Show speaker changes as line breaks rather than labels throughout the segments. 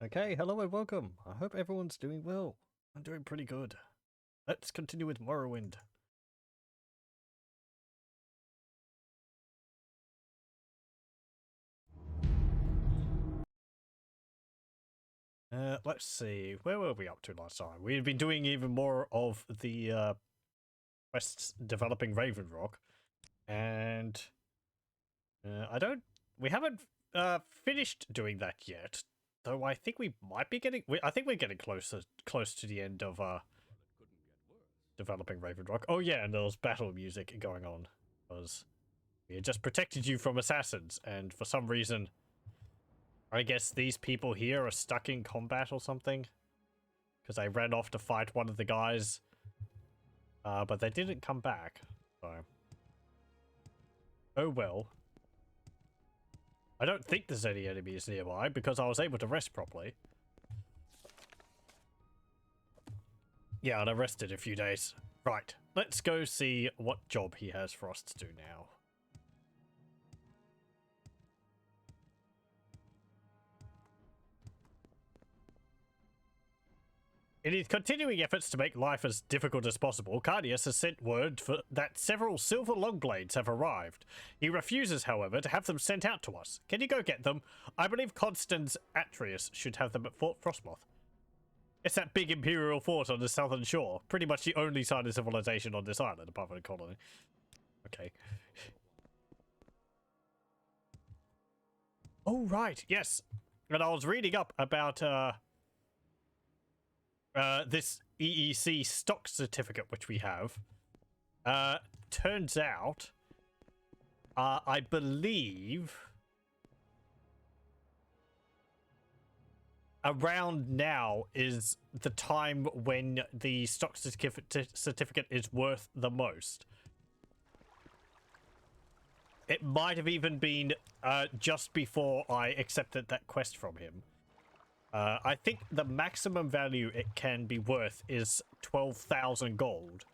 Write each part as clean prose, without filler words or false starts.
Okay, hello and welcome. I hope everyone's doing well. I'm doing pretty good. Let's continue with Morrowind. Let's see. Where were we up to last time? We had been doing even more of the quests developing Raven Rock, and we haven't finished doing that yet. Though I think we might be getting. I think we're getting close to the end of developing Raven Rock. Oh yeah, and there was battle music going on because we had just protected you from assassins, and for some reason, I guess these people here are stuck in combat or something. Because I ran off to fight one of the guys. But they didn't come back. So. Oh well. I don't think there's any enemies nearby because I was able to rest properly. Yeah, and I rested a few days. Right, let's go see what job he has for us to do now. In his continuing efforts to make life as difficult as possible, Cardius has sent word that several silver longblades have arrived. He refuses, however, to have them sent out to us. Can you go get them? I believe Constans Atreus should have them at Fort Frostmoth. It's that big Imperial fort on the southern shore. Pretty much the only sign of civilization on this island, apart from the colony. Okay. Oh, right, yes. And I was reading up about, this EEC stock certificate which we have. Turns out, I believe around now is the time when the stock certificate is worth the most. It might have even been just before I accepted that quest from him. I think the maximum value it can be worth is 12,000 gold.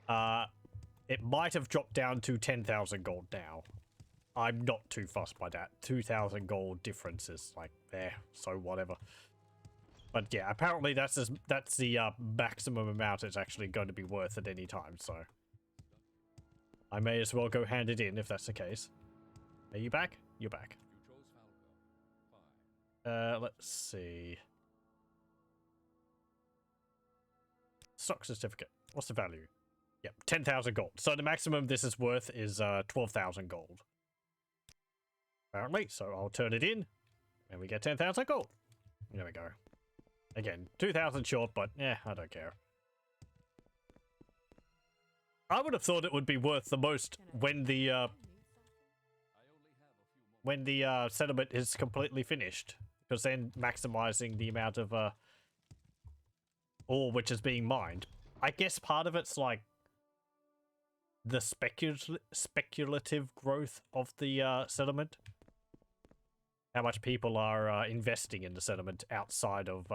It might have dropped down to 10,000 gold now. I'm not too fussed by that. 2,000 gold difference is like, so whatever. But yeah, apparently that's the maximum amount it's actually going to be worth at any time, so. I may as well go hand it in if that's the case. Are you back? You're back. Let's see. Stock certificate. What's the value? Yep, 10,000 gold. So the maximum this is worth is 12,000 gold. Apparently, so I'll turn it in, and we get 10,000 gold. There we go. Again, 2,000 short, but yeah, I don't care. I would have thought it would be worth the most when the settlement is completely finished, because then maximizing the amount of ore which is being mined. I guess part of it's like the speculative growth of the settlement. How much people are investing in the settlement outside of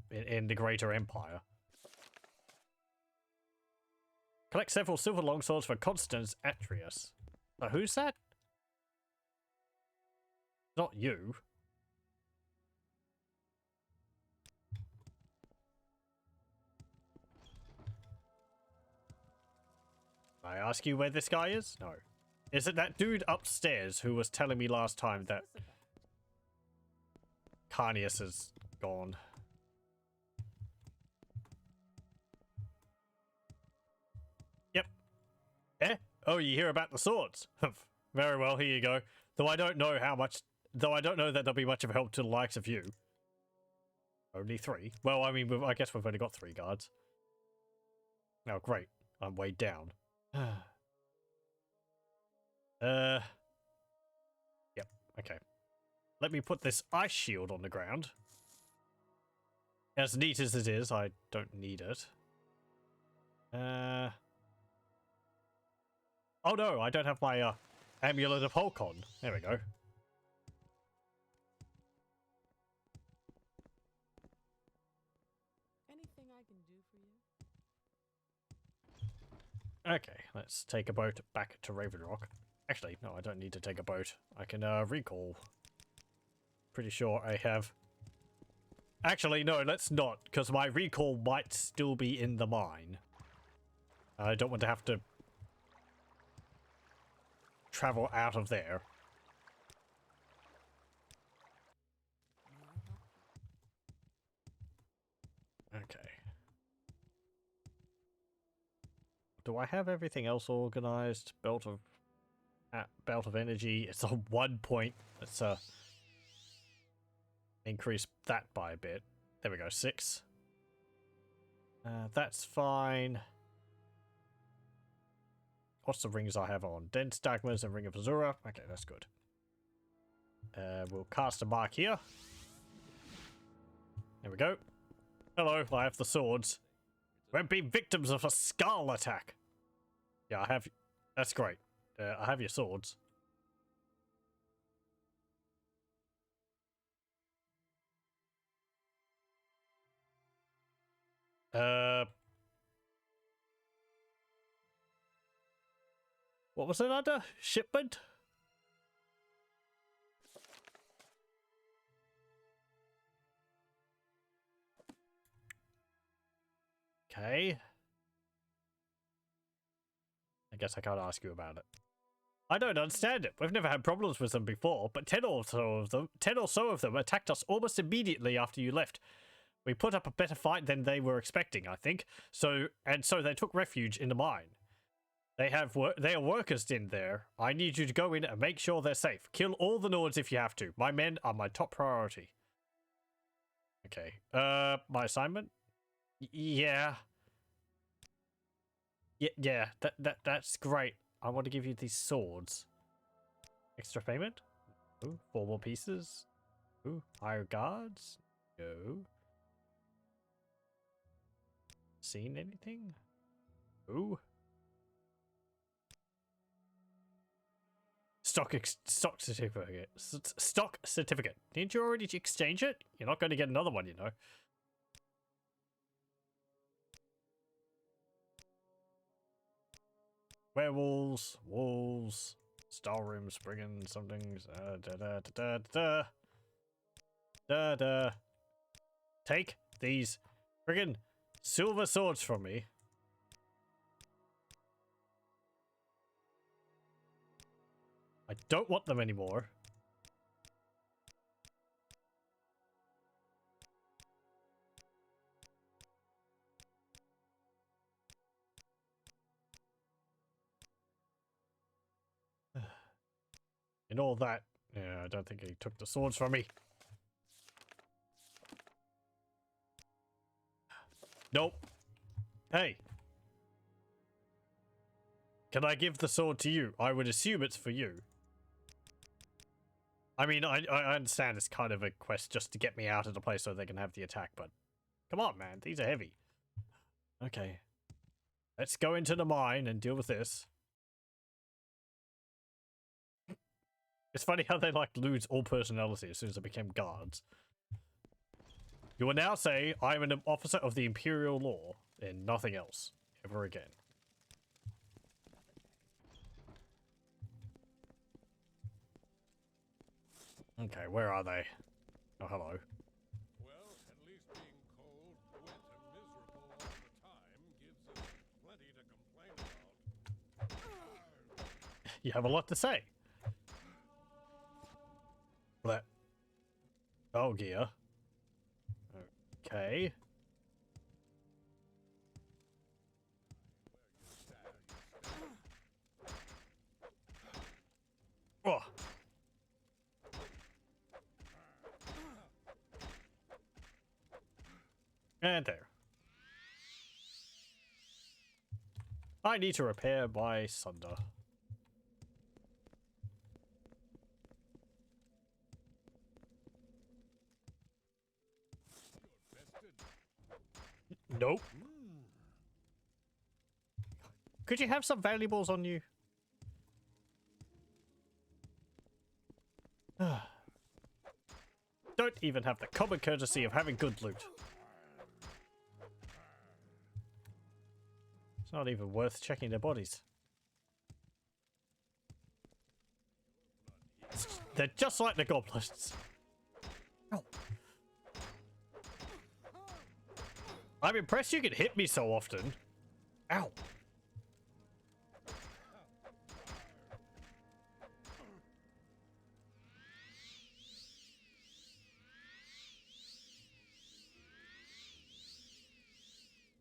in the greater empire. Collect several silver longswords for Constans Atreus. Who's that? Not you. I ask you where this guy is? No. Is it that dude upstairs who was telling me last time that Carnius is gone? Yep. Eh? Oh, you hear about the swords? Very well, here you go. Though I don't know that they'll be much of a help to the likes of you. Only 3? Well, I mean, I guess we've only got 3 guards. Oh, great. I'm weighed down. Yep, okay. Let me put this ice shield on the ground. As neat as it is, I don't need it. Oh no, I don't have my Amulet of Holcon. There we go.
Anything I can do for you?
Okay, let's take a boat back to Raven Rock. Actually, no, I don't need to take a boat. I can recall. pretty sure I have. Actually, no, let's not, because my recall might still be in the mine. I don't want to have to travel out of there. Okay. Do I have everything else organized? Belt of energy. It's on 1 point. Let's increase that by a bit. There we go, 6. That's fine. What's the rings I have on? Dense Dagmars and Ring of Azura. Okay, that's good. We'll cast a mark here. There we go. Hello, I have the swords. We're being victims of a skull attack. Yeah, I have... That's great. I have your swords. What was it under? Shipment? Okay. I guess I can't ask you about it. I don't understand it. We've never had problems with them before, but 10 or so of them attacked us almost immediately after you left. We put up a better fight than they were expecting, I think. So they took refuge in the mine. They are workers in there. I need you to go in and make sure they're safe. Kill all the Nords if you have to. My men are my top priority. Okay. My assignment? Yeah. Yeah, that's great. I want to give you these swords. Extra payment? Ooh, 4 more pieces. Ooh, higher guards? No. Seen anything? Ooh. Stock certificate. Stock certificate. Didn't you already exchange it? You're not going to get another one, you know. Werewolves, wolves, Starrooms, brigands, something. Take these friggin' silver swords from me. I don't want them anymore. And all that. Yeah, I don't think he took the swords from me. Nope. Hey. Can I give the sword to you? I would assume it's for you. I mean, I understand it's kind of a quest just to get me out of the place so they can have the attack, but come on, man. These are heavy. Okay. Let's go into the mine and deal with this. It's funny how they, like, lose all personality as soon as they became guards. You will now say, I am an officer of the Imperial law, and nothing else. Ever again. Okay, where are they? Oh, hello.
Well, at least being cold, wet, and miserable all the time gives us plenty to complain about.
You have a lot to say. That. Oh, gear. Okay. Oh. And there. I need to repair my sunder. Nope. Could you have some valuables on you? Don't even have the common courtesy of having good loot. It's not even worth checking their bodies. They're just like the goblins. Ow. I'm impressed you can hit me so often. Ow.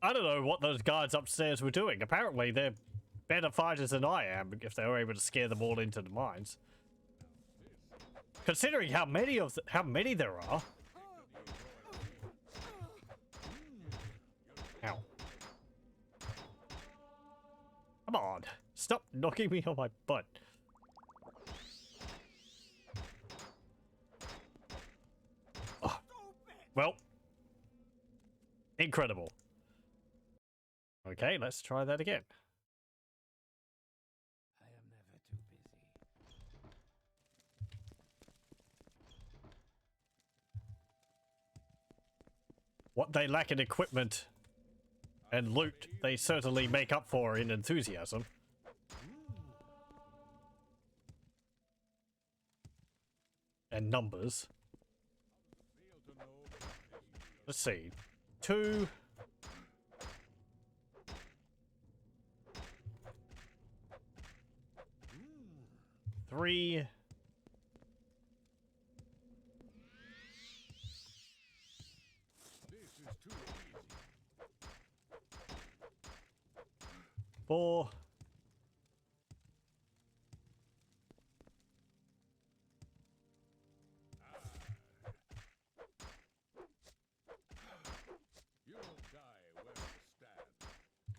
I don't know what those guards upstairs were doing. Apparently they're better fighters than I am if they were able to scare them all into the mines. Considering how many there are. Ow. Come on. Stop knocking me on my butt. Oh. Well. Incredible. Okay, let's try that again.
I am never too busy.
What they lack in equipment and loot, they certainly make up for in enthusiasm. And numbers. Let's see. 2. 3.
This is too easy.
4.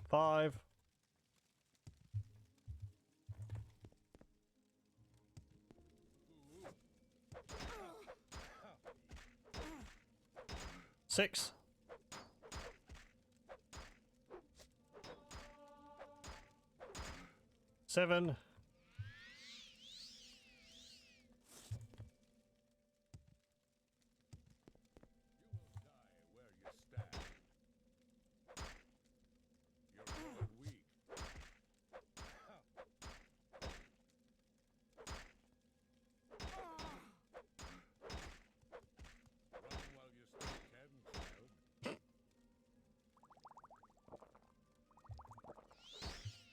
5. 6. 7.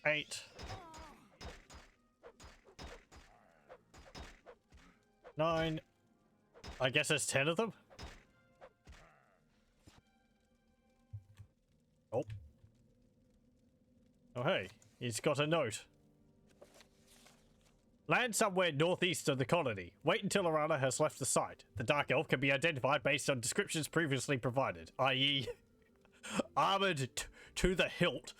8. 9. I guess there's 10 of them. Oh. Oh, hey. He's got a note. Land somewhere northeast of the colony. Wait until a runner has left the site. The Dark Elf can be identified based on descriptions previously provided, i.e. armored to the hilt.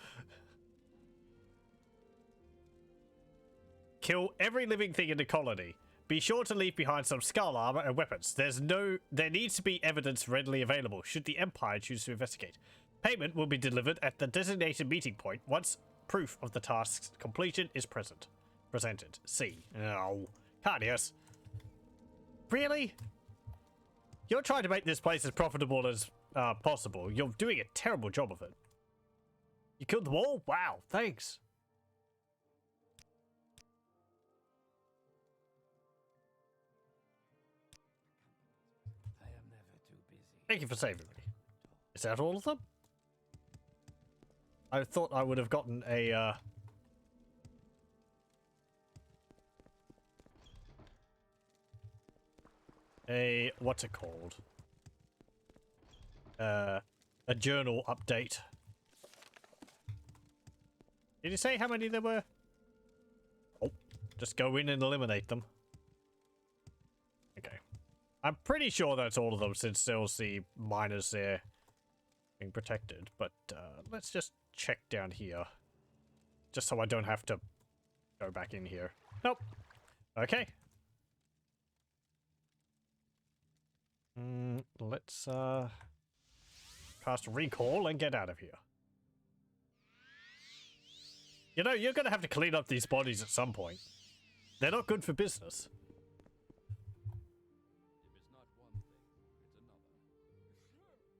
Kill every living thing in the colony. Be sure to leave behind some skull armor and weapons. There needs to be evidence readily available should the Empire choose to investigate. Payment will be delivered at the designated meeting point once proof of the task's completion is presented. See. Oh, Cardius. Really? You're trying to make this place as profitable as possible. You're doing a terrible job of it. You killed them all? Wow, thanks. Thank you for saving me. Is that all of them? I thought I would have gotten a, what's it called? A journal update. Did you say how many there were? Oh, just go in and eliminate them. Okay. I'm pretty sure that's all of them since there's the miners there being protected, but let's just check down here. Just so I don't have to go back in here. Nope. Okay. Let's cast recall and get out of here. You know, you're gonna have to clean up these bodies at some point. They're not good for business.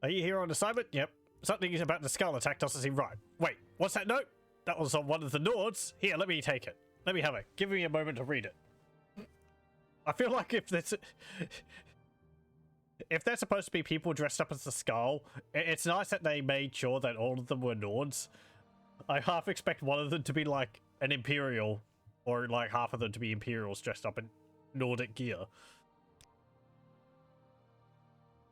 Are you here on assignment? Yep. Something about the skull attack doesn't seem right. Wait, what's that note? That was on one of the Nords. Here, let me take it. Let me have it. Give me a moment to read it. I feel like if this... If they're supposed to be people dressed up as the Skull, it's nice that they made sure that all of them were Nords. I half expect one of them to be like an Imperial, or like half of them to be Imperials dressed up in Nordic gear.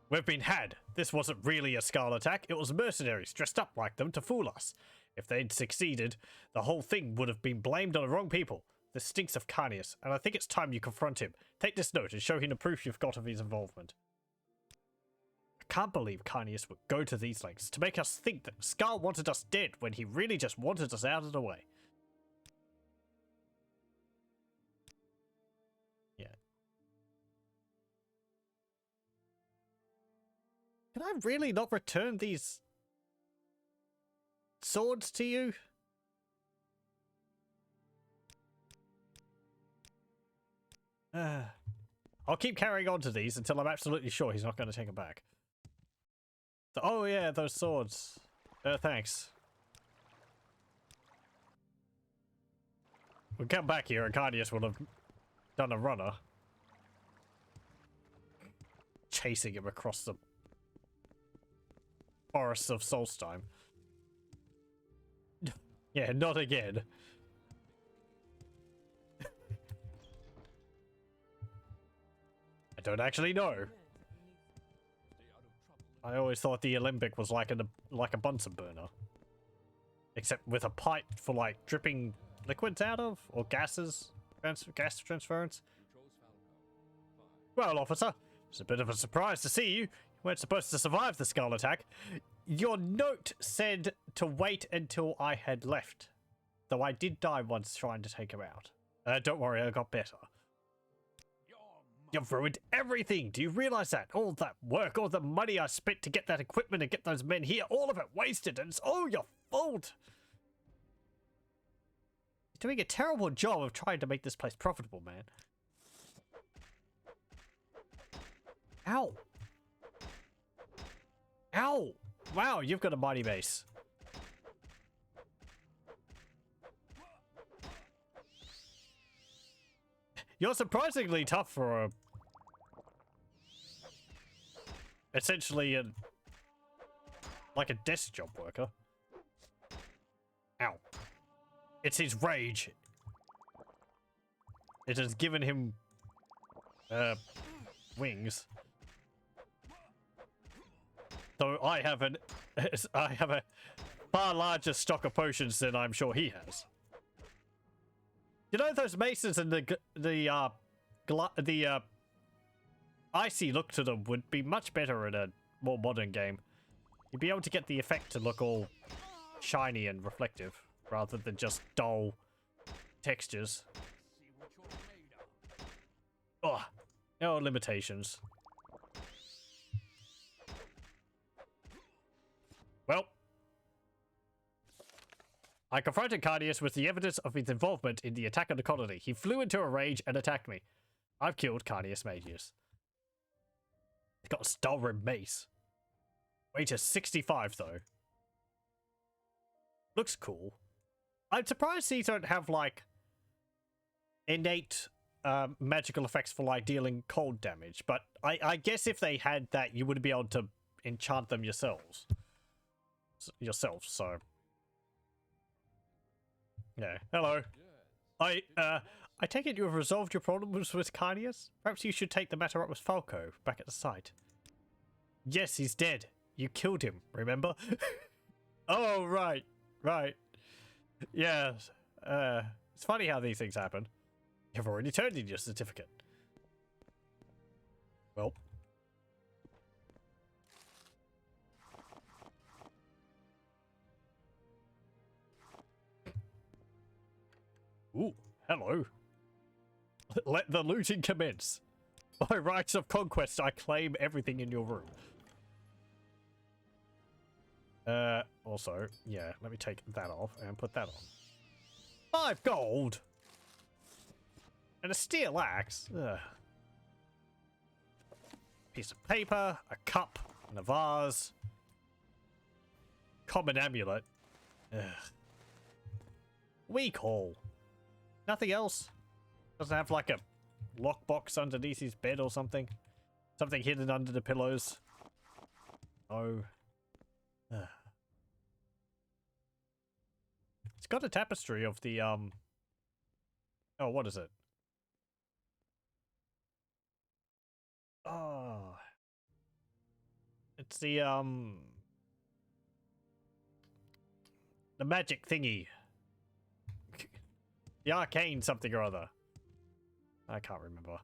We've been had. This wasn't really a Skull attack. It was mercenaries dressed up like them to fool us. If they'd succeeded, the whole thing would have been blamed on the wrong people. This stinks of Carnius, and I think it's time you confront him. Take this note and show him the proof you've got of his involvement. I can't believe Carnius would go to these lengths to make us think that Skull wanted us dead when he really just wanted us out of the way. Yeah. Can I really not return these swords to you? I'll keep carrying on to these until I'm absolutely sure he's not going to take them back. So, oh yeah, those swords. Thanks. We'll come back here and Cardius will have done a runner. Chasing him across the forests of Solstheim. Yeah, not again. I don't actually know. I always thought the Olympic was like a Bunsen burner. Except with a pipe for like dripping liquids out of? Or gases? Gas transference? Well, officer, it's a bit of a surprise to see you. You weren't supposed to survive the Skull attack. Your note said to wait until I had left. Though I did die once trying to take her out. Don't worry, I got better. You've ruined everything! Do you realize that? All that work, all the money I spent to get that equipment and get those men here, all of it wasted, and it's all your fault! You're doing a terrible job of trying to make this place profitable, man. Ow! Ow! Wow, you've got a mighty base. You're surprisingly tough for a... essentially like a desk job worker. Ow. It's his rage. It has given him... wings. So I have a far larger stock of potions than I'm sure he has. You know those masons and the icy look to them would be much better in a more modern game. You'd be able to get the effect to look all shiny and reflective rather than just dull textures. Oh, no limitations. Well, I confronted Cardius with the evidence of his involvement in the attack on the colony. He flew into a rage and attacked me. I've killed Cardius Magius. He's got a Stalrim mace. Weight is 65 though. Looks cool. I'm surprised these don't have like innate magical effects for like dealing cold damage, but I guess if they had that you would be able to enchant them yourselves. So yeah, hello. I take it you have resolved your problems with Cardius? Perhaps you should take the matter up with Falco, back at the site. Yes, he's dead. You killed him, remember? Oh, right. Yeah, it's funny how these things happen. You've already turned in your certificate. Well. Ooh, hello. Let the looting commence. By rights of conquest, I claim everything in your room. Also, yeah, let me take that off and put that on. 5 gold! And a steel axe. Ugh. Piece of paper, a cup, and a vase. Common amulet. Ugh. Weak haul. Nothing else? Doesn't have like a lockbox underneath his bed or something? Something hidden under the pillows. Oh. It's got a tapestry of the, Oh, what is it? Oh. It's the magic thingy. The arcane something or other. I can't remember.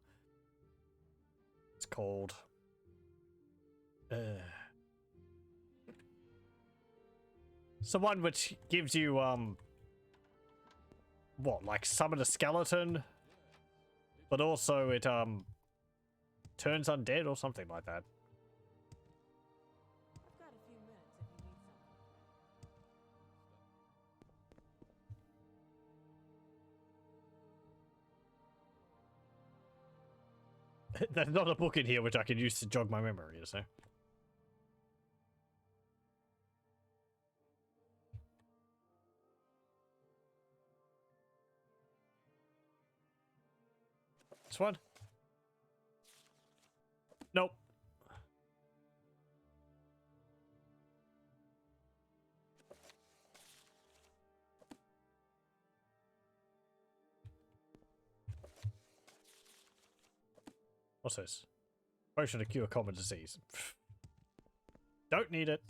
It's called... It's the one which gives you, what, like summon a skeleton? But also it, turns undead or something like that.
I've got a few minutes if you need something.
There's not a book in here which I can use to jog my memory, you see. This one? Nope. What's this? Potion to cure common disease. Don't need it.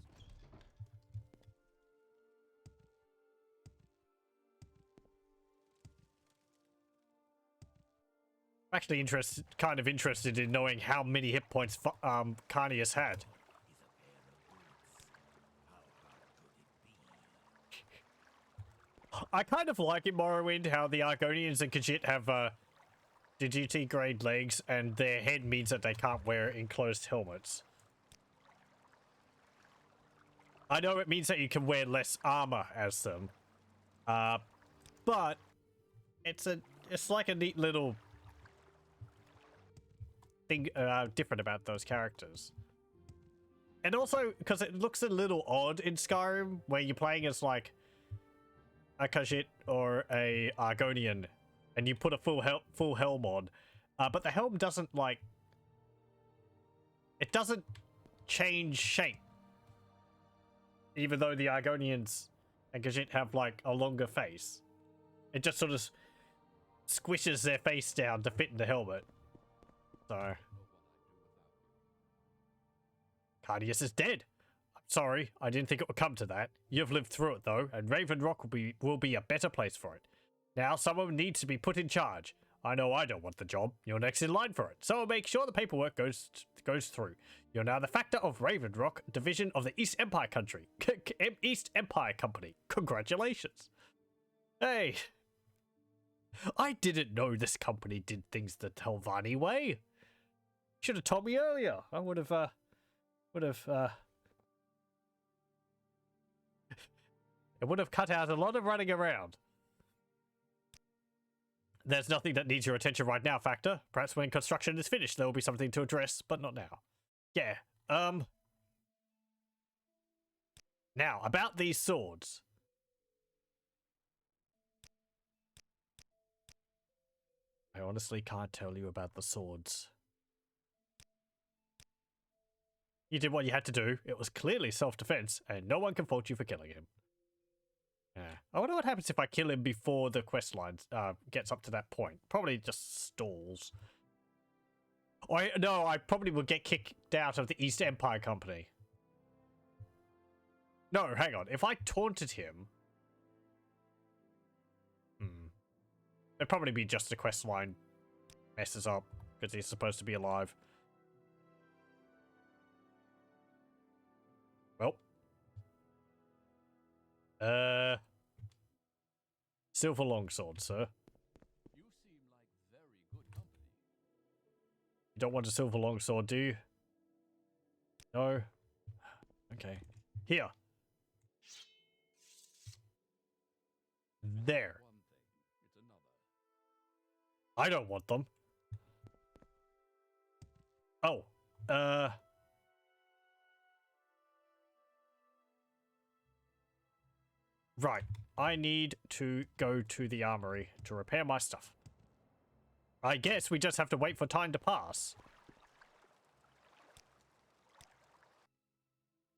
I'm actually kind of interested in knowing how many hit points Carnius had. I kind of like in Morrowind how the Argonians and Khajiit have DGT grade legs, and their head means that they can't wear enclosed helmets. I know it means that you can wear less armor as them, but it's like a neat little thing different about those characters. And also because it looks a little odd in Skyrim where you're playing as like a Khajiit or a Argonian and you put a full helm on, but the helm doesn't like, it doesn't change shape, even though the Argonians and Khajiit have like a longer face. It just sort of squishes their face down to fit in the helmet. So Cardius is dead. I'm sorry, I didn't think it would come to that. You've lived through it though, and Raven Rock will be a better place for it. Now someone needs to be put in charge. I know I don't want the job. You're next in line for it, so I'll make sure the paperwork goes through. You're now the factor of Raven Rock, division of the East Empire Country. East Empire Company. Congratulations. Hey. I didn't know this company did things the Telvanni way. Should have told me earlier. I would have, it would have cut out a lot of running around. There's nothing that needs your attention right now, Factor. Perhaps when construction is finished, there will be something to address, but not now. Yeah, now, about these swords. I honestly can't tell you about the swords. You did what you had to do. It was clearly self-defense, and no one can fault you for killing him. Yeah. I wonder what happens if I kill him before the quest line gets up to that point. Probably just stalls. Or, no, I probably will get kicked out of the East Empire Company. No, hang on. If I taunted him... It'd probably be just the quest line messes up, because he's supposed to be alive. Well. Silver longsword, sir.
You seem like very good company.
You don't want a silver longsword, do you? No? Okay. Here. There.
One thing, it's another.
I don't want them. Oh. Right. I need to go to the armory to repair my stuff. I guess we just have to wait for time to pass.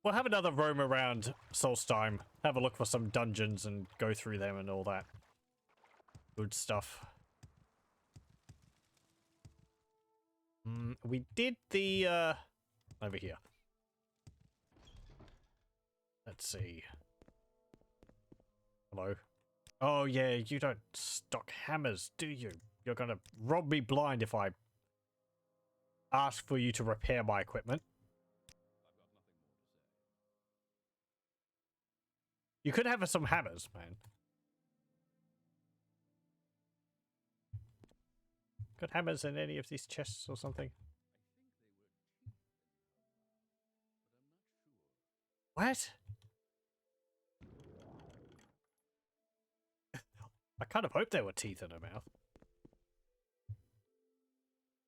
We'll have another roam around Solstheim. Have a look for some dungeons and go through them and all that good stuff. We did the, over here. Let's see. Hello. Oh yeah, you don't stock hammers, do you? You're gonna rob me blind if I ask for you to repair my equipment. You could have some hammers, man. Got hammers in any of these chests or something? What? I kind of hope there were teeth in her mouth.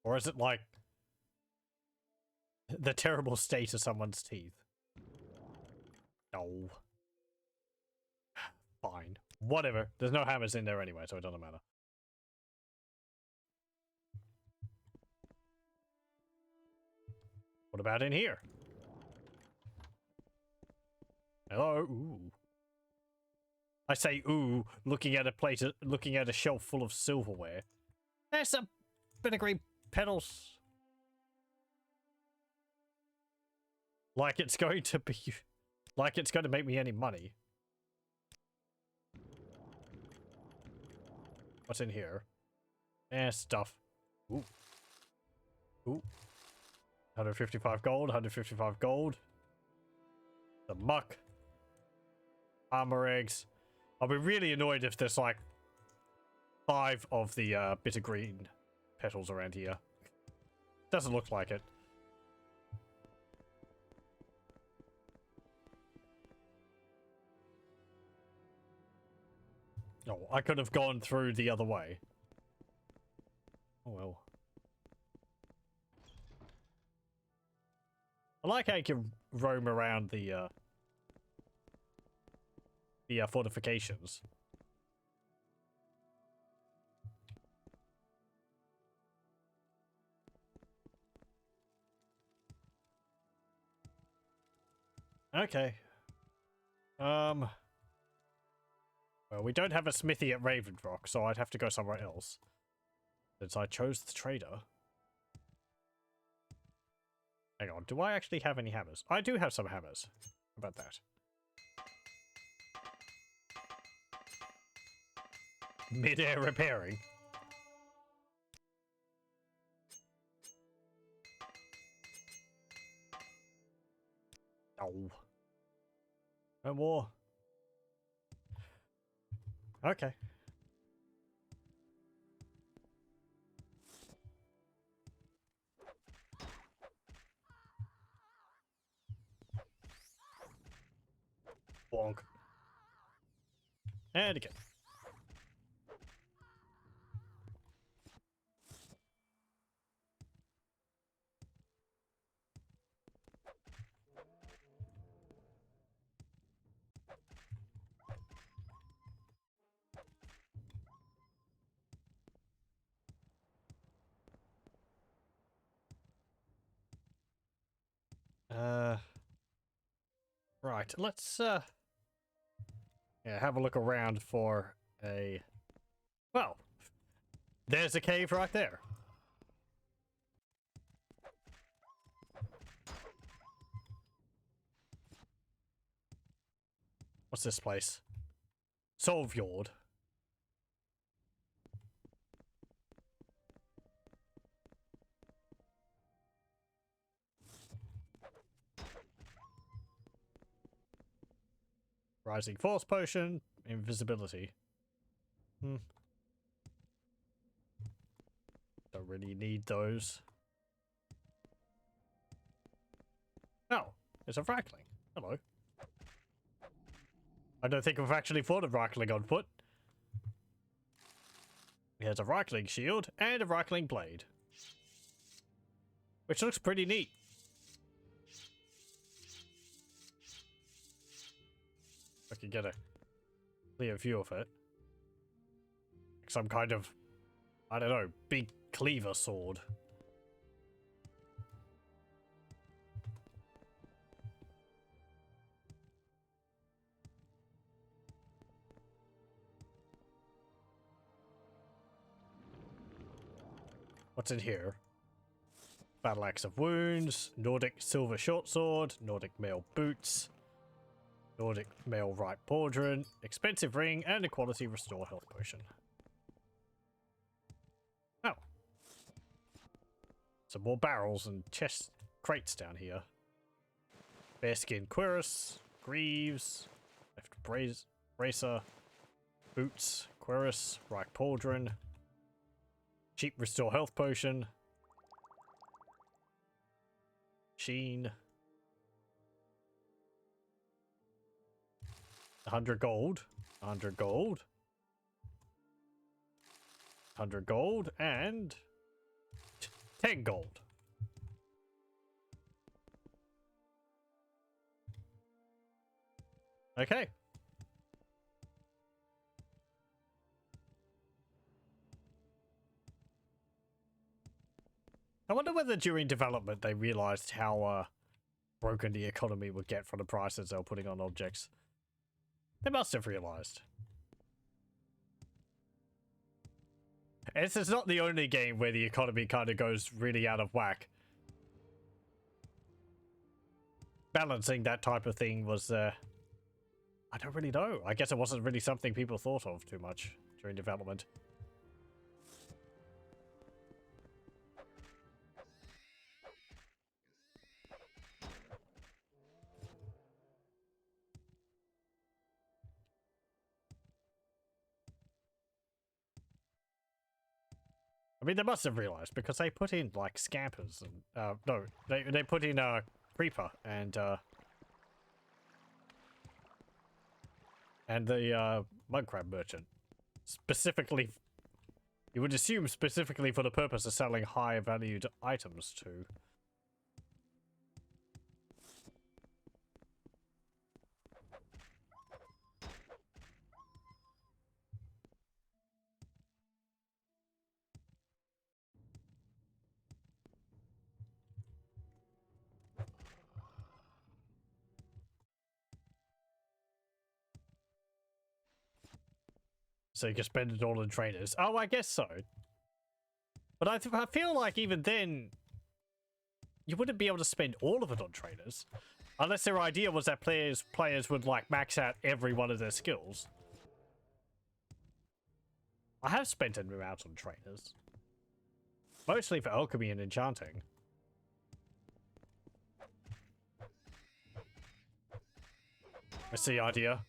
Or is it like the terrible state of someone's teeth? No. Fine. Whatever. There's no hammers in there anyway, so it doesn't matter. What about in here? Hello? Ooh. I say ooh, looking at a plate, looking at a shelf full of silverware. There's some filigree petals. Like it's going to be, like it's going to make me any money. What's in here? Stuff. Ooh. Ooh. 155 gold, 155 gold. The muck. Armor eggs. I'll be really annoyed if there's like 5 of the bitter green petals around here. Doesn't look like it. Oh, I could have gone through the other way. Oh well. I like how you can roam around the fortifications. Okay. Well, we don't have a smithy at Ravendrock, so I'd have to go somewhere else. Since I chose the trader. Hang on, do I actually have any hammers? I do have some hammers. How about that? Mid-air repairing. Oh. No more. Okay. Bonk. And again. Right, let's yeah, have a look around for a, well, there's a cave right there. What's this place? Solfjord. Rising Force Potion, invisibility. Don't really need those. Oh, it's a Vrackling. Hello. I don't think we've actually fought a Vrackling on foot. Here's a Vrackling shield and a Vrackling blade. Which looks pretty neat. I can get a clear view of it. Some kind of, I don't know, big cleaver sword. What's in here? Battle Axe of Wounds, Nordic Silver Short Sword, Nordic Mail Boots, Nordic Mail Right Pauldron, Expensive Ring, and a Quality Restore Health Potion. Oh. Some more barrels and chest crates down here. Bearskin Cuirass, Greaves, Left Bracer, Boots, Cuirass, Right Pauldron, Cheap Restore Health Potion, Sheen, 100 gold, 100 gold, 100 gold, and 10 gold. Okay. I wonder whether during development they realized how broken the economy would get for the prices they were putting on objects. They must have realized. This is not the only game where the economy kind of goes really out of whack. Balancing that type of thing was, I don't really know. I guess it wasn't really something people thought of too much during development. I mean, they must have realized because they put in like scampers and no, they put in creeper and the mud crab merchant specifically. You would assume specifically for the purpose of selling high valued items to. So you can spend it all on trainers. Oh, I guess so. But I feel like even then, you wouldn't be able to spend all of it on trainers. Unless their idea was that players would like max out every one of their skills. I have spent an amount on trainers. Mostly for alchemy and enchanting. That's the idea.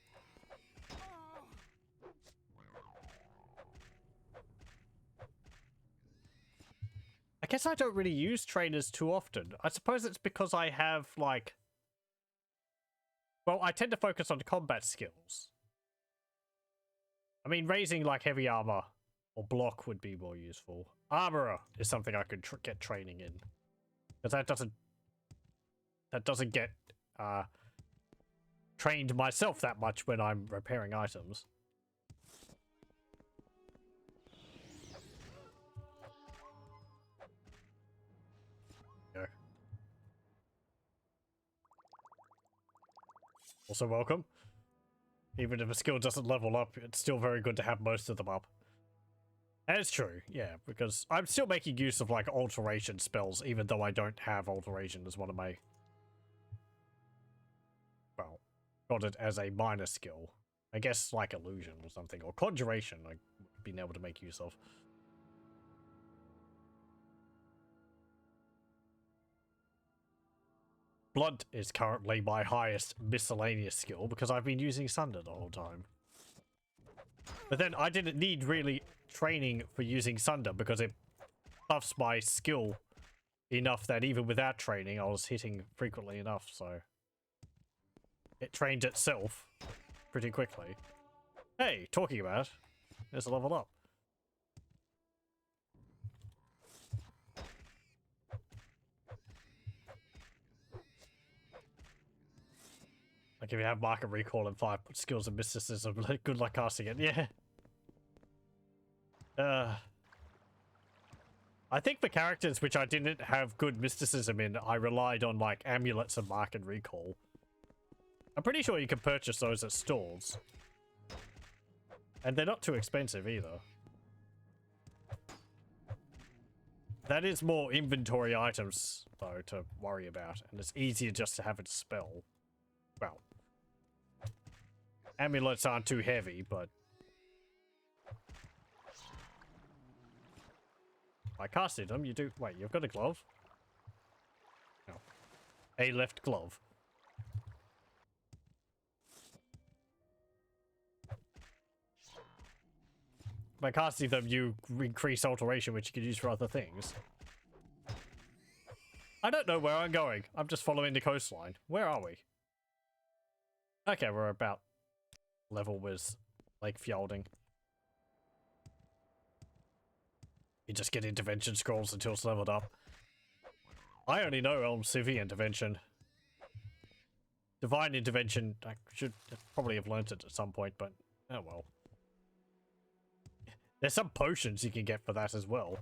I guess I don't really use trainers too often. I suppose it's because I have, like... Well, I tend to focus on combat skills. I mean, raising, like, heavy armor or block would be more useful. Armorer is something I could get training in. Because that doesn't get, trained myself that much when I'm repairing items. Also welcome. Even if a skill doesn't level up, it's still very good to have most of them up. And it's true, yeah, because I'm still making use of, like, alteration spells, even though I don't have alteration as one of my... Well, got it as a minor skill. I guess, like, illusion or something, or conjuration I've been able to make use of. Blood is currently my highest miscellaneous skill because I've been using Sunder the whole time. But then I didn't need really training for using Sunder because it buffs my skill enough that even without training I was hitting frequently enough, so it trained itself pretty quickly. Hey, talking about, there's a level up. Like if you have market recall and 5 skills of mysticism, good luck casting it. Yeah. I think for characters which I didn't have good mysticism in, I relied on like amulets and market recall. I'm pretty sure you can purchase those at stores. And they're not too expensive either. That is more inventory items, though, to worry about. And it's easier just to have it spell. Well, amulets aren't too heavy, but... I casted them, you do... Wait, you've got a glove? No. A left glove. By casting them, you increase alteration, which you can use for other things. I don't know where I'm going. I'm just following the coastline. Where are we? Okay, we're about level with Lake Fjording. You just get intervention scrolls until it's leveled up. I only know Elm Civvy intervention. Divine intervention, I should probably have learnt it at some point, but oh well. There's some potions you can get for that as well.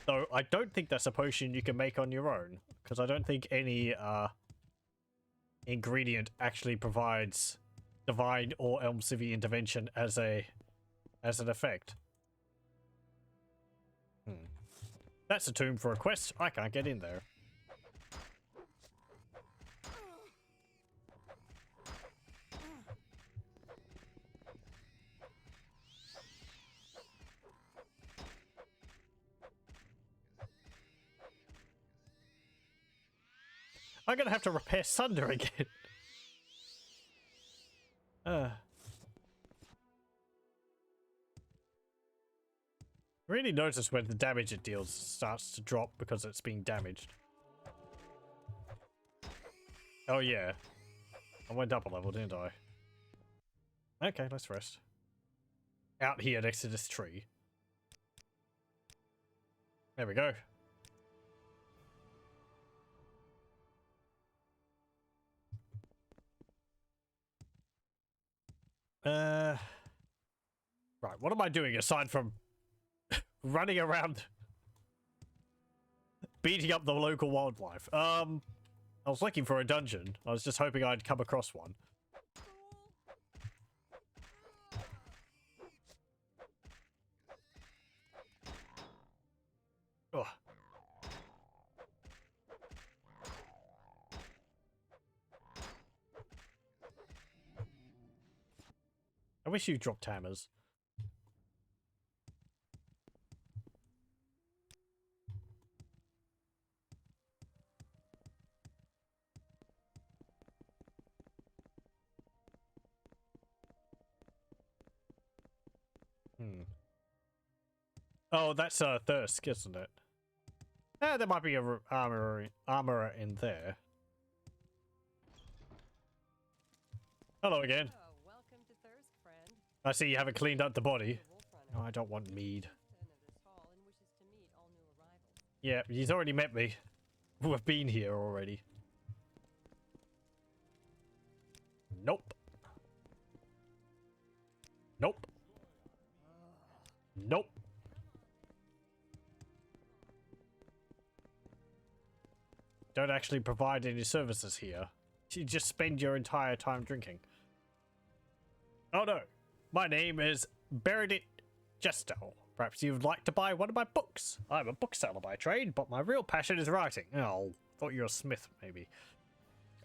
Though I don't think that's a potion you can make on your own, because I don't think any ingredient actually provides divine or Elm Civvy intervention as an effect. That's a tomb for a quest. I can't get in there. I'm gonna have to repair Sunder again. Really notice when the damage it deals starts to drop because it's being damaged. Oh yeah. I went up a level, didn't I? Okay, let's rest. Out here next to this tree. There we go. Right, what am I doing aside from running around beating up the local wildlife? I was looking for a dungeon. I was just hoping I'd come across one. Ugh. I wish you dropped hammers. Oh, that's Thirsk, isn't it? There might be a armorer in there. Hello again.
Oh, welcome to Thirsk, friend.
I see you haven't cleaned up the body. Oh, I don't want mead. Yeah, he's already met me. We've been here already. Nope. Nope. Nope. Don't actually provide any services here. You just spend your entire time drinking. Oh no. My name is Beredit Gestel. Perhaps you'd like to buy one of my books. I'm a bookseller by trade, but my real passion is writing. Oh, thought you were a smith, maybe.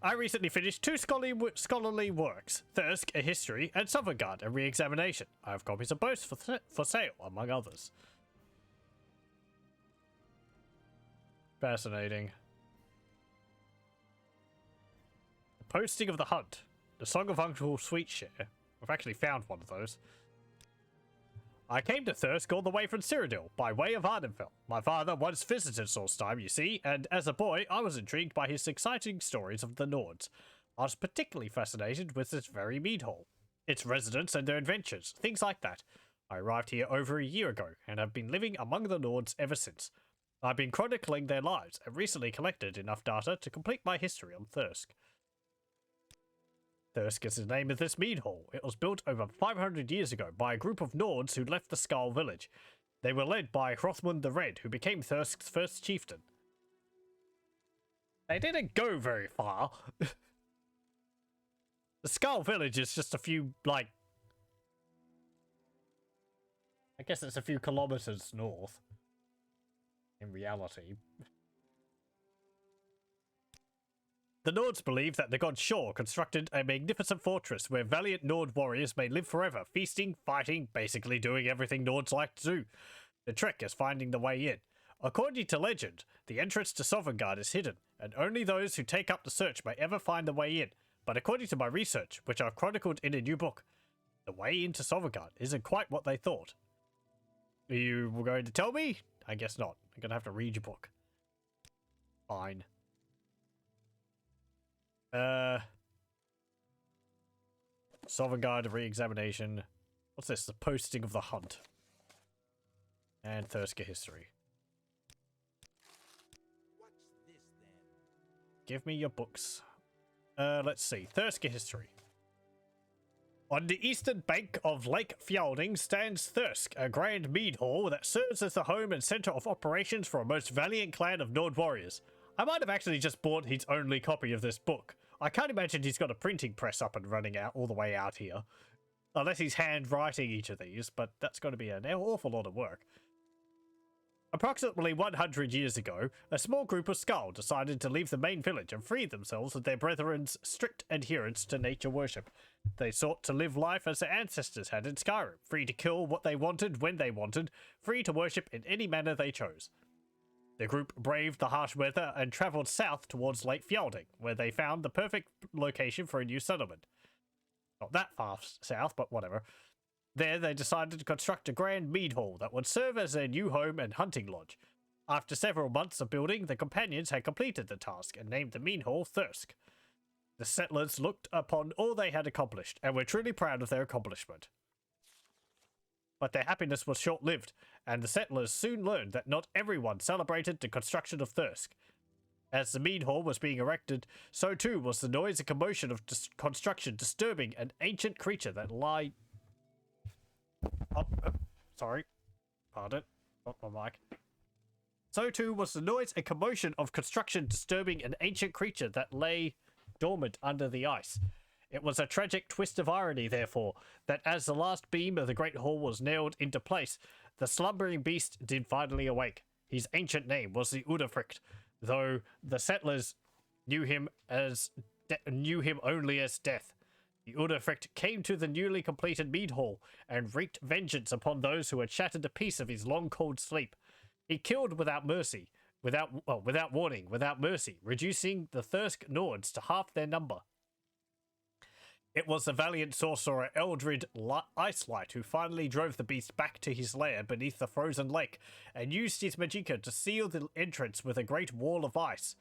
I recently finished two scholarly works, Thirsk, a history, and Sovngarde, a re-examination. I have copies of both for sale, among others. Fascinating. The Posting of the Hunt. The Song of Uncle Sweetshare. I've actually found one of those. I came to Thirsk all the way from Cyrodiil, by way of Ardenfell. My father once visited Solstheim, you see, and as a boy, I was intrigued by his exciting stories of the Nords. I was particularly fascinated with this very mead hall, its residents and their adventures, things like that. I arrived here over a year ago, and have been living among the Nords ever since. I've been chronicling their lives, and recently collected enough data to complete my history on Thirsk. Thirsk is the name of this mead hall. It was built over 500 years ago by a group of Nords who left the Skull village. They were led by Hrothmund the Red, who became Thirsk's first chieftain. They didn't go very far. The Skull village is just a few, like, I guess it's a few kilometers north. In reality. The Nords believe that the god Shor constructed a magnificent fortress where valiant Nord warriors may live forever, feasting, fighting, basically doing everything Nords like to do. The trick is finding the way in. According to legend, the entrance to Sovngarde is hidden, and only those who take up the search may ever find the way in. But according to my research, which I've chronicled in a new book, the way into Sovngarde isn't quite what they thought. Are you going to tell me? I guess not. I'm going to have to read your book. Fine. Sovngarde re-examination. What's this? The posting of the hunt. And Thirska history.
What's this then?
Give me your books. Let's see. Thirska history. On the eastern bank of Lake Fjalding stands Thirsk, a grand mead hall that serves as the home and center of operations for a most valiant clan of Nord warriors. I might have actually just bought his only copy of this book. I can't imagine he's got a printing press up and running out all the way out here. Unless he's handwriting each of these, but that's going to be an awful lot of work. Approximately 100 years ago, a small group of Skull decided to leave the main village and free themselves of their brethren's strict adherence to nature worship. They sought to live life as their ancestors had in Skyrim, free to kill what they wanted when they wanted, free to worship in any manner they chose. The group braved the harsh weather and travelled south towards Lake Fjalding, where they found the perfect location for a new settlement. Not that far south, but whatever. There they decided to construct a grand mead hall that would serve as their new home and hunting lodge. After several months of building, the companions had completed the task and named the mead hall Thirsk. The settlers looked upon all they had accomplished and were truly proud of their accomplishment. But their happiness was short-lived, and the settlers soon learned that not everyone celebrated the construction of Thirsk. As the mead hall was being erected, so too was the noise and commotion of construction disturbing an ancient creature that lay... sorry. Pardon. Not my mic. So too was the noise and commotion of construction disturbing an ancient creature that lay dormant under the ice. It was a tragic twist of irony, therefore, that as the last beam of the great hall was nailed into place, the slumbering beast did finally awake. His ancient name was the Udafricht, though the settlers knew him only as Death. The Udafricht came to the newly completed mead hall and wreaked vengeance upon those who had shattered a piece of his long cold sleep. He killed without mercy, without warning, without mercy, reducing the Thirsk Nords to half their number. It was the valiant sorcerer Eldred Icelight who finally drove the beast back to his lair beneath the frozen lake and used his magicka to seal the entrance with a great wall of ice.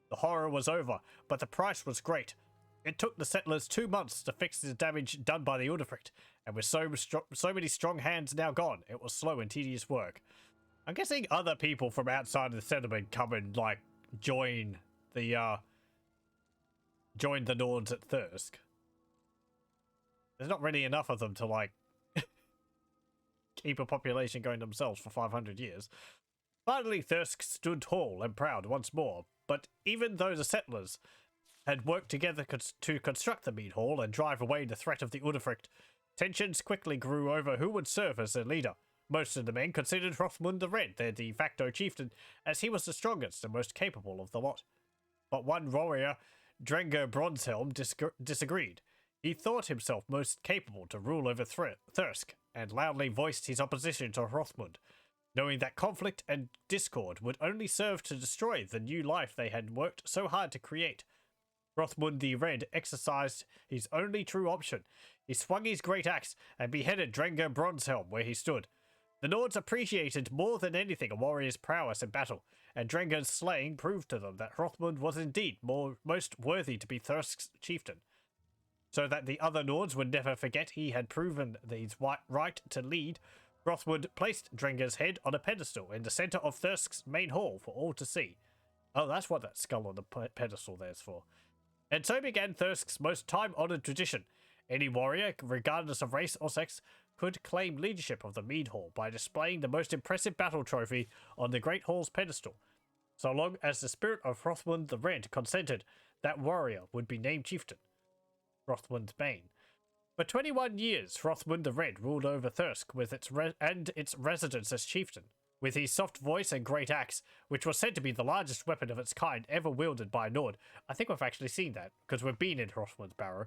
The horror was over, but the price was great. It took the settlers 2 months to fix the damage done by the Udafricht, and with so many strong hands now gone, it was slow and tedious work. I'm guessing other people from outside of the settlement come and, like, join the Nords at Thirsk. There's not really enough of them to, like, keep a population going themselves for 500 years. Finally, Thirsk stood tall and proud once more, but even though the settlers had worked together to construct the mead hall and drive away the threat of the Udafricht, tensions quickly grew over who would serve as their leader. Most of the men considered Hrothmund the Red their de facto chieftain, as he was the strongest and most capable of the lot. But one warrior, Drengar Bronzehelm, disagreed. He thought himself most capable to rule over Thirsk, and loudly voiced his opposition to Hrothmund, knowing that conflict and discord would only serve to destroy the new life they had worked so hard to create. Hrothmund the Red exercised his only true option. He swung his great axe and beheaded Drengar Bronzehelm where he stood. The Nords appreciated more than anything a warrior's prowess in battle, and Drengar's slaying proved to them that Hrothmund was indeed most worthy to be Thirsk's chieftain. So that the other Nords would never forget he had proven his right to lead, Hrothmund placed Drengar's head on a pedestal in the centre of Thirsk's main hall for all to see. Oh, that's what that skull on the pedestal there's for. And so began Thirsk's most time-honoured tradition. Any warrior, regardless of race or sex, could claim leadership of the mead hall by displaying the most impressive battle trophy on the great hall's pedestal. So long as the spirit of Hrothmund the Red consented, that warrior would be named chieftain. Hrothmund's Bane. For 21 years, Hrothmund the Red ruled over Thirsk with its residents as chieftain. With his soft voice and great axe, which was said to be the largest weapon of its kind ever wielded by a Nord. I think we've actually seen that, because we've been in Hrothmund's barrow.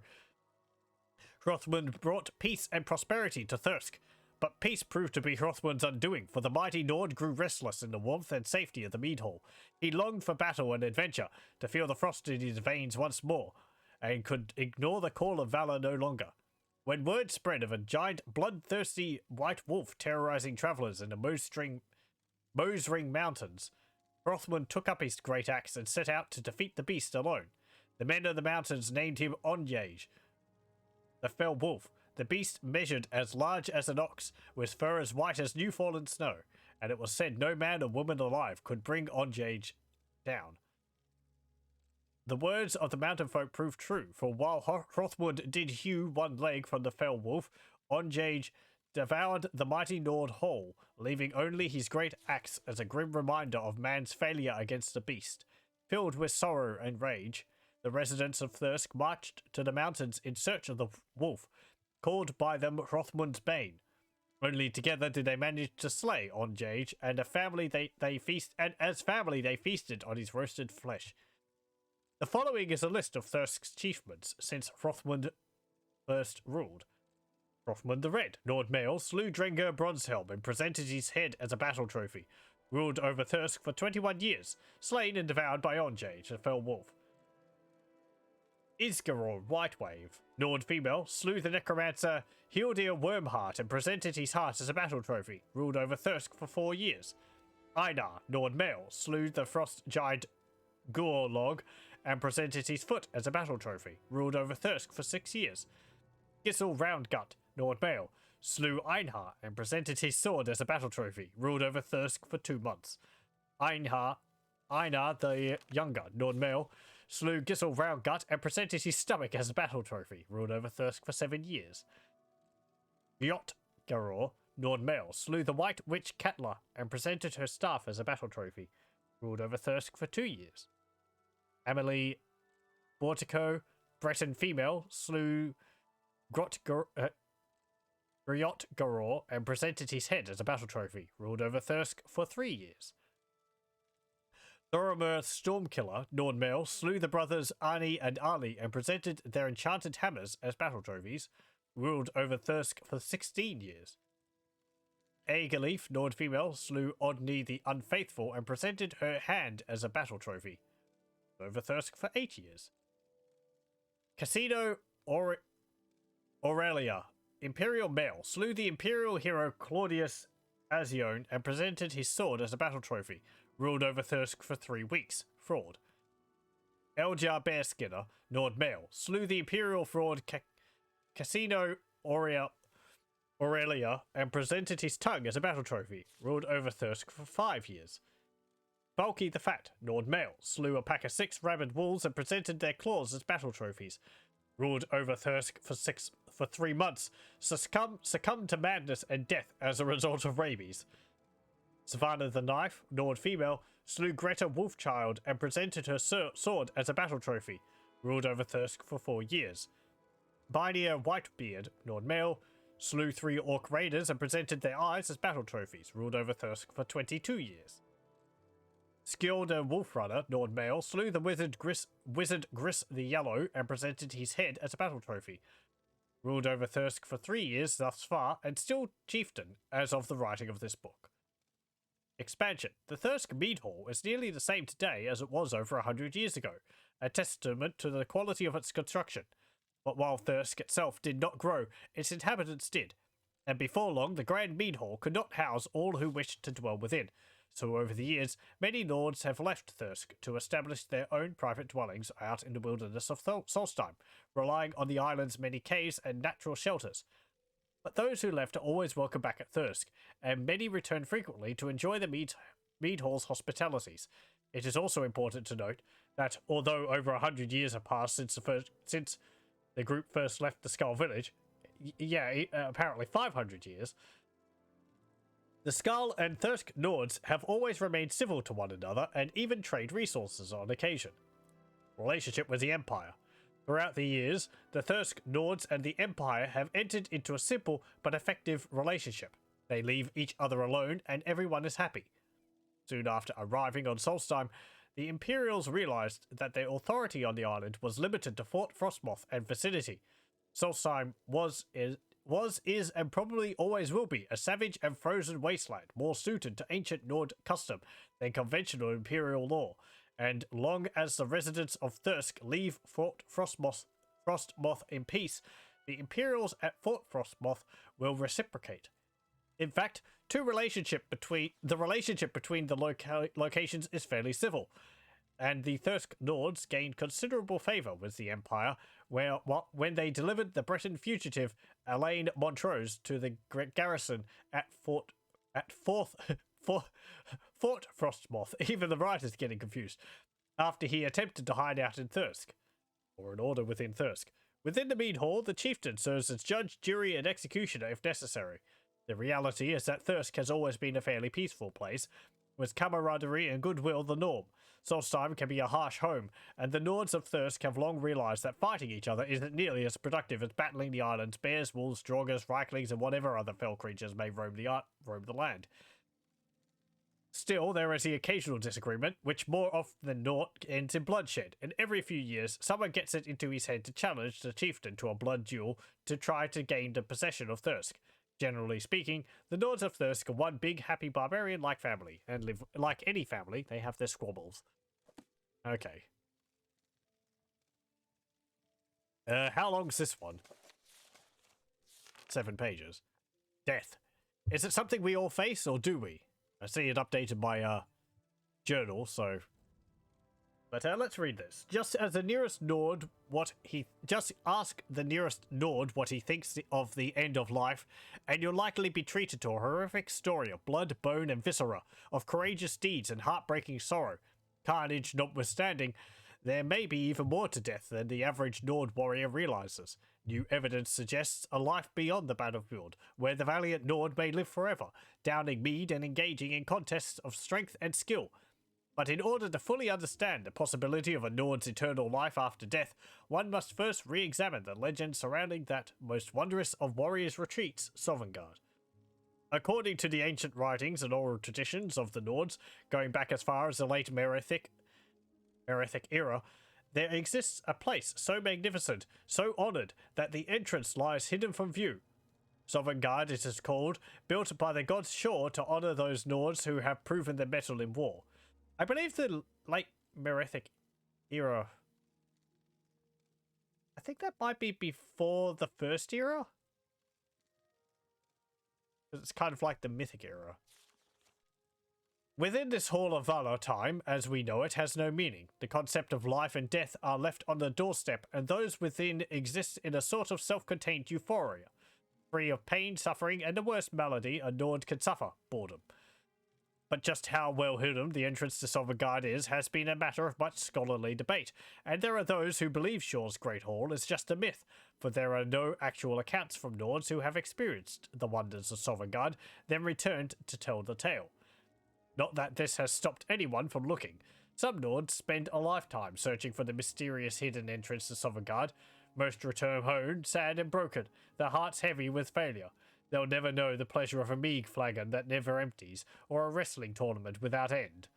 Hrothmund brought peace and prosperity to Thirsk, but peace proved to be Hrothmund's undoing, for the mighty Nord grew restless in the warmth and safety of the mead hall. He longed for battle and adventure, to feel the frost in his veins once more, and could ignore the call of valor no longer. When word spread of a giant, bloodthirsty white wolf terrorizing travelers in the Mosring Mountains, Hrothmund took up his great axe and set out to defeat the beast alone. The men of the mountains named him Onjage, the fell wolf. The beast measured as large as an ox, with fur as white as new-fallen snow, and it was said no man or woman alive could bring Onjage down. The words of the mountain folk proved true, for while Hrothmund did hew one leg from the fell wolf, Onjage devoured the mighty Nord whole, leaving only his great axe as a grim reminder of man's failure against the beast. Filled with sorrow and rage, the residents of Thirsk marched to the mountains in search of the wolf, called by them Hrothmund's Bane. Only together did they manage to slay Onjage, and as family they feasted on his roasted flesh. The following is a list of Thirsk's achievements since Hrothmund first ruled. Hrothmund the Red, Nord male, slew Drengr Bronzehelm and presented his head as a battle trophy. Ruled over Thirsk for 21 years, slain and devoured by Onjage, a fell wolf. Isgaror Whitewave, Nord female, slew the necromancer Hildir Wormheart and presented his heart as a battle trophy. Ruled over Thirsk for 4 years. Einar, Nord male, slew the frost giant Gurlog and presented his foot as a battle trophy. Ruled over Thirsk for 6 years. Gissel Roundgut, Nord male, slew Einar and presented his sword as a battle trophy. Ruled over Thirsk for 2 months. Einar the Younger, Nord male, slew Gissel Roundgut and presented his stomach as a battle trophy. Ruled over Thirsk for 7 years. Gjotgaror, Nord male, slew the White Witch Katla and presented her staff as a battle trophy. Ruled over Thirsk for 2 years. Amelie Bortico, Breton female, slew Gjotgaror and presented his head as a battle trophy. Ruled over Thirsk for 3 years. Thoromir Stormkiller, Nord male, slew the brothers Arni and Ali and presented their enchanted hammers as battle trophies. Ruled over Thirsk for 16 years. Aegaleaf, Nord female, slew Odni the Unfaithful and presented her hand as a battle trophy. Over Thirsk for 8 years. Casino Aurelia, Imperial male, slew the Imperial hero Claudius Azione and presented his sword as a battle trophy. Ruled over Thirsk for 3 weeks. Fraud. Eljar Bearskinner, Nord male, slew the Imperial fraud Casino Aurelia and presented his tongue as a battle trophy. Ruled over Thirsk for 5 years. Bulky the Fat, Nord male, slew a pack of 6 rabid wolves and presented their claws as battle trophies. Ruled over Thirsk for 3 months. Succumbed to madness and death as a result of rabies. Savannah the Knife, Nord female, slew Greta Wolfchild and presented her sword as a battle trophy. Ruled over Thirsk for 4 years. Binier Whitebeard, Nord male, slew 3 Orc raiders and presented their eyes as battle trophies. Ruled over Thirsk for 22 years. Skilda Wolfrunner, Nord male, slew the wizard Gris the Yellow and presented his head as a battle trophy. Ruled over Thirsk for 3 years thus far and still chieftain as of the writing of this book. Expansion. The Thirsk Mead Hall is nearly the same today as it was over 100 years ago, a testament to the quality of its construction. But while Thirsk itself did not grow, its inhabitants did, and before long the Grand Mead Hall could not house all who wished to dwell within. So over the years, many lords have left Thirsk to establish their own private dwellings out in the wilderness of Solstheim, relying on the island's many caves and natural shelters. But those who left are always welcome back at Thirsk, and many return frequently to enjoy the Mead Hall's hospitalities. It is also important to note that although over 100 years have passed since the group first left the Skull Village, apparently 500 years, the Skull and Thirsk Nords have always remained civil to one another and even trade resources on occasion. Relationship with the Empire. Throughout the years, the Thirsk Nords and the Empire have entered into a simple but effective relationship. They leave each other alone and everyone is happy. Soon after arriving on Solstheim, the Imperials realized that their authority on the island was limited to Fort Frostmoth and vicinity. Solstheim was, is, and probably always will be a savage and frozen wasteland, more suited to ancient Nord custom than conventional Imperial law. And long as the residents of Thirsk leave Fort Frostmoth in peace, the Imperials at Fort Frostmoth will reciprocate. In fact, the relationship between the locations is fairly civil, and the Thirsk Nords gained considerable favour with the Empire when they delivered the Breton fugitive Alain Montrose to the garrison at Fort Frostmoth. Even the writer's getting confused. After he attempted to hide out in Thirsk, or an order within Thirsk. Within the Mead Hall, the chieftain serves as judge, jury, and executioner if necessary. The reality is that Thirsk has always been a fairly peaceful place, with camaraderie and goodwill the norm. Solstheim can be a harsh home, and the Nords of Thirsk have long realized that fighting each other isn't nearly as productive as battling the island's bears, wolves, draugrs, reiklings, and whatever other fell creatures may roam the land. Still, there is the occasional disagreement, which more often than not ends in bloodshed, and every few years someone gets it into his head to challenge the chieftain to a blood duel to try to gain the possession of Thirsk. Generally speaking, the Nords of Thirsk are one big, happy, barbarian-like family, and live like any family, they have their squabbles. Okay. How long's this one? 7 pages. Death. Is it something we all face, or do we? I see it updated my, journal, so... But, let's read this. Just ask the nearest Nord what he thinks of the end of life, and you'll likely be treated to a horrific story of blood, bone, and viscera, of courageous deeds and heartbreaking sorrow. Carnage notwithstanding, there may be even more to death than the average Nord warrior realizes. New evidence suggests a life beyond the battlefield, where the valiant Nord may live forever, downing mead and engaging in contests of strength and skill. But in order to fully understand the possibility of a Nord's eternal life after death, one must first re-examine the legend surrounding that most wondrous of warriors' retreats, Sovngarde. According to the ancient writings and oral traditions of the Nords, going back as far as the late Merethic era, there exists a place so magnificent, so honoured, that the entrance lies hidden from view. Sovngarde, it is called, built by the gods Shore to honour those Nords who have proven their mettle in war. I believe the late Merethic era... I think that might be before the first era? It's kind of like the Mythic era. Within this Hall of Valor, time, as we know it, has no meaning. The concept of life and death are left on the doorstep, and those within exist in a sort of self-contained euphoria. Free of pain, suffering, and the worst malady a Nord can suffer, boredom. But just how well hidden the entrance to Sovngarde is has been a matter of much scholarly debate, and there are those who believe Shore's Great Hall is just a myth, for there are no actual accounts from Nords who have experienced the wonders of Sovngarde, then returned to tell the tale. Not that this has stopped anyone from looking. Some Nords spend a lifetime searching for the mysterious hidden entrance to Sovngarde. Most return home sad and broken, their hearts heavy with failure. They'll never know the pleasure of a mead flagon that never empties, or a wrestling tournament without end.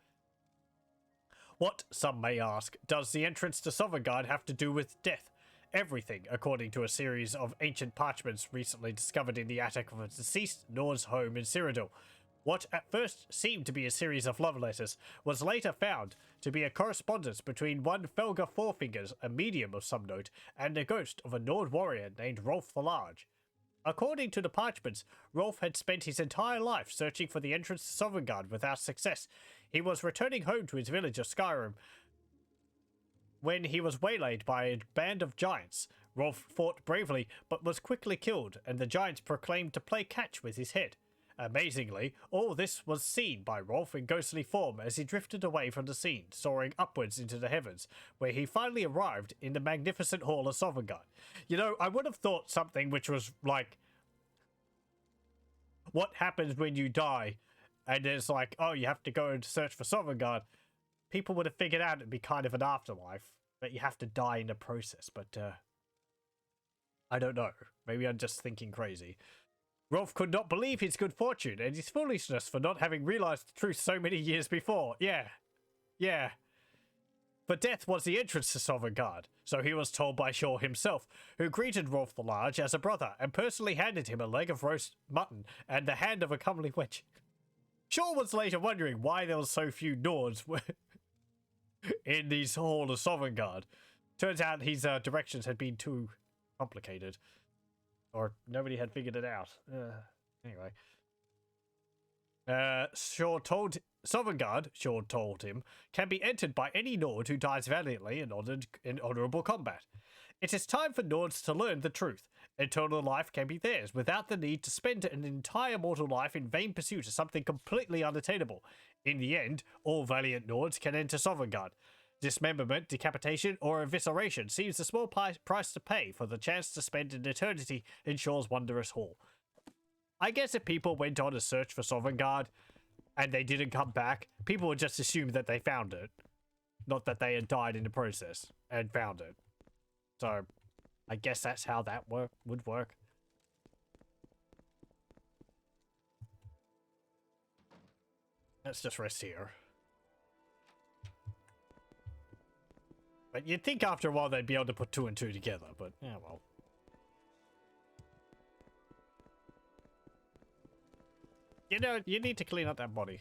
What, some may ask, does the entrance to Sovngarde have to do with death? Everything, according to a series of ancient parchments recently discovered in the attic of a deceased Nord's home in Cyrodiil. What at first seemed to be a series of love letters was later found to be a correspondence between one Felga Fourfingers, a medium of some note, and the ghost of a Nord warrior named Rolf the Large. According to the parchments, Rolf had spent his entire life searching for the entrance to Sovngarde without success. He was returning home to his village of Skyrim when he was waylaid by a band of giants. Rolf fought bravely, but was quickly killed, and the giants proclaimed to play catch with his head. Amazingly, all this was seen by Rolf in ghostly form as he drifted away from the scene, soaring upwards into the heavens, where he finally arrived in the magnificent Hall of Sovngarde. You know, I would have thought something which was like, what happens when you die? And it's like, oh, you have to go and search for Sovngarde. People would have figured out it'd be kind of an afterlife. But you have to die in the process, but I don't know. Maybe I'm just thinking crazy. Rolf could not believe his good fortune and his foolishness for not having realized the truth so many years before. Yeah. Yeah. But death was the entrance to Sovngarde, so he was told by Shaw himself, who greeted Rolf the Large as a brother and personally handed him a leg of roast mutton and the hand of a comely wench. Shaw was later wondering why there were so few Nords in these halls of Sovngarde. Turns out his directions had been too complicated, or nobody had figured it out. Anyway. Sovngarde, Shaw told him, can be entered by any Nord who dies valiantly in honorable combat. It is time for Nords to learn the truth. Eternal life can be theirs without the need to spend an entire mortal life in vain pursuit of something completely unattainable. In the end, all valiant Nords can enter Sovngarde. Dismemberment, decapitation, or evisceration seems a small price to pay for the chance to spend an eternity in Shaw's wondrous hall. I guess if people went on a search for Sovngarde and they didn't come back, people would just assume that they found it. Not that they had died in the process and found it. So, I guess that's how that would work. Let's just rest here. But you'd think after a while they'd be able to put 2 and 2 together, but yeah, well. You know, you need to clean up that body.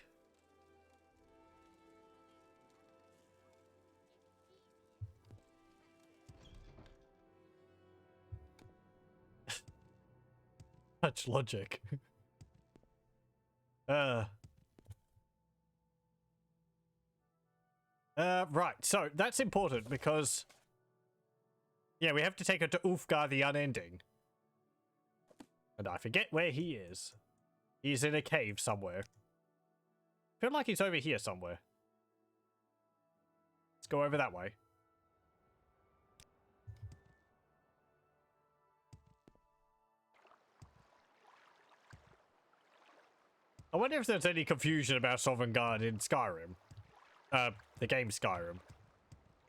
Such logic. Right, so that's important because yeah, we have to take her to Ulfgar the Unending. And I forget where he is. He's in a cave somewhere. I feel like he's over here somewhere. Let's go over that way. I wonder if there's any confusion about Sovngarde in Skyrim. The game Skyrim.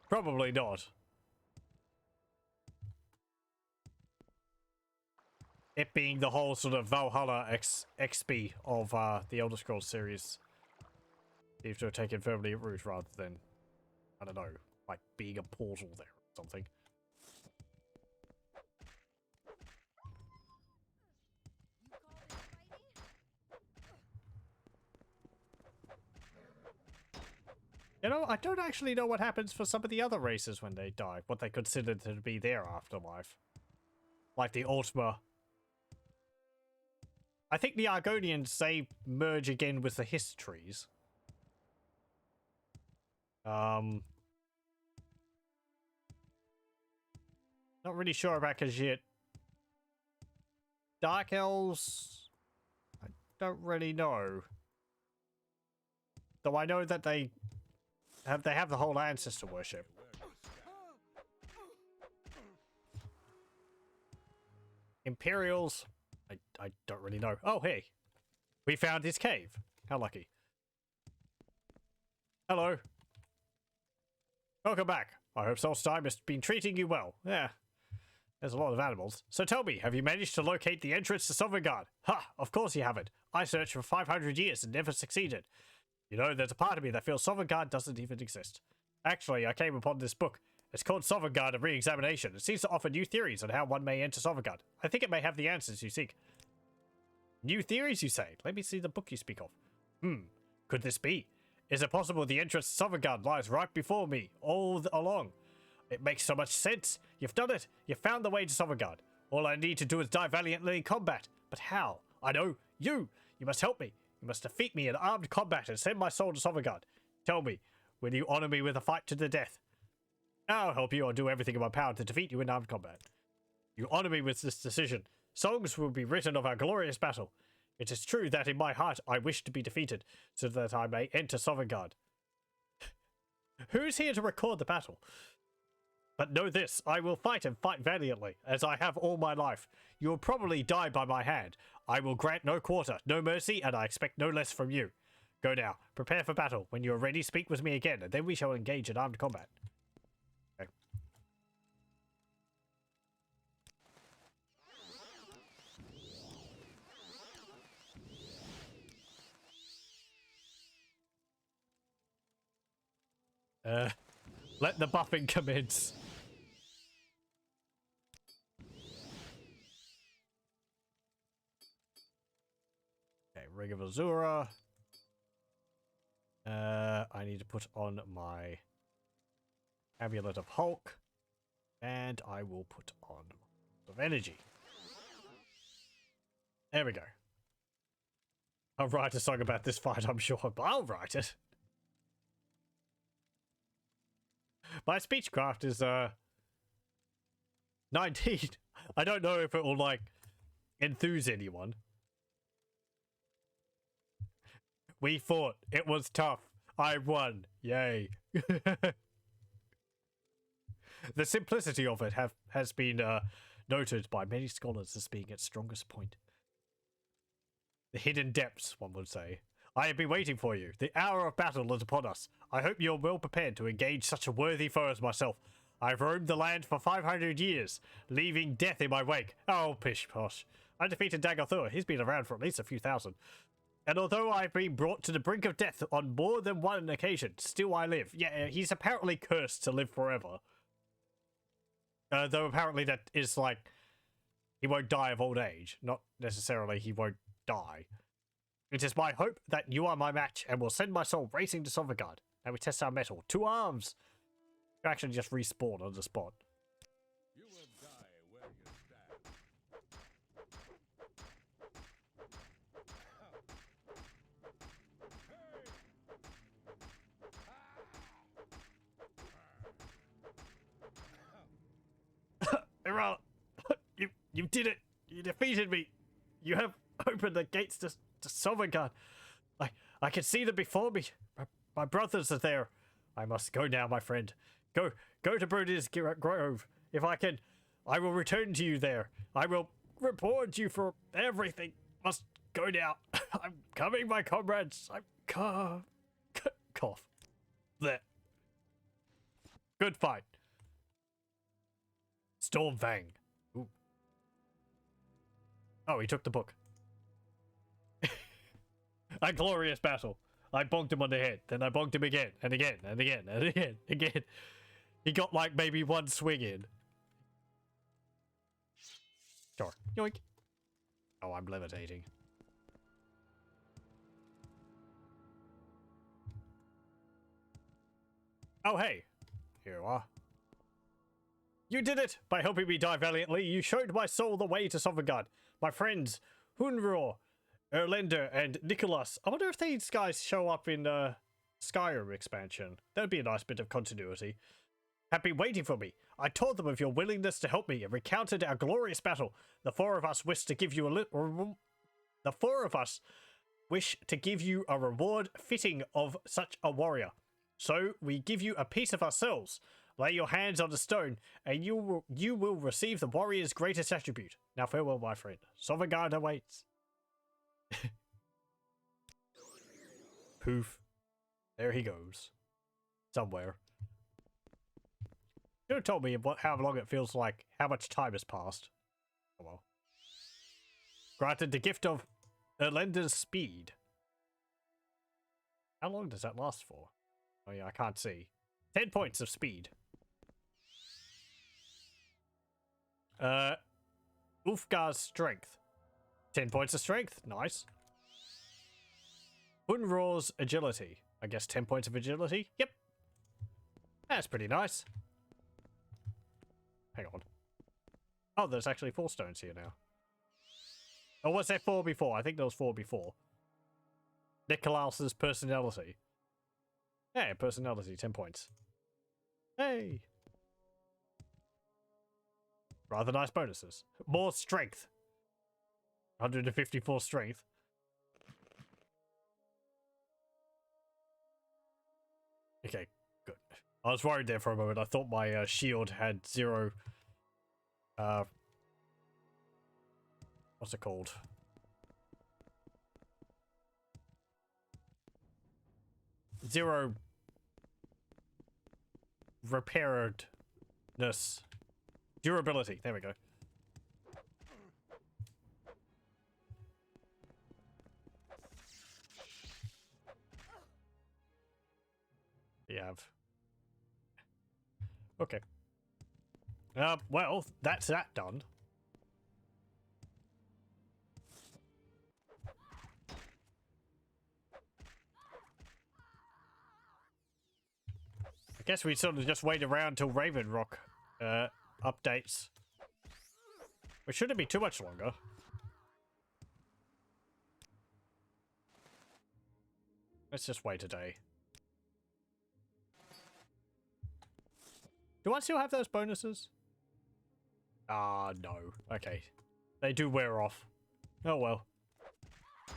Probably not. It being the whole sort of Valhalla XP of the Elder Scrolls series. Seems to have taken firmly root rather than, I don't know, like being a portal there or something. You know, I don't actually know what happens for some of the other races when they die. What they consider to be their afterlife. Like the Ultima. I think the Argonians, they merge again with the histories. Not really sure about Khajiit. Dark Elves, I don't really know. Though I know that they have the whole ancestor worship. Imperials, I don't really know. Oh, hey. We found his cave. How lucky. Hello. Welcome back. I hope Solstheim has been treating you well. Yeah. There's a lot of animals. So tell me, have you managed to locate the entrance to Sovngarde? Ha! Of course you haven't. I searched for 500 years and never succeeded. You know, there's a part of me that feels Sovngarde doesn't even exist. Actually, I came upon this book. It's called Sovngarde: A Re-Examination. It seems to offer new theories on how one may enter Sovngarde. I think it may have the answers you seek. New theories, you say? Let me see the book you speak of. Could this be? Is it possible the entrance to Sovngarde lies right before me, all along? It makes so much sense. You've done it. You've found the way to Sovngarde. All I need to do is die valiantly in combat. But how? I know. You must help me. You must defeat me in armed combat and send my soul to Sovngarde. Tell me, will you honor me with a fight to the death? I'll help you or do everything in my power to defeat you in armed combat. You honor me with this decision. Songs will be written of our glorious battle. It is true that in my heart I wish to be defeated, so that I may enter Sovngarde. Who's here to record the battle? But know this, I will fight and fight valiantly, as I have all my life. You will probably die by my hand. I will grant no quarter, no mercy, and I expect no less from you. Go now, prepare for battle. When you are ready, speak with me again, and then we shall engage in armed combat. Okay. Let the buffing commence. Okay, Ring of Azura. I need to put on my Amulet of Hulk. And I will put on of Energy. There we go. I'll write a song about this fight, I'm sure, but I'll write it. My speechcraft is 19. I don't know if it will like enthuse anyone. We fought. It was tough. I won. Yay. The simplicity of it has been noted by many scholars as being its strongest point. The hidden depths, one would say. I have been waiting for you. The hour of battle is upon us. I hope you're well prepared to engage such a worthy foe as myself. I've roamed the land for 500 years, leaving death in my wake. Oh, pish posh. I defeated Dagothr. He's been around for at least a few thousand. And although I've been brought to the brink of death on more than one occasion, still I live. Yeah, he's apparently cursed to live forever. Though apparently that is like, he won't die of old age. Not necessarily he won't die. It is my hope that you are my match and will send my soul racing to Sovngarde. And we test our metal. 2 arms! You actually just respawn on the spot.
You will die where you stand.
Hurrah! You did it! You defeated me! You have opened the gates to Sovngarde. I can see them before me. My brothers are there. I must go now, my friend. Go to Brody's Grove. If I can, I will return to you there. I will reward you for everything. Must go now. I'm coming, my comrades. I'm cough. There. Good fight. Stormfang. Ooh. Oh, he took the book. A glorious battle. I bonked him on the head, then I bonked him again, and again, and again, and again. He got like maybe one swing in. Sure. Yoink. Oh, I'm levitating. Oh, hey. Here you are. You did it! By helping me die valiantly, you showed my soul the way to Sovngarde. My friends, Hunror, Erlender, and Nicholas. I wonder if these guys show up in Skyrim expansion. That'd be a nice bit of continuity. Have been waiting for me. I told them of your willingness to help me and recounted our glorious battle. The four of us wish to give you a reward fitting of such a warrior. So we give you a piece of ourselves. Lay your hands on the stone, and you will receive the warrior's greatest attribute. Now farewell, my friend. Sovngarde awaits. Poof. There he goes. Somewhere. Should have told me how long it feels like, how much time has passed. Oh well. Granted the gift of Erlender's speed. How long does that last for? Oh yeah, I can't see. 10 points of speed. Ulfgar's strength. 10 points of strength. Nice. Hunror's agility. I guess 10 points of agility. Yep. That's pretty nice. Hang on. Oh, there's actually 4 stones here now. Or was there 4 before? I think there was 4 before. Nikolaus's personality. Yeah, personality, 10 points. Hey! Rather nice bonuses. More strength. 154 strength. Okay, good. I was worried there for a moment. I thought my shield had 0... what's it called? Zero... repairedness. Durability. There we go. We have Okay. Well, that's that done. I guess we sort of just wait around till Raven Rock updates. Which shouldn't be too much longer. Let's just wait a day. Do I still have those bonuses? Ah, no. Okay. They do wear off. Oh well. I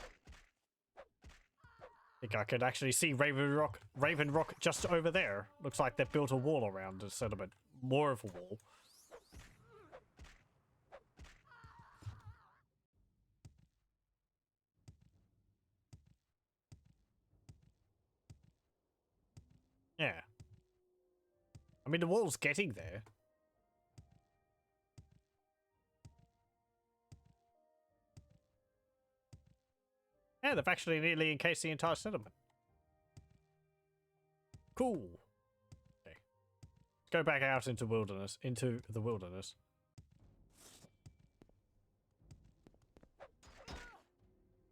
think I could actually see Raven Rock just over there. Looks like they've built a wall around the settlement. More of a wall. Yeah. I mean, the wall's getting there. Yeah, they've actually nearly encased the entire settlement. Cool. Okay. Let's go back out into the wilderness.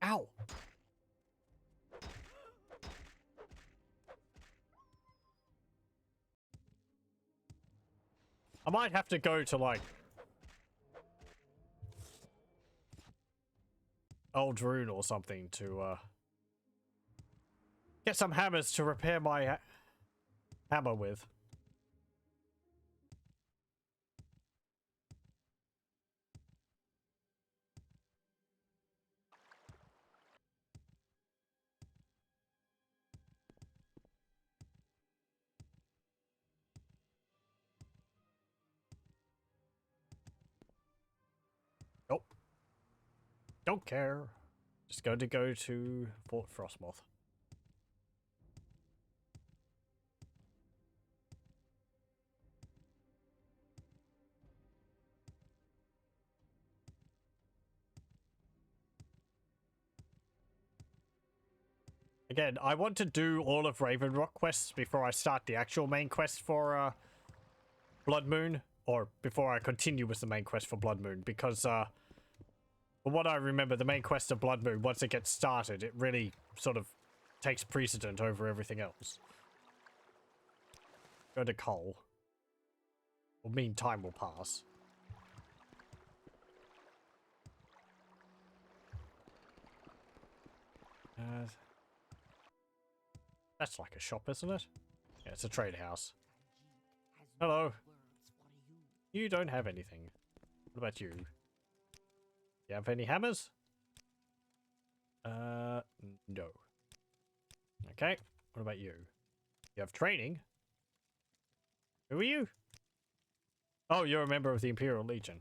Ow! I might have to go to, like, Old Rune or something to, get some hammers to repair my hammer with. Nope. Don't care. Just going to go to Fort Frostmoth. Again, I want to do all of Raven Rock quests before I start the actual main quest for Bloodmoon, or before I continue with the main quest for Bloodmoon, because from what I remember, the main quest of Bloodmoon, once it gets started, it really sort of takes precedent over everything else. Go to Cole. Will mean time will pass. That's like a shop, isn't it? Yeah, it's a trade house. Hello. You don't have anything. What about you? You have any hammers? No. Okay. What about you? You have training? Who are you? Oh, you're a member of the Imperial Legion.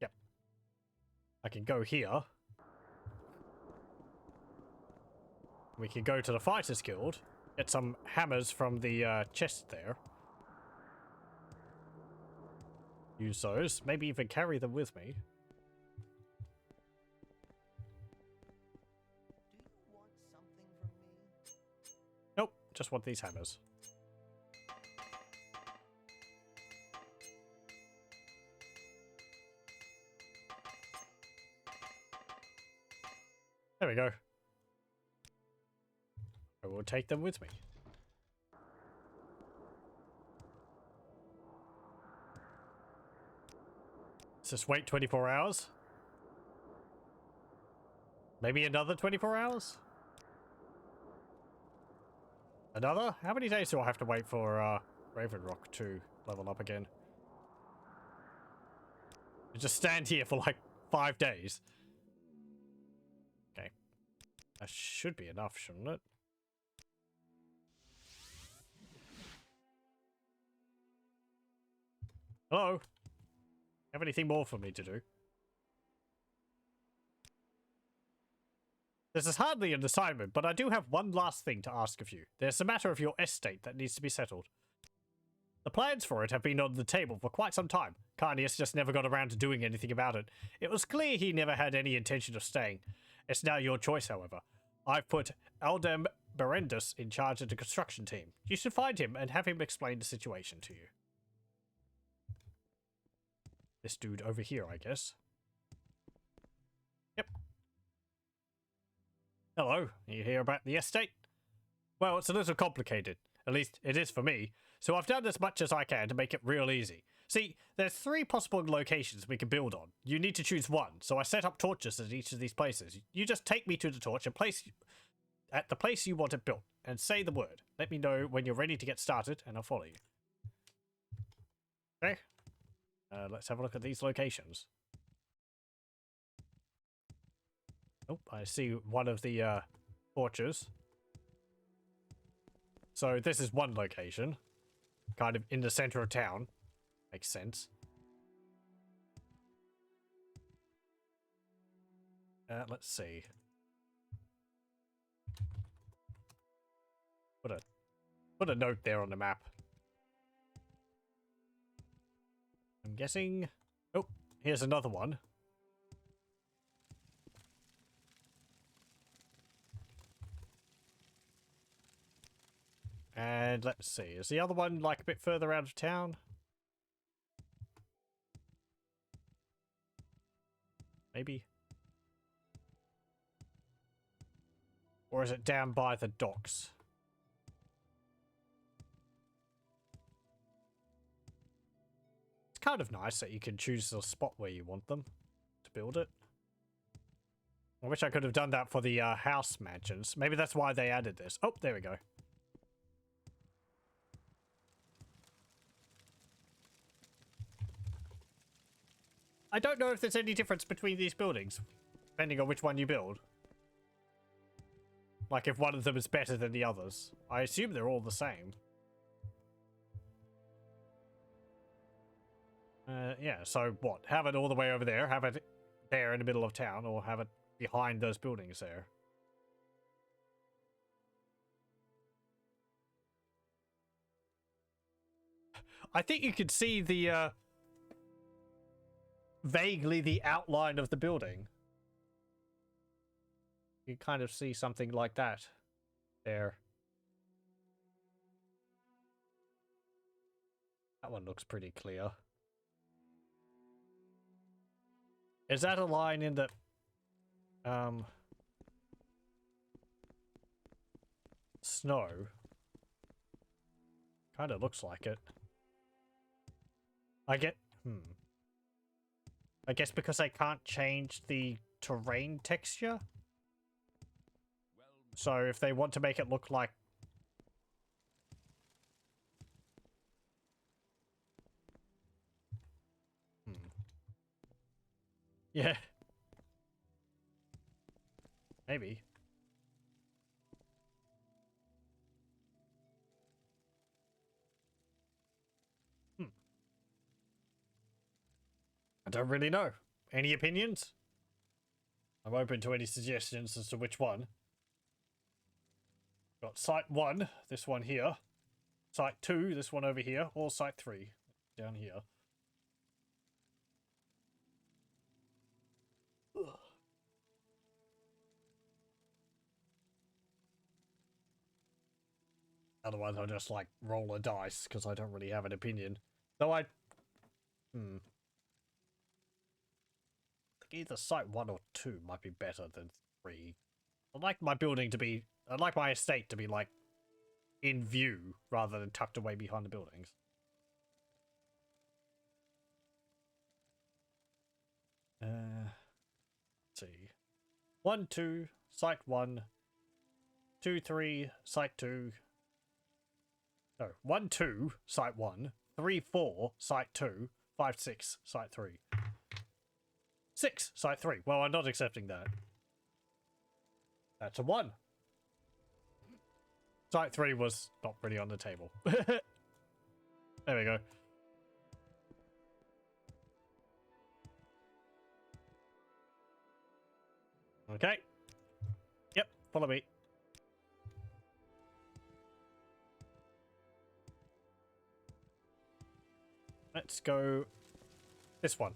Yep. I can go here. We can go to the Fighters Guild, get some hammers from the chest there. Use those, maybe even carry them with me.
Do you want something from me?
Nope, just want these hammers. There we go. I will take them with me. Let's just wait 24 hours. Maybe another 24 hours? Another? How many days do I have to wait for Raven Rock to level up again? I just stand here for like 5 days. Okay. That should be enough, shouldn't it? Hello? Have anything more for me to do? This is hardly an assignment, but I do have one last thing to ask of you. There's a matter of your estate that needs to be settled. The plans for it have been on the table for quite some time. Carnius just never got around to doing anything about it. It was clear he never had any intention of staying. It's now your choice, however. I've put Aldem Berendus in charge of the construction team. You should find him and have him explain the situation to you. This dude over here, I guess. Yep. Hello, you hear about the estate? Well, it's a little complicated. At least it is for me. So I've done as much as I can to make it real easy. See, there's 3 possible locations we can build on. You need to choose one, so I set up torches at each of these places. You just take me to the torch and place at the place you want it built, and say the word. Let me know when you're ready to get started, and I'll follow you. Okay. Let's have a look at these locations. Oh, I see one of the torches. So this is one location. Kind of in the center of town. Makes sense. Let's see. Put a note there on the map. I'm guessing... Oh, here's another one. And let's see, is the other one like a bit further out of town? Maybe? Or is it down by the docks? It's kind of nice that you can choose the spot where you want them to build it. I wish I could have done that for the house mansions. Maybe that's why they added this. Oh, there we go. I don't know if there's any difference between these buildings, depending on which one you build. Like if one of them is better than the others. I assume they're all the same. Yeah, so what? Have it all the way over there, have it there in the middle of town, or have it behind those buildings there. I think you could see the, vaguely the outline of the building. You kind of see something like that there. That one looks pretty clear. Is that a line in the snow? Kind of looks like it. I guess because I can't change the terrain texture. So if they want to make it look like... Yeah. Maybe. I don't really know. Any opinions? I'm open to any suggestions as to which one. Got Site 1, this one here. Site 2, this one over here. Or Site 3, down here. Ugh. Otherwise I'll just like roll a dice because I don't really have an opinion. Though I... Either Site 1 or 2 might be better than 3. I'd like my building to be... I'd like my estate to be, like, in view rather than tucked away behind the buildings. Let's see. 1, 2, Site 1. 2, 3, Site 2. No, 1, 2, Site 1. 3, 4, Site 2. 5, 6, Site 3. 6, Site 3. Well, I'm not accepting that. That's a 1. Site 3 was not really on the table. There we go. Okay. Yep, follow me. Let's go this one.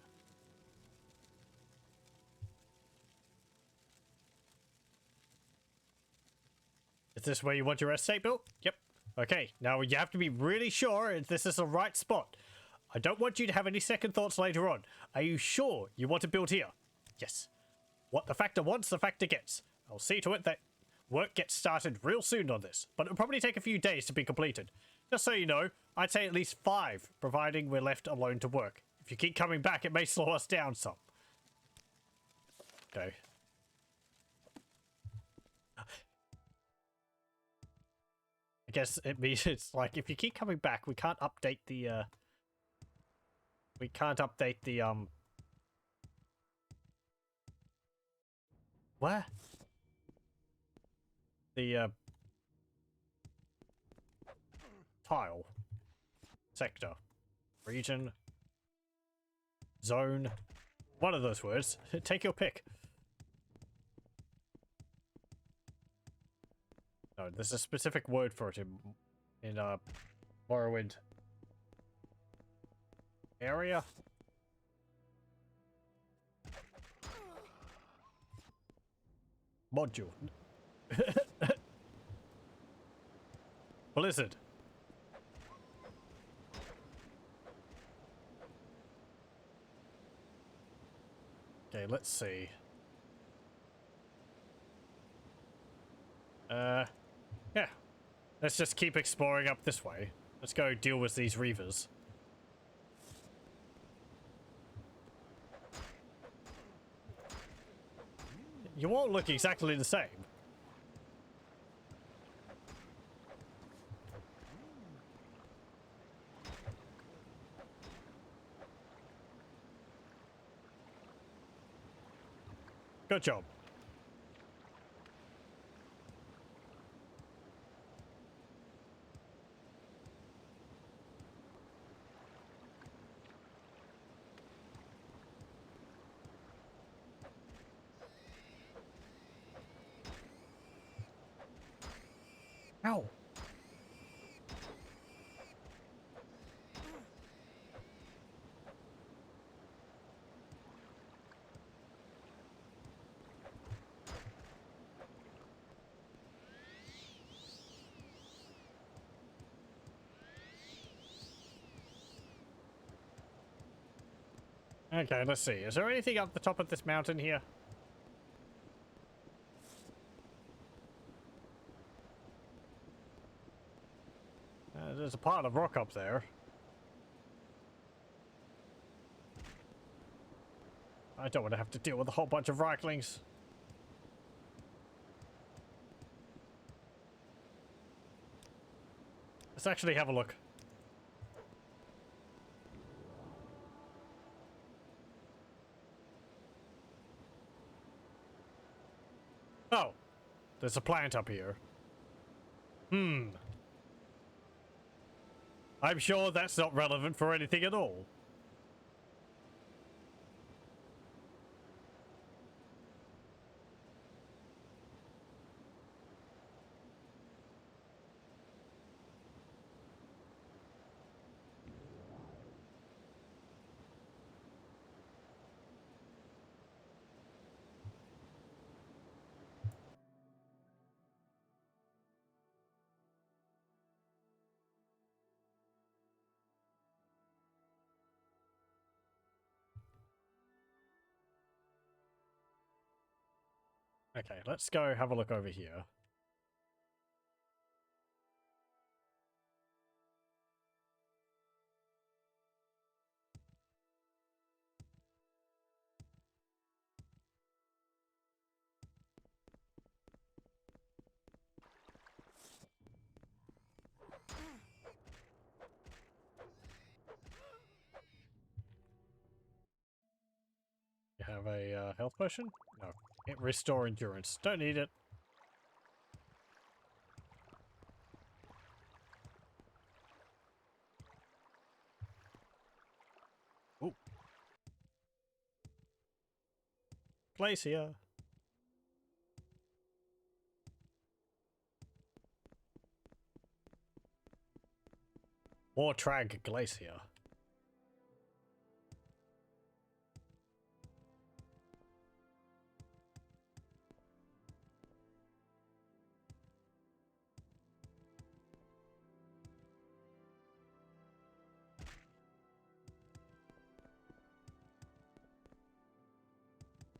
Is this where you want your estate built? Yep. Okay, now you have to be really sure if this is the right spot. I don't want you to have any second thoughts later on. Are you sure you want to build here? Yes. What the factor wants, the factor gets. I'll see to it that work gets started real soon on this, but it'll probably take a few days to be completed. Just so you know, I'd say at least 5, providing we're left alone to work. If you keep coming back, it may slow us down some. Okay. I guess it means it's like if you keep coming back, we can't update the what? The tile sector region zone, one of those words. Take your pick. No, there's a specific word for it in Morrowind area. Module. Blizzard. Okay, let's see. Yeah. Let's just keep exploring up this way. Let's go deal with these reavers. You all look exactly the same. Good job. Ow. Okay, let's see. Is there anything up the top of this mountain here? There's a pile of rock up there. I don't want to have to deal with a whole bunch of Reiklings. Let's actually have a look. Oh, there's a plant up here. I'm sure that's not relevant for anything at all. Okay, let's go have a look over here. You have a health potion? No. It restore endurance. Don't need it. Ooh. Glacier. Wartrag Glacier.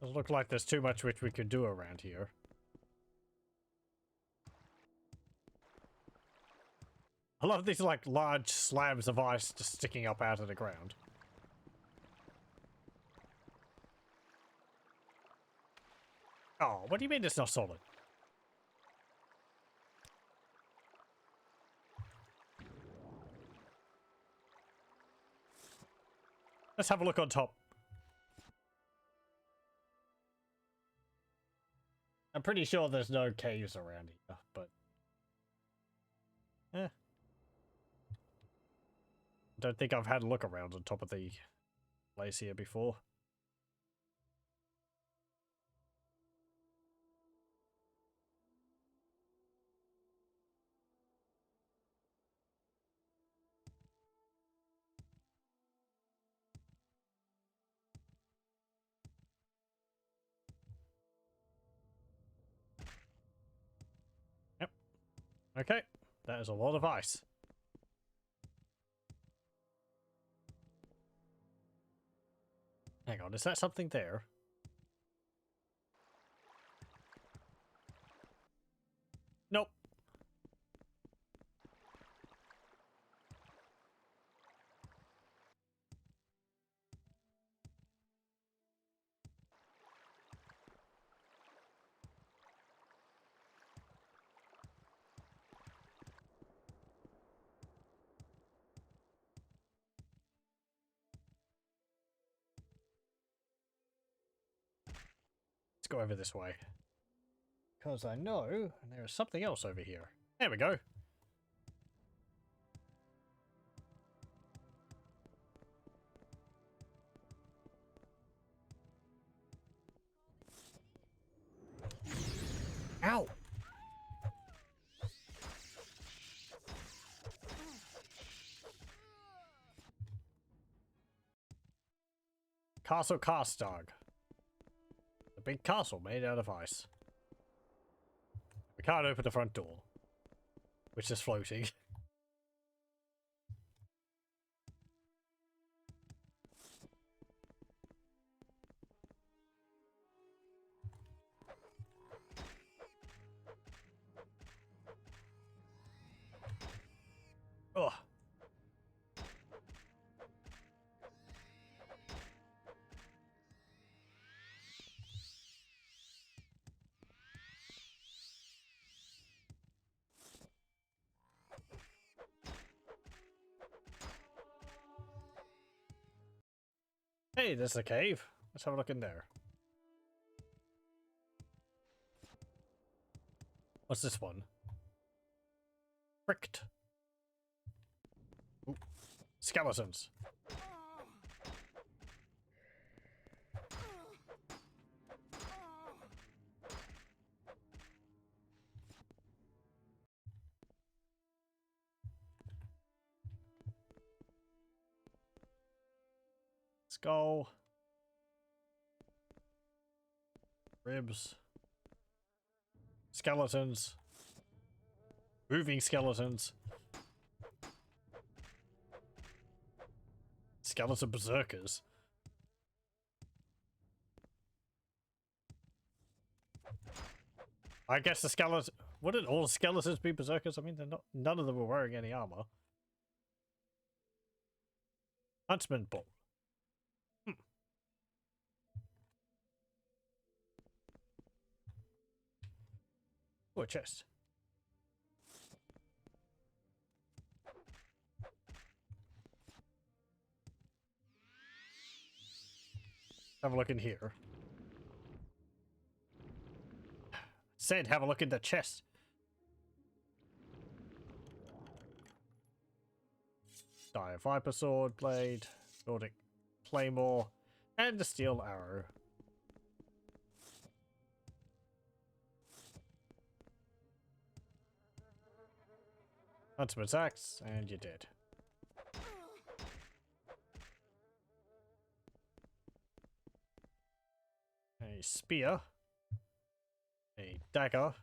Doesn't look like there's too much which we could do around here. I love these, like, large slabs of ice just sticking up out of the ground. Oh, what do you mean it's not solid? Let's have a look on top. I'm pretty sure there's no caves around here, but... eh. Don't think I've had a look around on top of the place here before. Yep. Okay. That is a lot of ice. Hang on, is that something there? Nope. Let's go over this way. Because I know there is something else over here. There we go. Ow! Castle Castdog. A big castle made out of ice. We can't open the front door, which is floating. Ugh. Hey, there's a cave. Let's have a look in there. What's this one? Fricked. Ooh. Skeletons. Skull. Ribs. Skeletons. Moving skeletons. Skeleton berserkers. I guess the skeleton... Wouldn't all skeletons be berserkers? I mean, they're not... None of them were wearing any armor. Huntsman bolt. Oh, a chest. Have a look in here. Said have a look in the chest. Dire Viper Sword Blade, Nordic Claymore, and a Steel Arrow. Huntsman's axe, and you're dead. A spear. A dagger.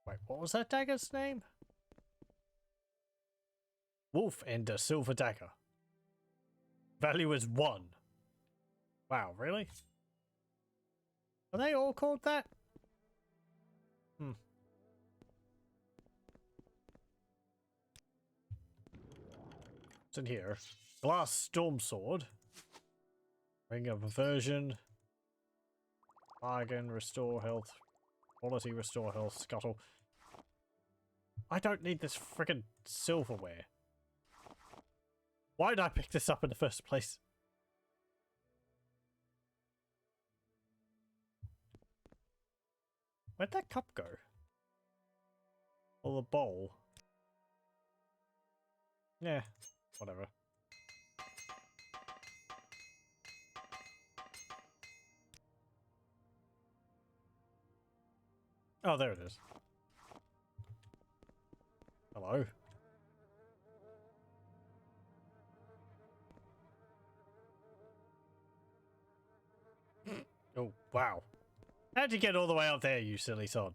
Wait, what was that dagger's name? Wolf and a silver dagger. Value is 1. Wow, really? Are they all called that? Hmm. What's in here? Glass storm sword. Ring of aversion. Bargain, restore health. Quality, restore health. Scuttle. I don't need this friggin' silverware. Why did I pick this up in the first place? Where'd that cup go? Or the bowl? Yeah, whatever. Oh, there it is. Hello. Oh, wow. How'd you get all the way out there, you silly sod?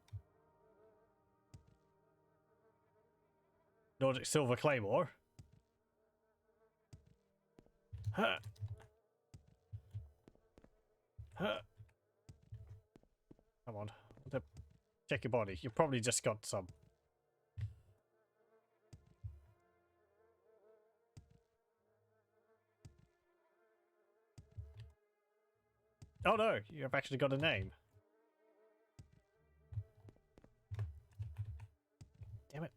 Nordic Silver Claymore. Huh. Huh. Come on. Check your body. You probably just got some. Oh no, you have actually got a name. Damn it.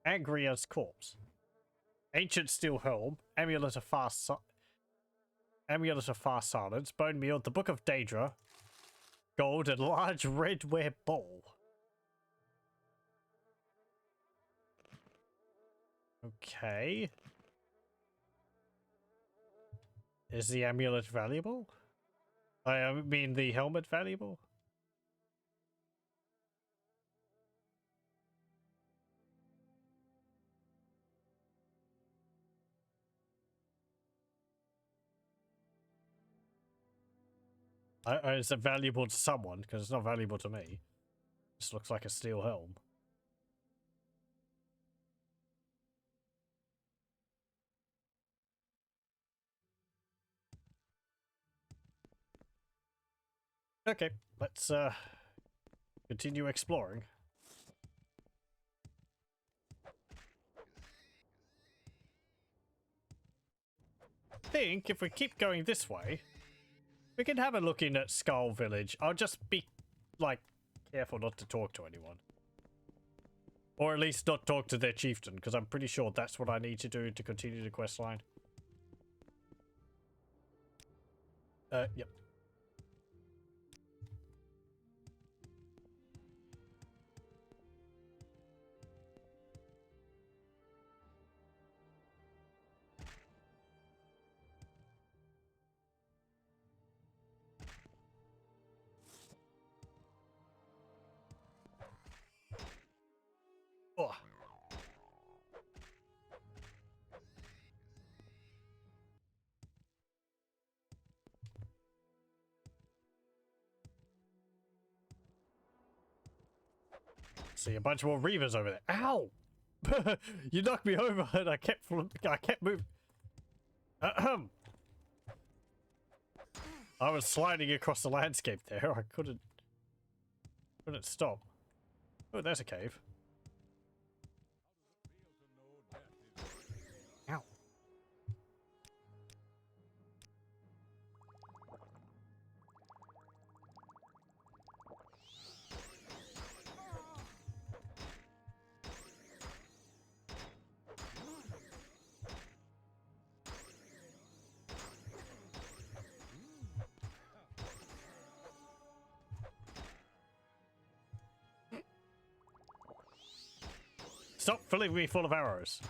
Angria's corpse. Ancient steel helm. Amulet of fast silence. Bone meal. The Book of Daedra. Gold and large red ware bowl. Okay. Is the amulet valuable? I mean the helmet valuable? Is it valuable to someone? Because it's not valuable to me. This looks like a steel helm. Okay, let's continue exploring. I think if we keep going this way, we can have a look in at Skull Village. I'll just be, like, careful not to talk to anyone. Or at least not talk to their chieftain, because I'm pretty sure that's what I need to do to continue the quest line. Yep. Oh. See a bunch more Reavers over there. Ow! You knocked me over and I kept moving. Ahem. I was sliding across the landscape there. I couldn't stop. Oh, there's a cave. Ow. Stop filling me full of arrows.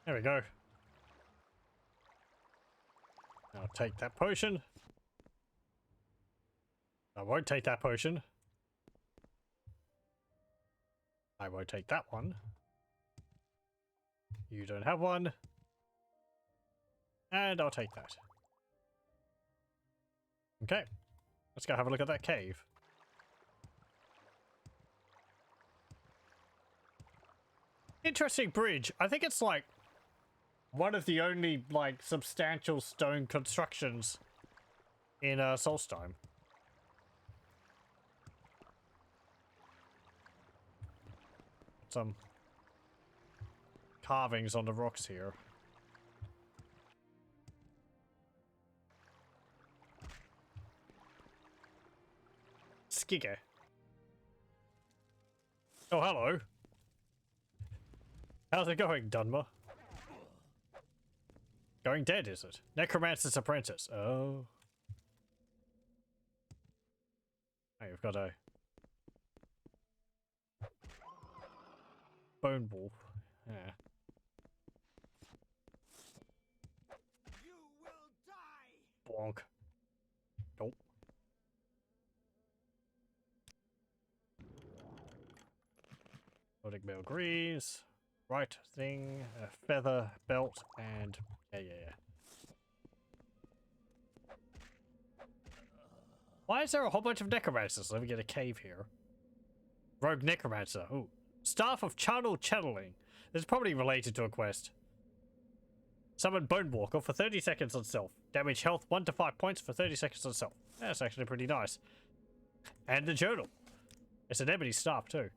There we go. I'll take that potion. I won't take that potion. I won't take that one. You don't have one. And I'll take that. Okay. Let's go have a look at that cave. Interesting bridge. I think it's like one of the only like substantial stone constructions in Solstheim. Some carvings on the rocks here. Skigge. Oh, hello. How's it going, Dunmer? Going dead, is it? Necromancer's apprentice. Oh. Oh, you've got a bone wolf. Yeah.
You will die!
Bonk. Nope. Nordic male grease. Right thing. A feather belt and yeah. Why is there a whole bunch of necromancers living in a cave here? Rogue necromancer. Ooh. Staff of channeling. This is probably related to a quest. Summon Bone Walker for 30 seconds on self. Damage health 1 to 5 points for 30 seconds on self. That's actually pretty nice. And the journal. It's an ebony staff too.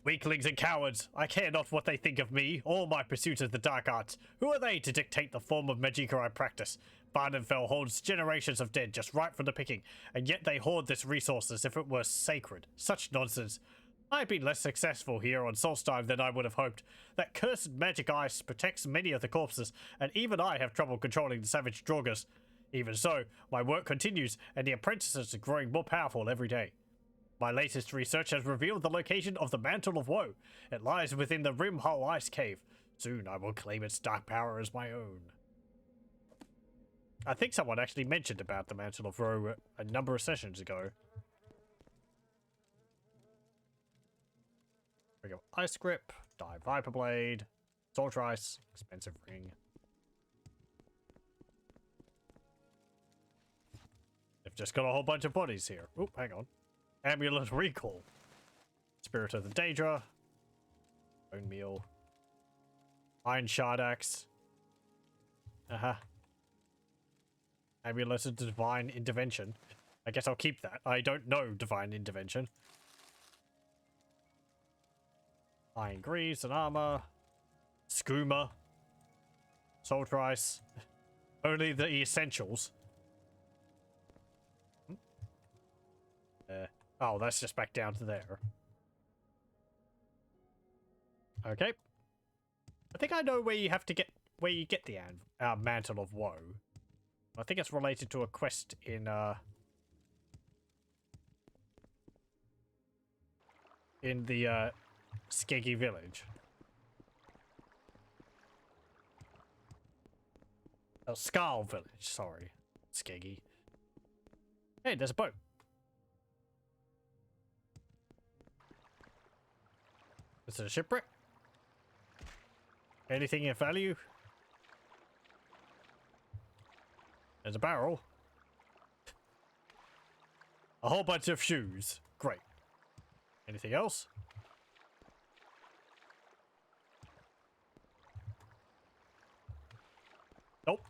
Weaklings and cowards, I care not what they think of me, or my pursuit of the dark arts. Who are they to dictate the form of Magicka I practice? Vardenfell holds generations of dead just right for the picking, and yet they hoard this resource as if it were sacred. Such nonsense. I've been less successful here on Solstheim than I would have hoped. That cursed magic ice protects many of the corpses, and even I have trouble controlling the savage Draugrs. Even so, my work continues, and the apprentices are growing more powerful every day. My latest research has revealed the location of the Mantle of Woe. It lies within the Rimhull Ice Cave. Soon I will claim its dark power as my own. I think someone actually mentioned about the Mantle of Woe a number of sessions ago. We go Ice Grip, Die Viper Blade, Sword Rice, Expensive Ring. They've just got a whole bunch of bodies here. Oop, hang on. Amulet Recall. Spirit of the Daedra. Bone Meal. Iron Shard Axe. Amulet of Divine Intervention. I guess I'll keep that. I don't know Divine Intervention. Iron Greaves and Armor. Skooma. Salt Rice. Only the essentials. Oh, that's just back down to there. Okay. I think I know where you have to get the Mantle of Woe. I think it's related to a quest in the Skeggy village. Oh, Skull village, sorry. Skeggy. Hey, there's a boat. Is it a shipwreck? Anything of value? There's a barrel. A whole bunch of shoes. Great. Anything else? Nope.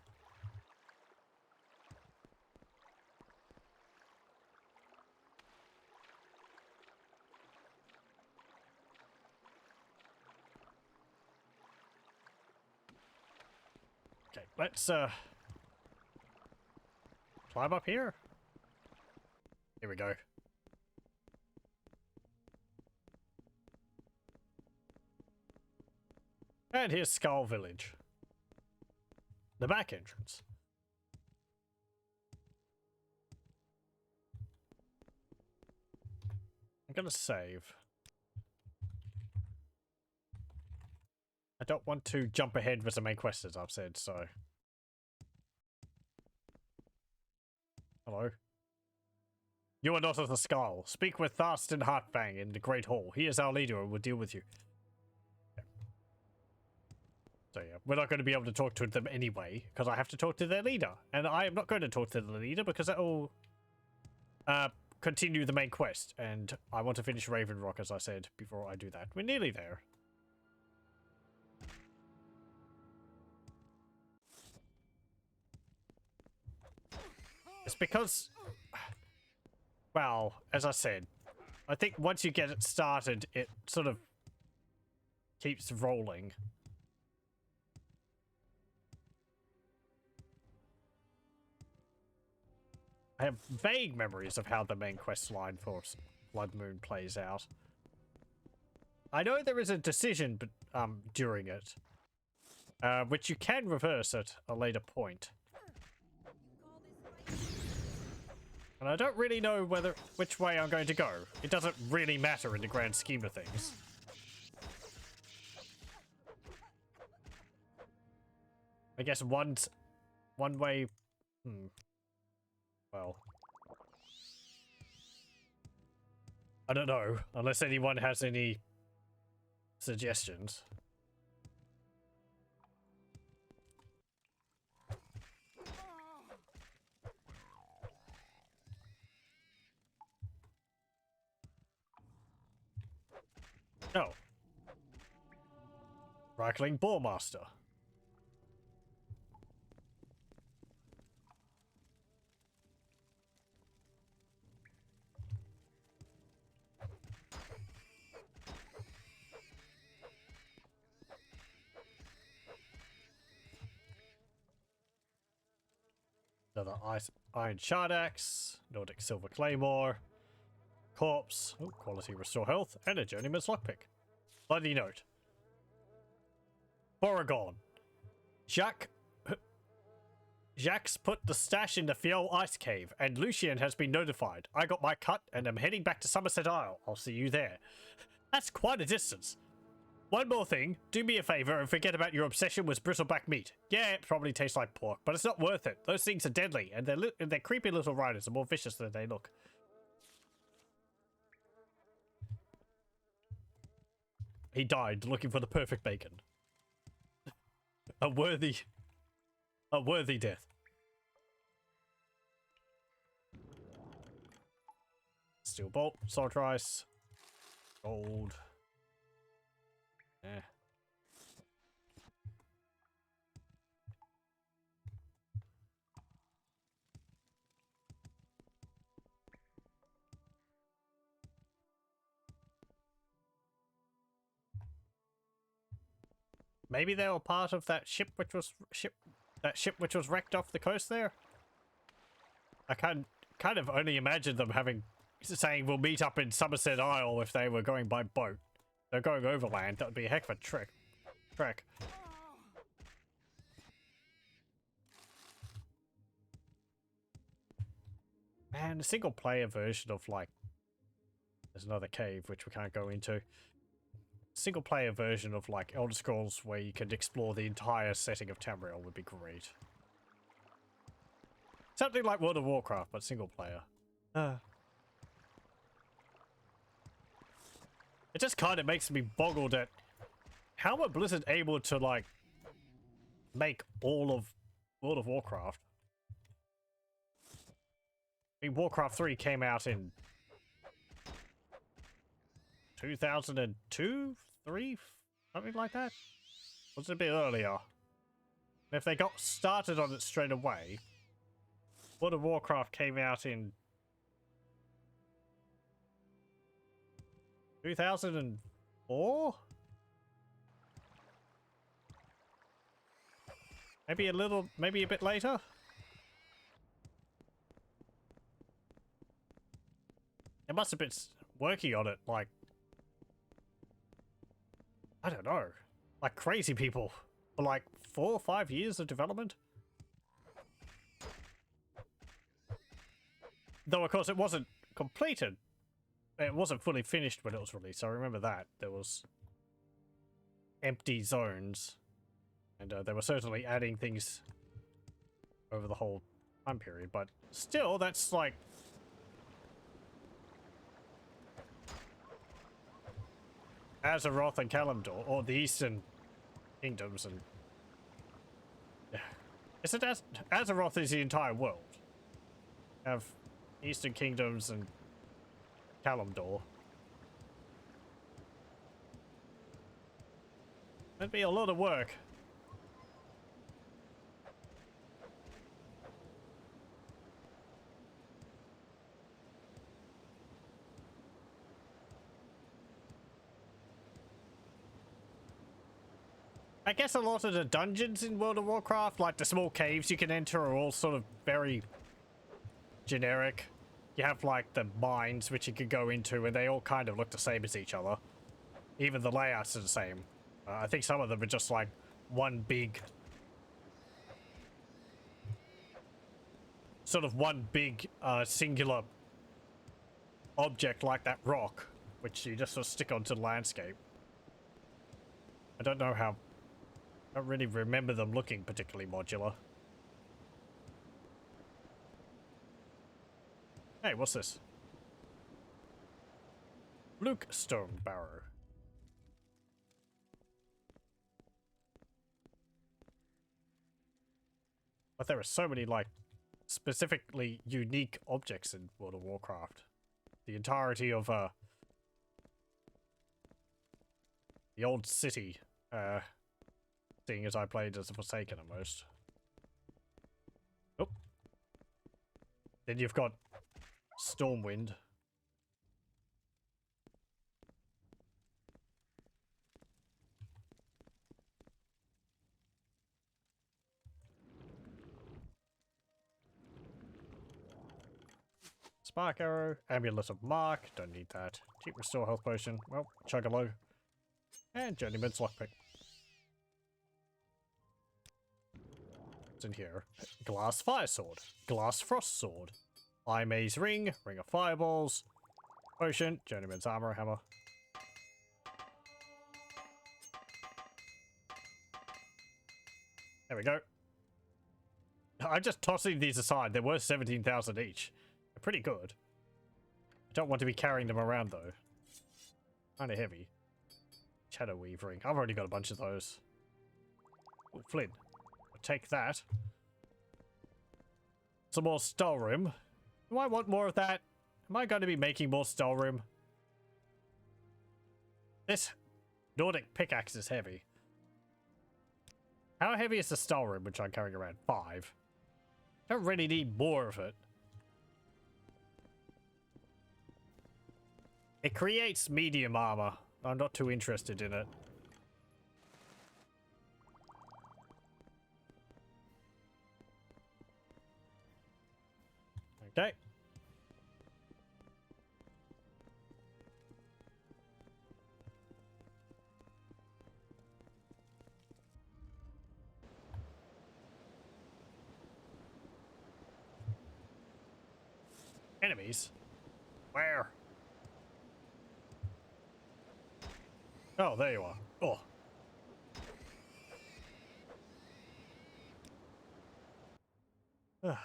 Okay, let's climb up here. Here we go. And here's Skull Village. The back entrance. I'm gonna save. I don't want to jump ahead with the main quest, as I've said, so. Hello. You are not of the Skull. Speak with Tharston Heartfang in the Great Hall. He is our leader and will deal with you. So yeah, we're not going to be able to talk to them anyway, because I have to talk to their leader. And I am not going to talk to the leader, because that will continue the main quest. And I want to finish Raven Rock, as I said, before I do that. We're nearly there. It's because, well, as I said, I think once you get it started, it sort of keeps rolling. I have vague memories of how the main quest line for Bloodmoon plays out. I know there is a decision during it, which you can reverse at a later point. And I don't really know which way I'm going to go. It doesn't really matter in the grand scheme of things. I guess one way... Well... I don't know, unless anyone has any suggestions. Oh. Rackling Boarmaster. Another Iron Shard Axe, Nordic Silver Claymore, Corpse, Quality Restore Health, and a Journeyman's Lockpick. Bloody note. Boragon. Jacques put the stash in the Fiel Ice Cave, and Lucien has been notified. I got my cut, and I'm heading back to Somerset Isle. I'll see you there. That's quite a distance. One more thing, do me a favor and forget about your obsession with bristleback meat. Yeah, it probably tastes like pork, but it's not worth it. Those things are deadly, and their creepy little riders are more vicious than they look. He died looking for the perfect bacon. A worthy death. Steel bolt, sword rice, gold. Eh. Maybe they were part of that ship which was wrecked off the coast there. I kind of only imagine them saying we'll meet up in Somerset Isle if they were going by boat. They're going overland. That would be a heck of a trek. Man, a single player version of like, there's another cave which we can't go into. Single player version of like Elder Scrolls where you could explore the entire setting of Tamriel would be great. Something like World of Warcraft, but single player. It just kind of makes me boggled at how were Blizzard able to like make all of World of Warcraft. I mean, Warcraft 3 came out in 2002, 3, something like that. Was it a bit earlier? And if they got started on it straight away, World of Warcraft came out in 2004? Maybe a bit later? It must have been working on it, like, I don't know, like crazy people for like 4 or 5 years of development. Though, of course, it wasn't completed. It wasn't fully finished when it was released. I remember that. There was empty zones. And they were certainly adding things over the whole time period. But still, that's like... Azeroth and Kalimdor, or the Eastern Kingdoms and Is it Azeroth is the entire world? Have Eastern Kingdoms and Kalimdor. That'd be a lot of work. I guess a lot of the dungeons in World of Warcraft, like the small caves you can enter, are all sort of very generic. You have like the mines which you could go into and they all kind of look the same as each other. Even the layouts are the same. I think some of them are just like one big... sort of one big singular object like that rock, which you just sort of stick onto the landscape. I don't know how... I don't really remember them looking particularly modular. Hey, what's this? Luke Stone Barrow. But there are so many, like, specifically unique objects in World of Warcraft. The entirety of, the old city, seeing as I played as a Forsaken almost. Oh. Then you've got Stormwind. Spark Arrow, Amulet of Mark, don't need that. Cheap Restore Health Potion, well, Chug-a-Low. And Journeyman's Lockpick. What's in here? Glass Fire Sword, Glass Frost Sword, Eye Maze Ring, Ring of Fireballs, Potion, Journeyman's Armor Hammer. There we go. I'm just tossing these aside. They're worth 17,000 each. They're pretty good. I don't want to be carrying them around though. Kinda heavy. Shadow Weave Ring. I've already got a bunch of those. Oh, Flint. I'll take that. Some more Stalrim. Do I want more of that? Am I going to be making more Stalrim? This Nordic pickaxe is heavy. How heavy is the Stalrim which I'm carrying around? 5. I don't really need more of it. It creates medium armor. I'm not too interested in it. Okay. Enemies? Where? Oh, there you are. Oh. Ugh.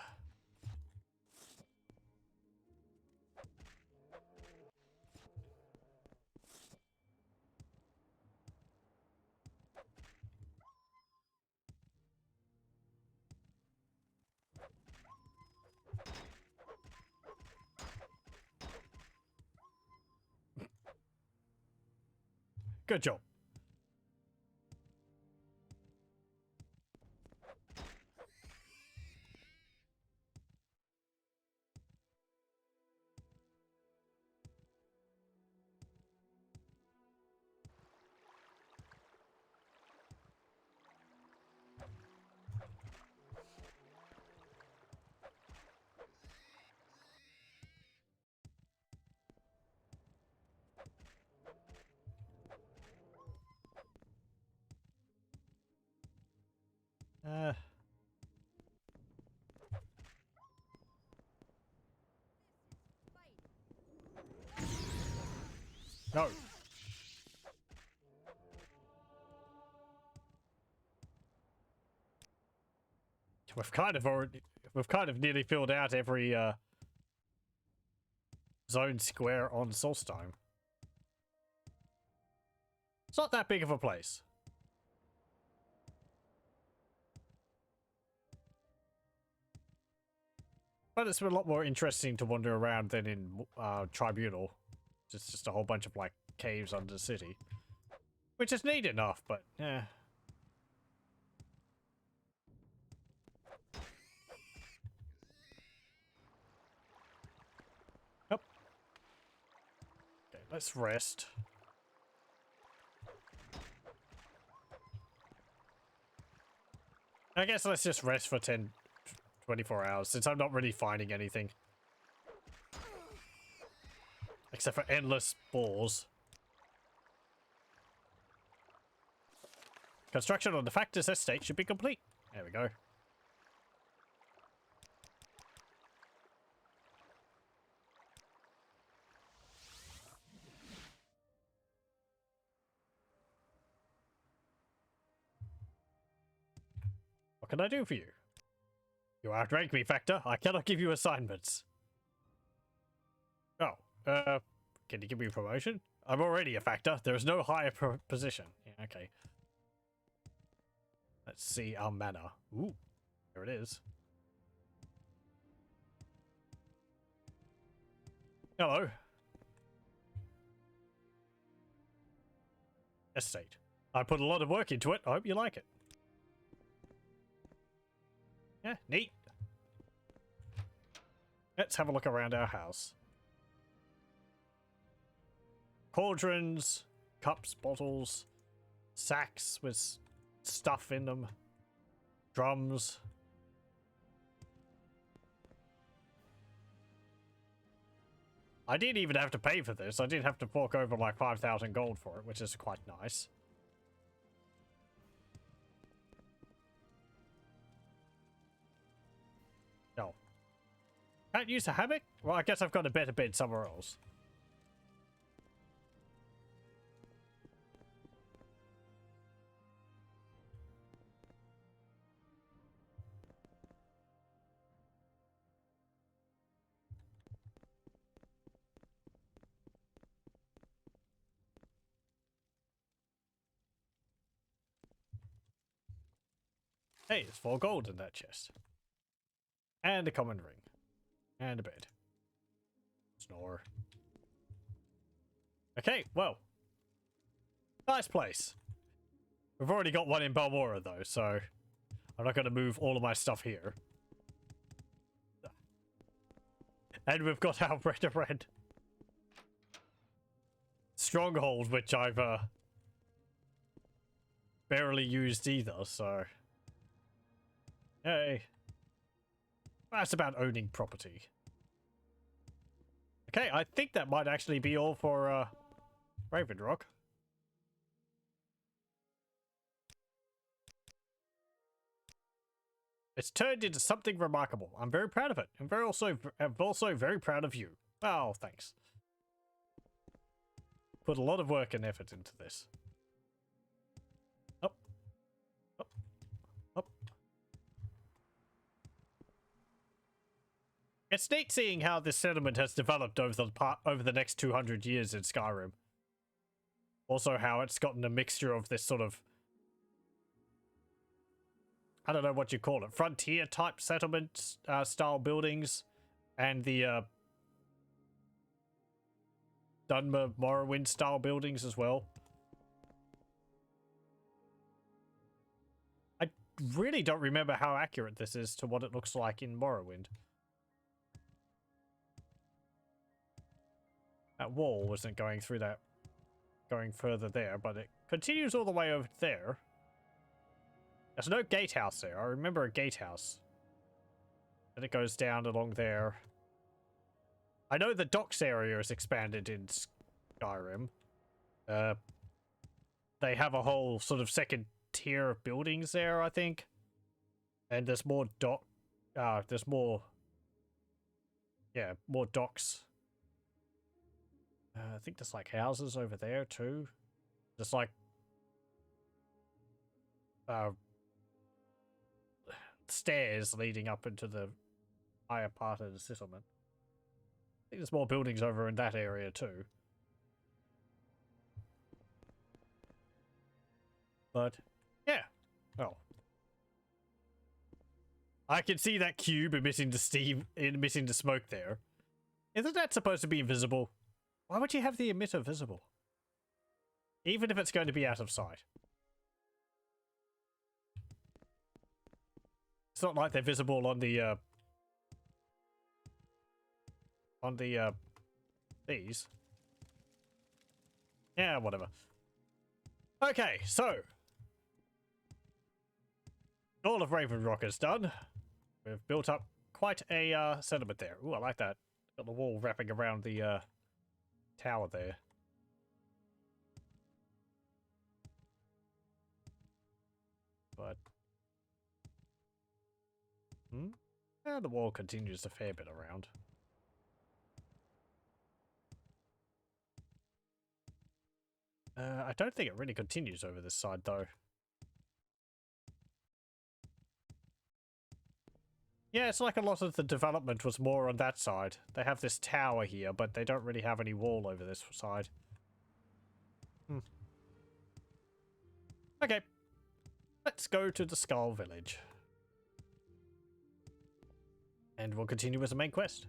Good job. No. We've kind of nearly filled out every zone square on Solstheim. It's not that big of a place. But it's been a lot more interesting to wander around than in Tribunal. It's just a whole bunch of like caves under the city. Which is neat enough, but yeah. Yep. Okay, let's rest. I guess let's just rest for 24 hours, since I'm not really finding anything. Except for endless balls. Construction on the Factor's estate should be complete. There we go. What can I do for you? You outrank me, Factor. I cannot give you assignments. Oh, can you give me a promotion? I'm already a Factor. There is no higher position. Yeah, okay. Let's see our mana. Ooh, there it is. Hello. Estate. I put a lot of work into it. I hope you like it. Yeah, neat. Let's have a look around our house. Cauldrons, cups, bottles, sacks with stuff in them, drums. I didn't even have to pay for this. I did have to fork over like 5,000 gold for it, which is quite nice. No. Can't use a hammock? Well, I guess I've got a better bed somewhere else. Hey, there's 4 gold in that chest. And a common ring. And a bed. Snore. Okay, well. Nice place. We've already got one in Balmora, though, so I'm not going to move all of my stuff here. And we've got our red stronghold, which I've barely used either, so... Hey. That's about owning property. Okay, I think that might actually be all for Raven Rock. It's turned into something remarkable. I'm very proud of it. I'm also very proud of you. Oh, thanks. Put a lot of work and effort into this. Up. Up. Up. It's neat seeing how this settlement has developed over the next 200 years in Skyrim. Also how it's gotten a mixture of this sort of, I don't know what you call it, frontier type settlement style buildings, and the Dunmer Morrowind style buildings as well. I really don't remember how accurate this is to what it looks like in Morrowind. That wall wasn't going through that, going further there, but it continues all the way over there. There's no gatehouse there. I remember a gatehouse. And it goes down along there. I know the docks area is expanded in Skyrim. They have a whole sort of second tier of buildings there, I think. And there's more there's more... Yeah, more docks. I think there's like houses over there too. Just like stairs leading up into the higher part of the settlement. I think there's more buildings over in that area too. But yeah, well, I can see that cube emitting the steam, emitting the smoke there. Isn't that supposed to be invisible? Why would you have the emitter visible? Even if it's going to be out of sight. It's not like they're visible on the these. Yeah, whatever. Okay, so all of Raven Rock is done. We've built up quite a settlement there. Ooh, I like that. Got the wall wrapping around the tower there. But yeah, the wall continues a fair bit around. I don't think it really continues over this side though. Yeah, it's like a lot of the development was more on that side. They have this tower here, but they don't really have any wall over this side. Okay. Let's go to the Skull Village. And we'll continue with the main quest.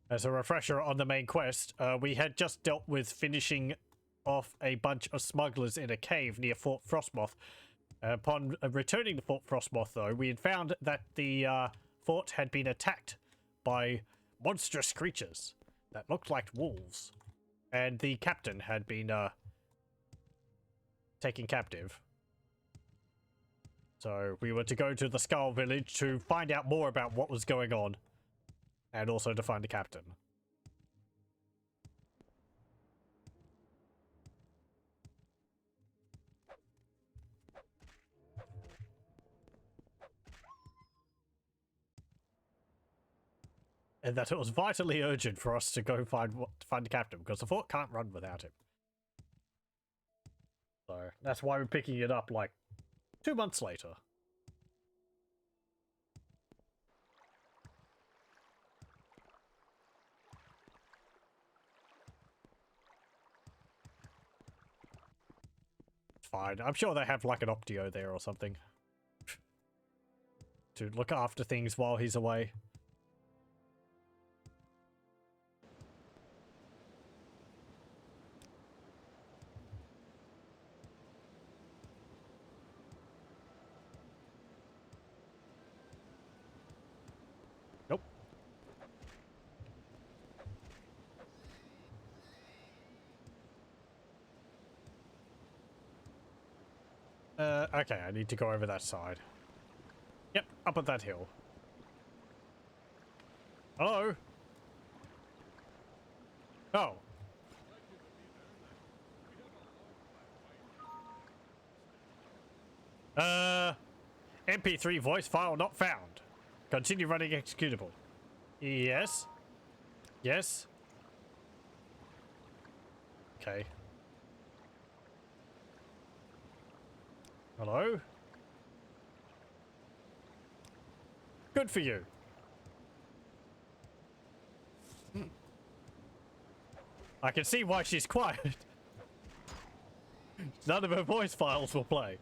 As a refresher on the main quest, we had just dealt with finishing off a bunch of smugglers in a cave near Fort Frostmoth. Upon returning to Fort Frostmoth, though, we had found that the fort had been attacked by monstrous creatures that looked like wolves. And the captain had been taken captive. So we were to go to the Skull Village to find out more about what was going on. And also to find the captain. And that it was vitally urgent for us to go find the captain, because the fort can't run without him. So that's why we're picking it up like 2 months later. Fine. I'm sure they have like an Optio there or something. To look after things while he's away. Nope. Okay, I need to go over that side. Yep, up at that hill. Hello? Oh. MP3 voice file not found. Continue running executable. Yes. Yes. Okay. Hello? Good for you. I can see why she's quiet. None of her voice files will play.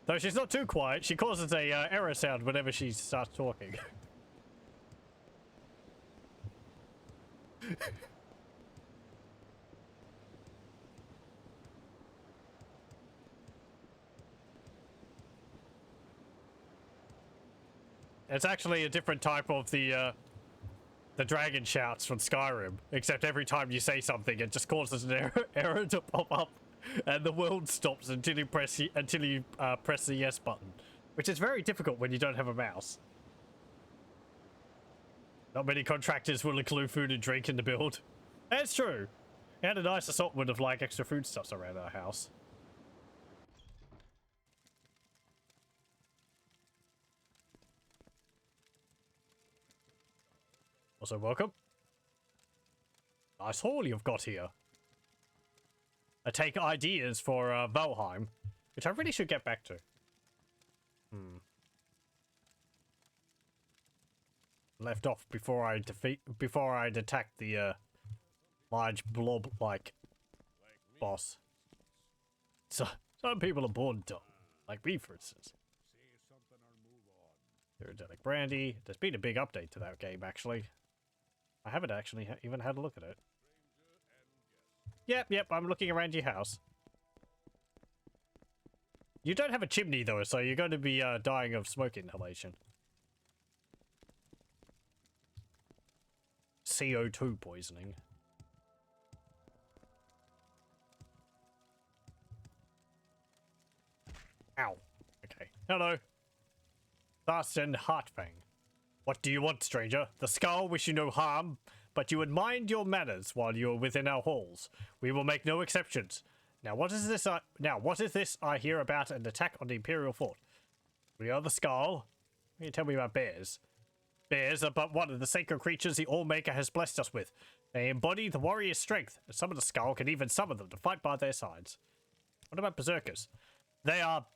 Though she's not too quiet, she causes a error sound whenever she starts talking. It's actually a different type of the dragon shouts from Skyrim, except every time you say something, it just causes an error to pop up, and the world stops until you press the yes button, which is very difficult when you don't have a mouse. Not many contractors will include food and drink in the build. That's true. We had a nice assortment of like extra foodstuffs around our house. Also, welcome. Nice hall you've got here. I take ideas for Valheim, which I really should get back to. left off before I'd attacked the large blob-like boss. So some people are born dumb, like me, for instance. Irridelic Brandy. There's been a big update to that game, actually. I haven't actually even had a look at it. Yep, I'm looking around your house. You don't have a chimney, though, so you're going to be dying of smoke inhalation. CO2 poisoning. Ow. Okay. Hello. Thus and Heartfang. What do you want, stranger? The skull wish you no harm, but you would mind your manners while you are within our halls. We will make no exceptions. Now what is this I hear about an attack on the Imperial fort? We are the skull. Can you tell me about bears? Bears are but one of the sacred creatures the Allmaker has blessed us with. They embody the warrior's strength, and some of the skull can even summon them to fight by their sides. What about berserkers? They are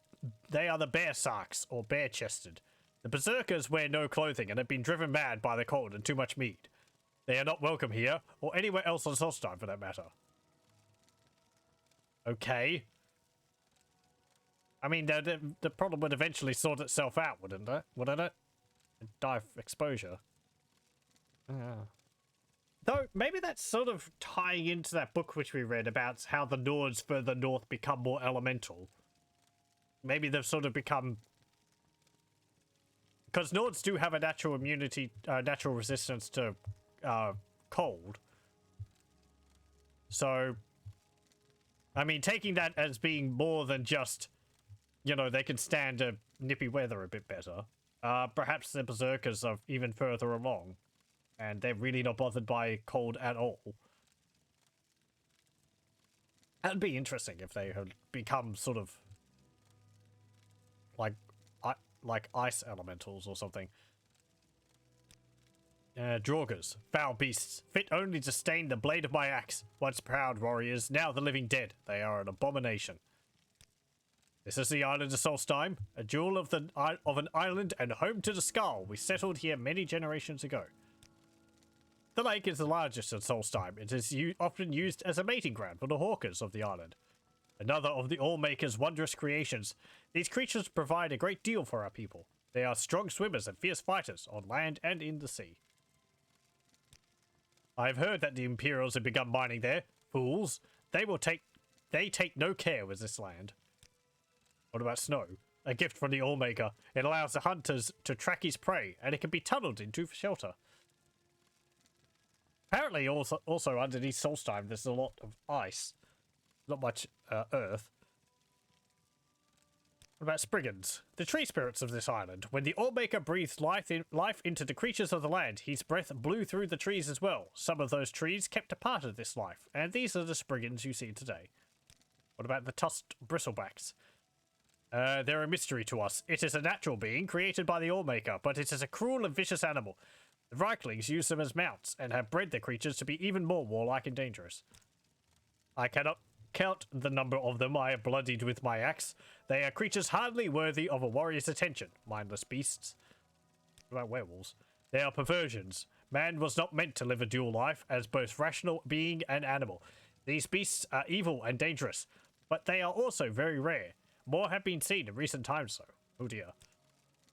the bear sarks, or bare-chested. The berserkers wear no clothing and have been driven mad by the cold and too much mead. They are not welcome here, or anywhere else on Solstheim for that matter. Okay. I mean, the problem would eventually sort itself out, wouldn't it? And die of exposure. Though, maybe that's sort of tying into that book which we read about how the Nords further north become more elemental. Maybe they've sort of become... Because Nords do have a natural immunity, natural resistance to cold. So, I mean, taking that as being more than just, you know, they can stand nippy weather a bit better. Perhaps the berserkers are even further along, and they're really not bothered by cold at all. That'd be interesting if they had become sort of like ice elementals or something. Draugrs, foul beasts, fit only to stain the blade of my axe. Once proud warriors, now the living dead. They are an abomination. This is the island of Solstheim, a jewel of an island and home to the skull. We settled here many generations ago. The lake is the largest in Solstheim. It is often used as a mating ground for the hawkers of the island. Another of the Allmaker's wondrous creations. These creatures provide a great deal for our people. They are strong swimmers and fierce fighters on land and in the sea. I have heard that the Imperials have begun mining there. Fools. They take no care with this land. What about snow? A gift from the Allmaker. It allows the hunters to track his prey, and it can be tunneled into for shelter. Apparently, also underneath Solstheim, there's a lot of ice. Not much earth. What about Spriggans? The tree spirits of this island. When the Allmaker breathed life into the creatures of the land, his breath blew through the trees as well. Some of those trees kept a part of this life, and these are the Spriggans you see today. What about the tusked bristlebacks? They're a mystery to us. It is a natural being created by the Allmaker, but it is a cruel and vicious animal. The Reiklings use them as mounts, and have bred their creatures to be even more warlike and dangerous. I cannot count the number of them I have bloodied with my axe. They are creatures hardly worthy of a warrior's attention, mindless beasts. What about werewolves? They are perversions. Man was not meant to live a dual life as both rational being and animal. These beasts are evil and dangerous, but they are also very rare. More have been seen in recent times, though. Oh dear.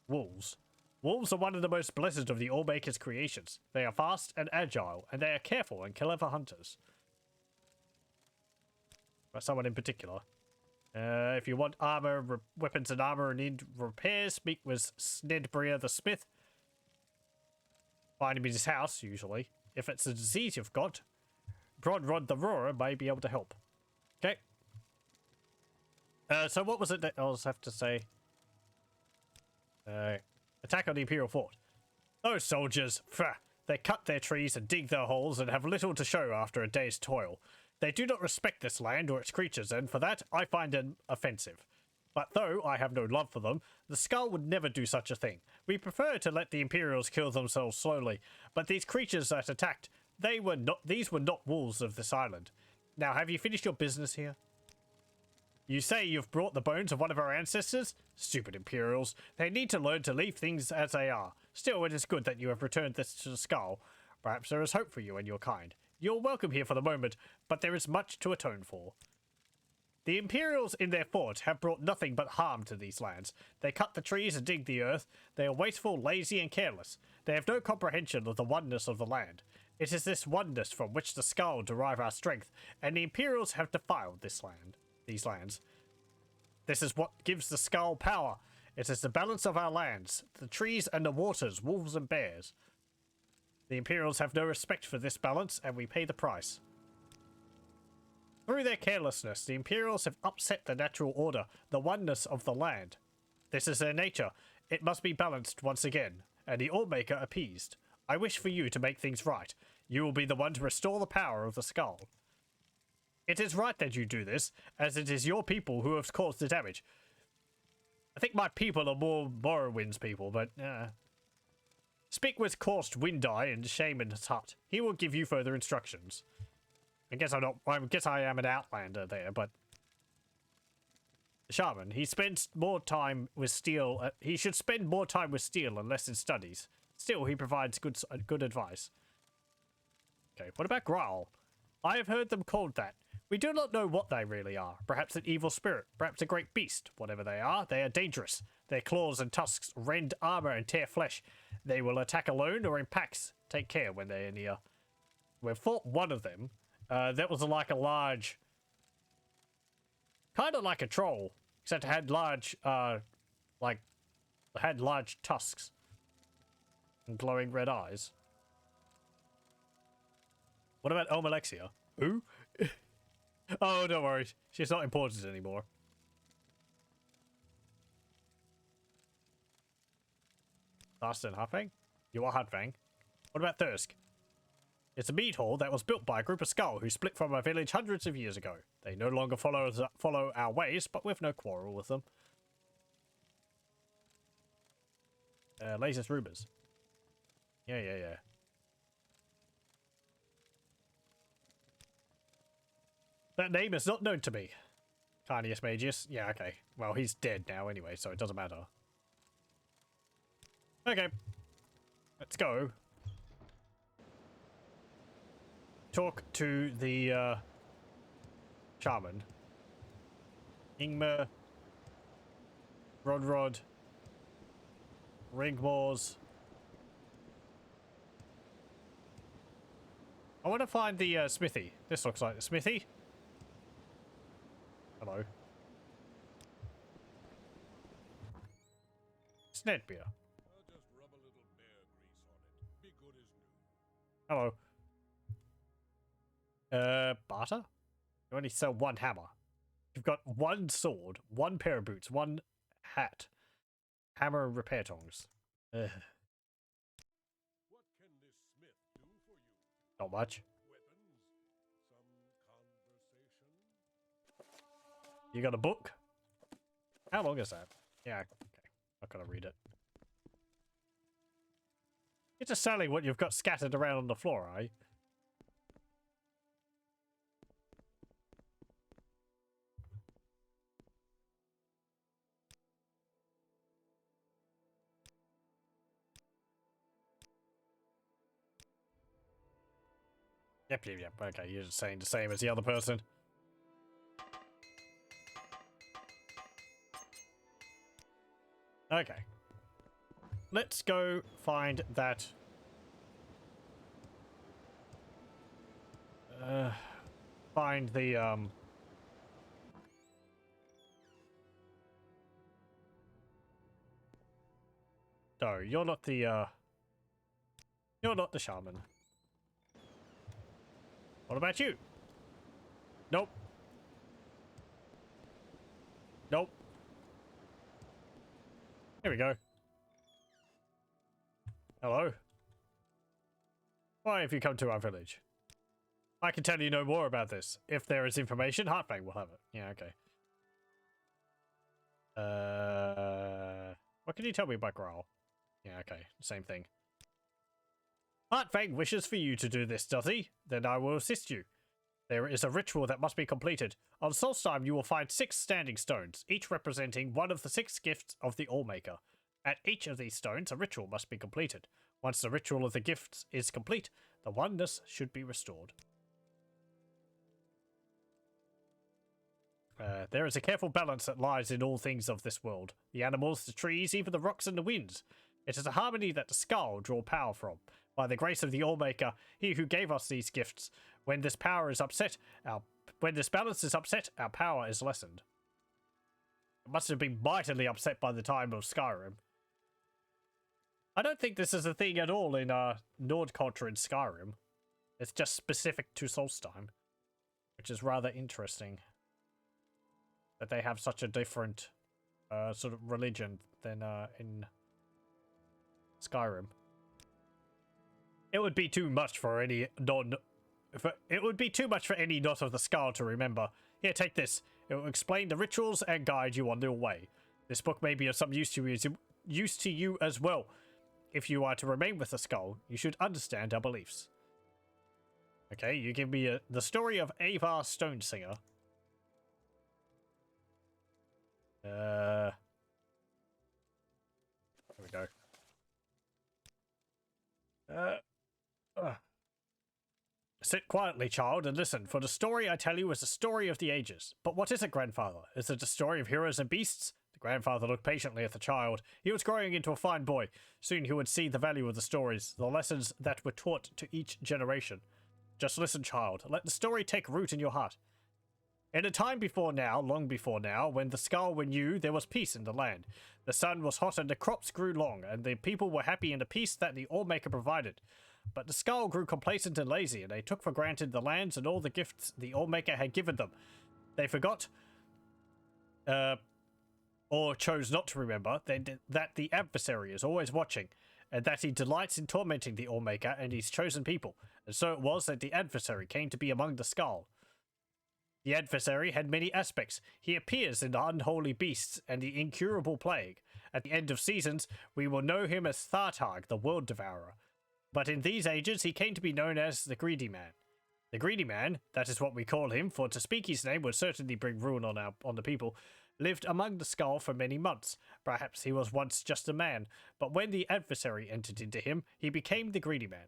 Wolves. Wolves are one of the most blessed of the Allmaker's creations. They are fast and agile, and they are careful and clever hunters. By someone in particular. If you want armor, weapons and armor and need repairs, speak with Snedbrier the Smith. Find him in his house, usually. If it's a disease you've got, Brodrod the Roarer may be able to help. Okay. So what was it that I'll have to say? Attack on the Imperial fort. Those soldiers, they cut their trees and dig their holes and have little to show after a day's toil. They do not respect this land or its creatures, and for that I find them offensive. But though I have no love for them, the skull would never do such a thing. We prefer to let the Imperials kill themselves slowly, but these creatures that attacked, these were not wolves of this island. Now, have you finished your business here? You say you've brought the bones of one of our ancestors? Stupid Imperials. They need to learn to leave things as they are. Still, it is good that you have returned this to the skull. Perhaps there is hope for you and your kind. You're welcome here for the moment, but there is much to atone for. The Imperials in their fort have brought nothing but harm to these lands. They cut the trees and dig the earth. They are wasteful, lazy, and careless. They have no comprehension of the oneness of the land. It is this oneness from which the skull derive our strength, and the Imperials have defiled these lands. This is what gives the skull power. It is the balance of our lands, the trees and the waters, wolves and bears. The Imperials have no respect for this balance, and we pay the price. Through their carelessness, the Imperials have upset the natural order, the oneness of the land. This is their nature. It must be balanced once again, and the Allmaker appeased. I wish for you to make things right. You will be the one to restore the power of the skull. It is right that you do this, as it is your people who have caused the damage. I think my people are more Morrowind's people, but speak with Corst Windeye and Shaman's hut. He will give you further instructions. I guess I am an outlander there, but the shaman, he spends more time with steel. He should spend more time with steel and less in studies. Still, he provides good advice. Okay, what about Growl? I have heard them called that. We do not know what they really are. Perhaps an evil spirit, perhaps a great beast. Whatever they are dangerous. Their claws and tusks rend armor and tear flesh. They will attack alone or in packs. Take care when they are near. We've fought one of them. That was like a large... kind of like a troll. Except it had large, large tusks. And glowing red eyes. What about Almalexia? Who? Oh, don't worry. She's not important anymore. Thorsten Hartfang? You are Hartfang. What about Thirsk? It's a meat hall that was built by a group of Skull who split from a village hundreds of years ago. They no longer follow our ways, but we've no quarrel with them. Latest rumors. Yeah. That name is not known to me. Carnius Magius. Yeah, okay. Well, he's dead now anyway, so it doesn't matter. Okay. Let's go. Talk to the, shaman. Ingmer. Rodrod. Ringmores. I want to find the, smithy. This looks like the smithy. Hello. Snedbeer.
I'll just rub a little bear grease on it. Be good as new.
Hello. Barter? You only sell one hammer. You've got one sword, one pair of boots, one hat, hammer and repair tongs. Ugh.
What can this smith do for you?
Not much.
Weapons? Some conversation?
You got a book? How long is that? Yeah, okay. Not gonna read it. You're just selling what you've got scattered around on the floor, are you? Yep. Okay, you're just saying the same as the other person. Okay. Let's go find that... find the, No, you're not the, You're not the shaman. What about you? Nope. Nope. Here we go. Hello. Why have you come to our village? I can tell you no more about this. If there is information, Heartfang will have it. Yeah, okay. What can you tell me about Growl? Yeah, okay. Same thing. Heartfang wishes for you to do this, does he? Then I will assist you. There is a ritual that must be completed. On Solstheim, you will find 6 standing stones, each representing one of the 6 gifts of the Allmaker. At each of these stones, a ritual must be completed. Once the ritual of the gifts is complete, the oneness should be restored. There is a careful balance that lies in all things of this world. The animals, the trees, even the rocks and the winds. It is a harmony that the skull draw power from. By the grace of the Allmaker, he who gave us these gifts, when this power is upset, when this balance is upset, our power is lessened. It must have been mightily upset by the time of Skyrim. I don't think this is a thing at all in Nord culture in Skyrim. It's just specific to Solstheim, which is rather interesting. That they have such a different sort of religion than in Skyrim. It would be too much for any it would be too much for any not of the skull to remember. Here, take this. It will explain the rituals and guide you on your way. This book may be of some use to you as well. If you are to remain with the skull, you should understand our beliefs. Okay, you give me the story of Avar Stonesinger. There we go. Sit quietly, child, and listen, for the story I tell you is the story of the ages. But what is it, grandfather? Is it a story of heroes and beasts? The grandfather looked patiently at the child. He was growing into a fine boy. Soon he would see the value of the stories, the lessons that were taught to each generation. Just listen, child. Let the story take root in your heart. In a time before now, long before now, when the skull were new, there was peace in the land. The sun was hot and the crops grew long, and the people were happy in the peace that the Allmaker provided. But the skull grew complacent and lazy, and they took for granted the lands and all the gifts the Allmaker had given them. They forgot, or chose not to remember, that the adversary is always watching, and that he delights in tormenting the Allmaker and his chosen people. And so it was that the adversary came to be among the skull. The adversary had many aspects. He appears in the unholy beasts and the incurable plague. At the end of seasons, we will know him as Thartarg, the world devourer. But in these ages, he came to be known as the Greedy Man. The Greedy Man, that is what we call him, for to speak his name would certainly bring ruin on the people, lived among the skull for many months. Perhaps he was once just a man, but when the adversary entered into him, he became the Greedy Man.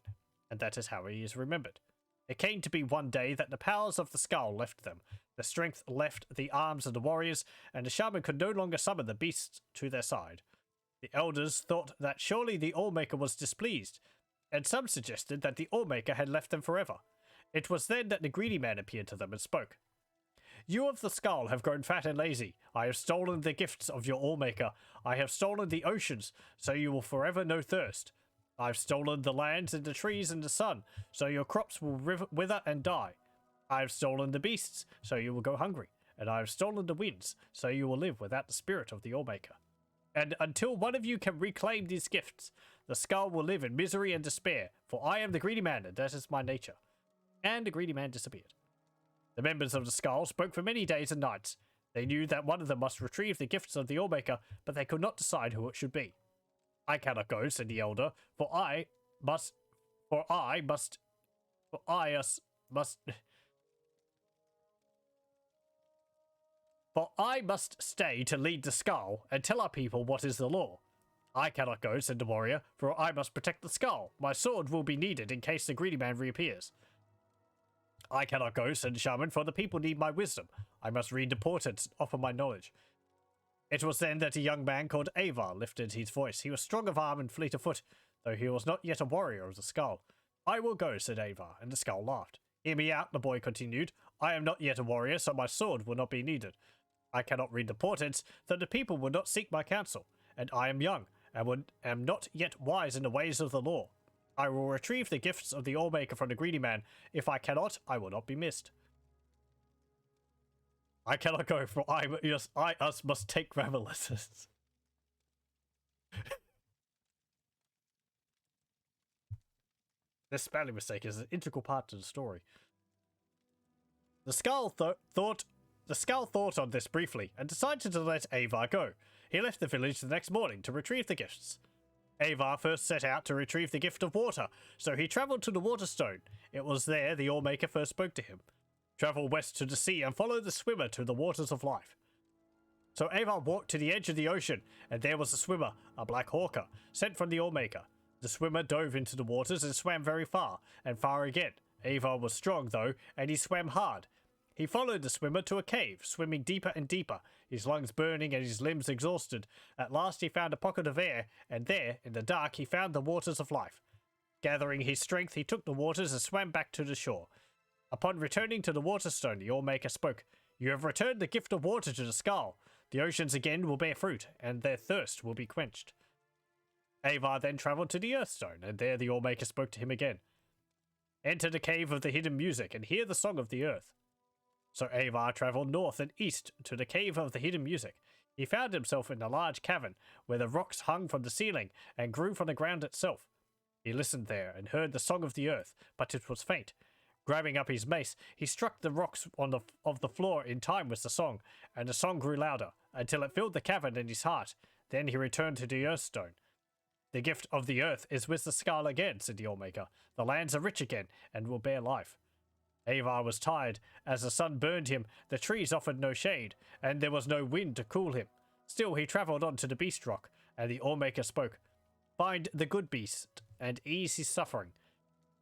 And that is how he is remembered. It came to be one day that the powers of the skull left them. The strength left the arms of the warriors, and the shaman could no longer summon the beasts to their side. The elders thought that surely the Allmaker was displeased, and some suggested that the Allmaker had left them forever. It was then that the Greedy Man appeared to them and spoke. You of the skull have grown fat and lazy. I have stolen the gifts of your Allmaker. I have stolen the oceans, so you will forever know thirst. I've stolen the lands and the trees and the sun, so your crops will wither and die. I have stolen the beasts, so you will go hungry, and I have stolen the winds, so you will live without the spirit of the Allmaker. And until one of you can reclaim these gifts, the skull will live in misery and despair, for I am the Greedy Man, and that is my nature. And the Greedy Man disappeared. The members of the skull spoke for many days and nights. They knew that one of them must retrieve the gifts of the Allmaker, but they could not decide who it should be. I cannot go, said the elder, for I must stay to lead the skull and tell our people what is the law. I cannot go, said the warrior, for I must protect the skull. My sword will be needed in case the Greedy Man reappears. I cannot go, said the shaman, for the people need my wisdom. I must read the portents and offer my knowledge. It was then that a young man called Avar lifted his voice. He was strong of arm and fleet of foot, though he was not yet a warrior of the skull. I will go, said Avar, and the skull laughed. Hear me out, the boy continued. I am not yet a warrior, so my sword will not be needed. I cannot read the portents, so the people will not seek my counsel, and I am young, and am not yet wise in the ways of the law. I will retrieve the gifts of the Allmaker from the Greedy Man. If I cannot, I will not be missed. I cannot go, for us must take grammar lessons. This spelling mistake is an integral part to the story. The skull thought on this briefly and decided to let Avar go. He left the village the next morning to retrieve the gifts. Avar first set out to retrieve the gift of water, so he travelled to the Waterstone. It was there the Allmaker first spoke to him. Travel west to the sea and follow the swimmer to the waters of life. So Avar walked to the edge of the ocean, and there was a swimmer, a black hawker, sent from the Allmaker. The swimmer dove into the waters and swam very far, and far again. Avar was strong, though, and he swam hard. He followed the swimmer to a cave, swimming deeper and deeper, his lungs burning and his limbs exhausted. At last he found a pocket of air, and there, in the dark, he found the waters of life. Gathering his strength, he took the waters and swam back to the shore. Upon returning to the Waterstone, the Allmaker spoke. You have returned the gift of water to the skull. The oceans again will bear fruit, and their thirst will be quenched. Avar then travelled to the Earthstone, and there the Allmaker spoke to him again. Enter the cave of the hidden music, and hear the song of the earth. So Avar travelled north and east to the cave of the hidden music. He found himself in a large cavern, where the rocks hung from the ceiling and grew from the ground itself. He listened there, and heard the song of the earth, but it was faint. Grabbing up his mace, he struck the rocks of the floor in time with the song, and the song grew louder, until it filled the cavern in his heart. Then he returned to the Earthstone. The gift of the earth is with the skull again, said the Allmaker. The lands are rich again, and will bear life. Avar was tired. As the sun burned him, the trees offered no shade, and there was no wind to cool him. Still he travelled on to the Beast Rock, and the Allmaker spoke. Find the good beast, and ease his suffering.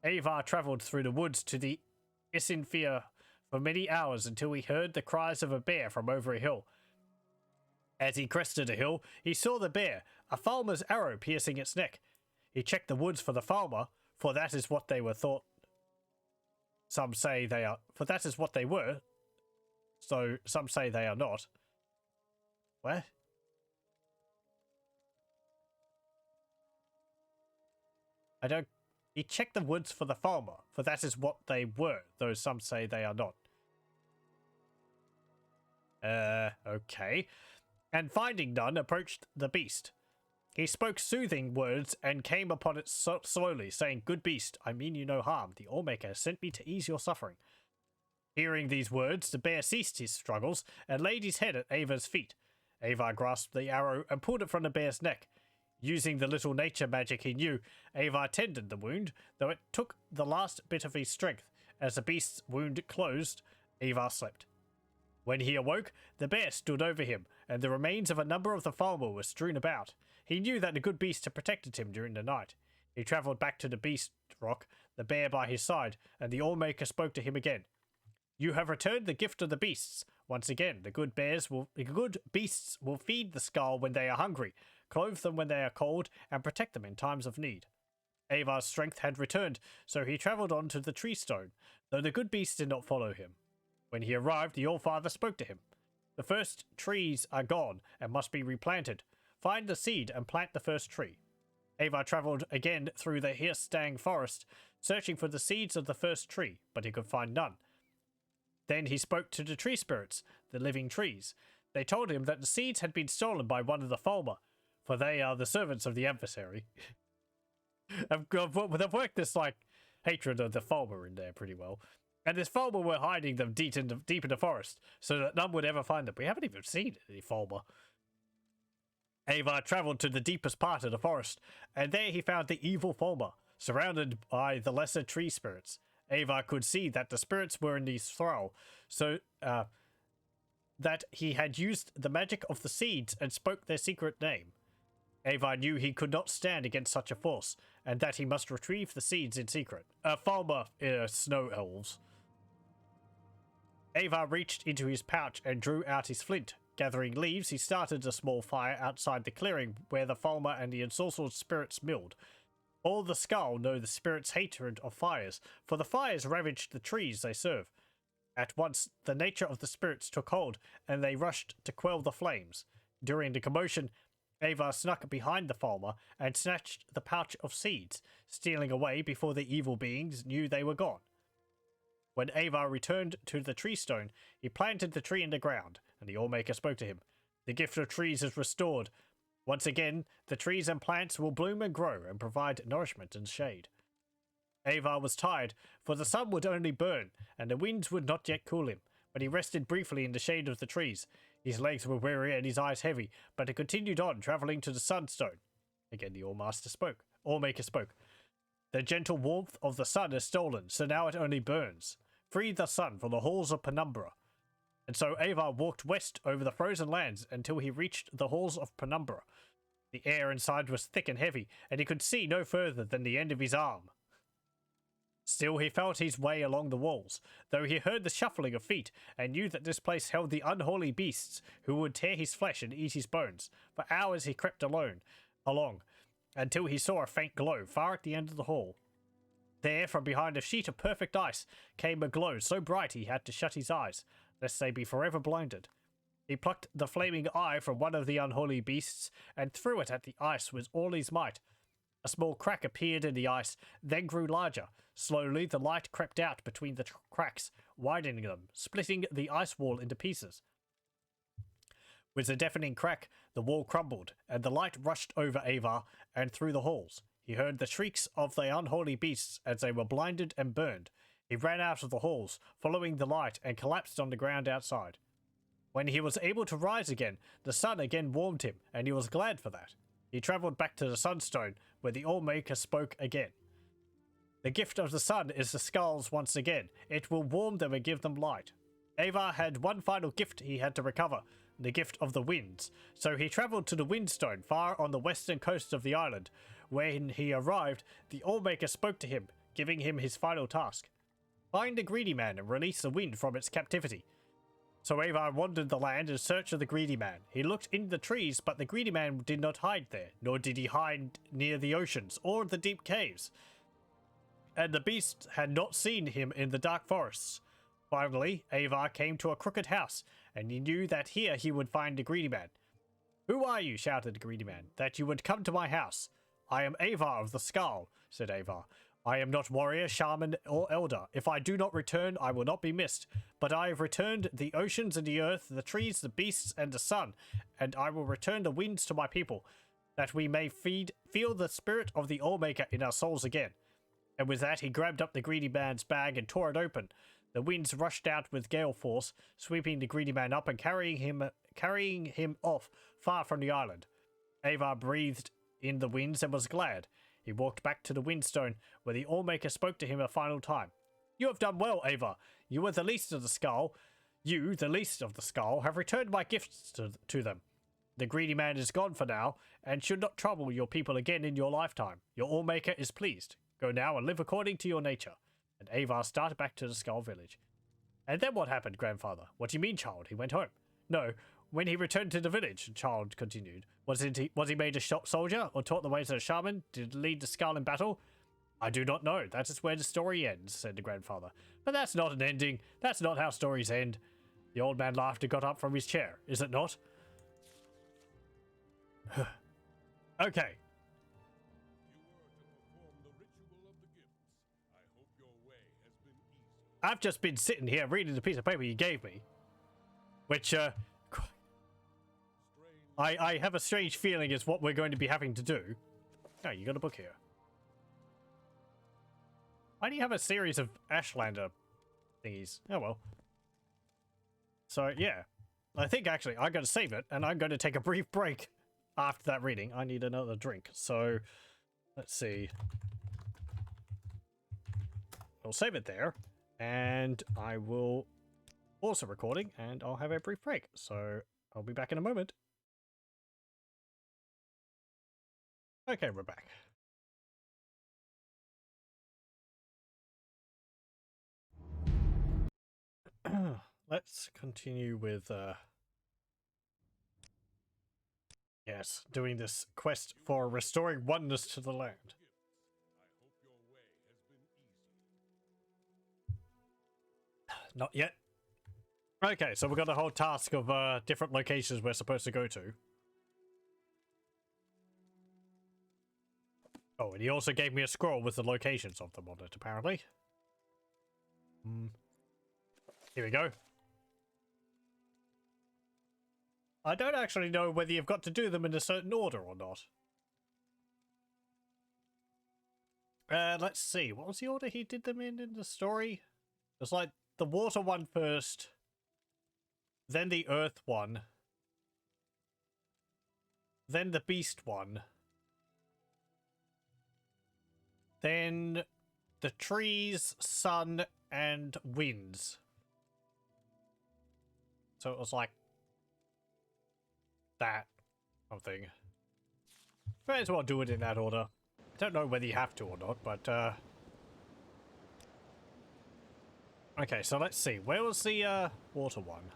Avar travelled through the woods to the Isinfir for many hours until he heard the cries of a bear from over a hill. As he crested a hill, he saw the bear, a falmer's arrow piercing its neck. He checked the woods for the falmer, for that is what they were thought. Some say they are, for that is what they were, so some say they are not. What? I don't... He checked the woods for the falmer, for that is what they were, though some say they are not. Okay. And finding none, approached the beast. He spoke soothing words and came upon it slowly, saying, Good beast, I mean you no harm. The Allmaker has sent me to ease your suffering. Hearing these words, the bear ceased his struggles and laid his head at Avar's feet. Avar grasped the arrow and pulled it from the bear's neck. Using the little nature magic he knew, Avar tended the wound, though it took the last bit of his strength. As the beast's wound closed, Avar slept. When he awoke, the bear stood over him, and the remains of a number of the falmer were strewn about. He knew that the good beast had protected him during the night. He travelled back to the Beast Rock, the bear by his side, and the Allmaker spoke to him again. You have returned the gift of the beasts. Once again, the good beasts will feed the skull when they are hungry, clothe them when they are cold, and protect them in times of need. Avar's strength had returned, so he travelled on to the tree stone, though the good beast did not follow him. When he arrived, the Allfather spoke to him. The first trees are gone and must be replanted. Find the seed and plant the first tree. Avar travelled again through the Hirstang forest, searching for the seeds of the first tree, but he could find none. Then he spoke to the tree spirits, the living trees. They told him that the seeds had been stolen by one of the falmer, for they are the servants of the adversary. They've worked this, hatred of the falmer in there pretty well. And this falmer were hiding them deep in the forest, so that none would ever find them. We haven't even seen any falmer. Avar travelled to the deepest part of the forest, and there he found the evil falmer, surrounded by the lesser tree spirits. Avar could see that the spirits were in his thrall, so that he had used the magic of the seeds and spoke their secret name. Avar knew he could not stand against such a force, and that he must retrieve the seeds in secret. Falmer, snow elves. Avar reached into his pouch and drew out his flint. Gathering leaves, he started a small fire outside the clearing where the falmer and the ensorcelled spirits milled. All the skull know the spirits' hatred of fires, for the fires ravaged the trees they serve. At once, the nature of the spirits took hold, and they rushed to quell the flames. During the commotion, Avar snuck behind the falmer and snatched the pouch of seeds, stealing away before the evil beings knew they were gone. When Avar returned to the tree stone, he planted the tree in the ground, and the Allmaker spoke to him. The gift of trees is restored. Once again, the trees and plants will bloom and grow and provide nourishment and shade. Avar was tired, for the sun would only burn, and the winds would not yet cool him, but he rested briefly in the shade of the trees. His legs were weary and his eyes heavy, but he continued on, travelling to the sunstone. Again the Allmaker spoke. The gentle warmth of the sun is stolen, so now it only burns. free the sun from the Halls of Penumbra. And so Avar walked west over the frozen lands until he reached the Halls of Penumbra. The air inside was thick and heavy, and he could see no further than the end of his arm. Still, he felt his way along the walls, though he heard the shuffling of feet and knew that this place held the unholy beasts who would tear his flesh and eat his bones. For hours he crept along, until he saw a faint glow far at the end of the hall. There, from behind a sheet of perfect ice, came a glow so bright he had to shut his eyes, lest they be forever blinded. He plucked the flaming eye from one of the unholy beasts and threw it at the ice with all his might. A small crack appeared in the ice, then grew larger. Slowly, the light crept out between the cracks, widening them, splitting the ice wall into pieces. With a deafening crack, the wall crumbled, and the light rushed over Avar and through the halls. He heard the shrieks of the unholy beasts as they were blinded and burned. He ran out of the halls, following the light, and collapsed on the ground outside. When he was able to rise again, the sun again warmed him, and he was glad for that. He travelled back to the Sunstone, where the Allmaker spoke again. The gift of the sun is the skulls once again. It will warm them and give them light. Avar had one final gift he had to recover, the gift of the winds. So he travelled to the Windstone, far on the western coast of the island. When he arrived, the Allmaker spoke to him, giving him his final task. Find the greedy man and release the wind from its captivity. So Avar wandered the land in search of the greedy man. He looked in the trees, but the greedy man did not hide there, nor did he hide near the oceans or the deep caves. And the beasts had not seen him in the dark forests. Finally, Avar came to a crooked house, and he knew that here he would find the greedy man. "Who are you?" shouted the greedy man, "that you would come to my house?" "I am Avar of the Skull," said Avar. "I am not warrior, shaman, or elder. If I do not return, I will not be missed. But I have returned the oceans and the earth, the trees, the beasts, and the sun, and I will return the winds to my people, that we may feel the spirit of the Allmaker in our souls again." And with that, he grabbed up the greedy man's bag and tore it open. The winds rushed out with gale force, sweeping the greedy man up and carrying him off far from the island. Avar breathed in the winds and was glad. He walked back to the Windstone, where the Allmaker spoke to him a final time. "You have done well, Avar. You were the least of the Skull. You, the least of the Skull, have returned my gifts to them. The greedy man is gone for now, and should not trouble your people again in your lifetime. Your Allmaker is pleased. Go now and live according to your nature." And Avar started back to the Skull Village. "And then what happened, grandfather?" "What do you mean, child? He went home." "No, when he returned to the village," the child continued. Was he made a soldier, or taught the ways of a shaman? Did he lead the Skull in battle?" "I do not know. That is where the story ends," said the grandfather. "But that's not an ending. That's not how stories end." The old man laughed and got up from his chair. "Is it not?" Okay. I've just been sitting here reading the piece of paper you gave me, which, I have a strange feeling is what we're going to be having to do. Oh, you got a book here. Why do you have a series of Ashlander thingies? Oh, well. So, yeah. I think, actually, I'm going to save it, and I'm going to take a brief break after that reading. I need another drink, so let's see. I'll save it there. And I will also recording, and I'll have a brief break. So I'll be back in a moment. Okay, we're back. Let's continue with, yes, doing this quest for restoring oneness to the land. Not yet. Okay, so we've got a whole task of different locations we're supposed to go to. Oh, and he also gave me a scroll with the locations of them on it, apparently. Here we go. I don't actually know whether you've got to do them in a certain order or not. Let's see. What was the order he did them in the story? It's like the water one first, then the earth one, then the beast one, then the trees, sun, and winds. So it was like that something. May as well do it in that order. I don't know whether you have to or not, but okay, so let's see. Where was the water one?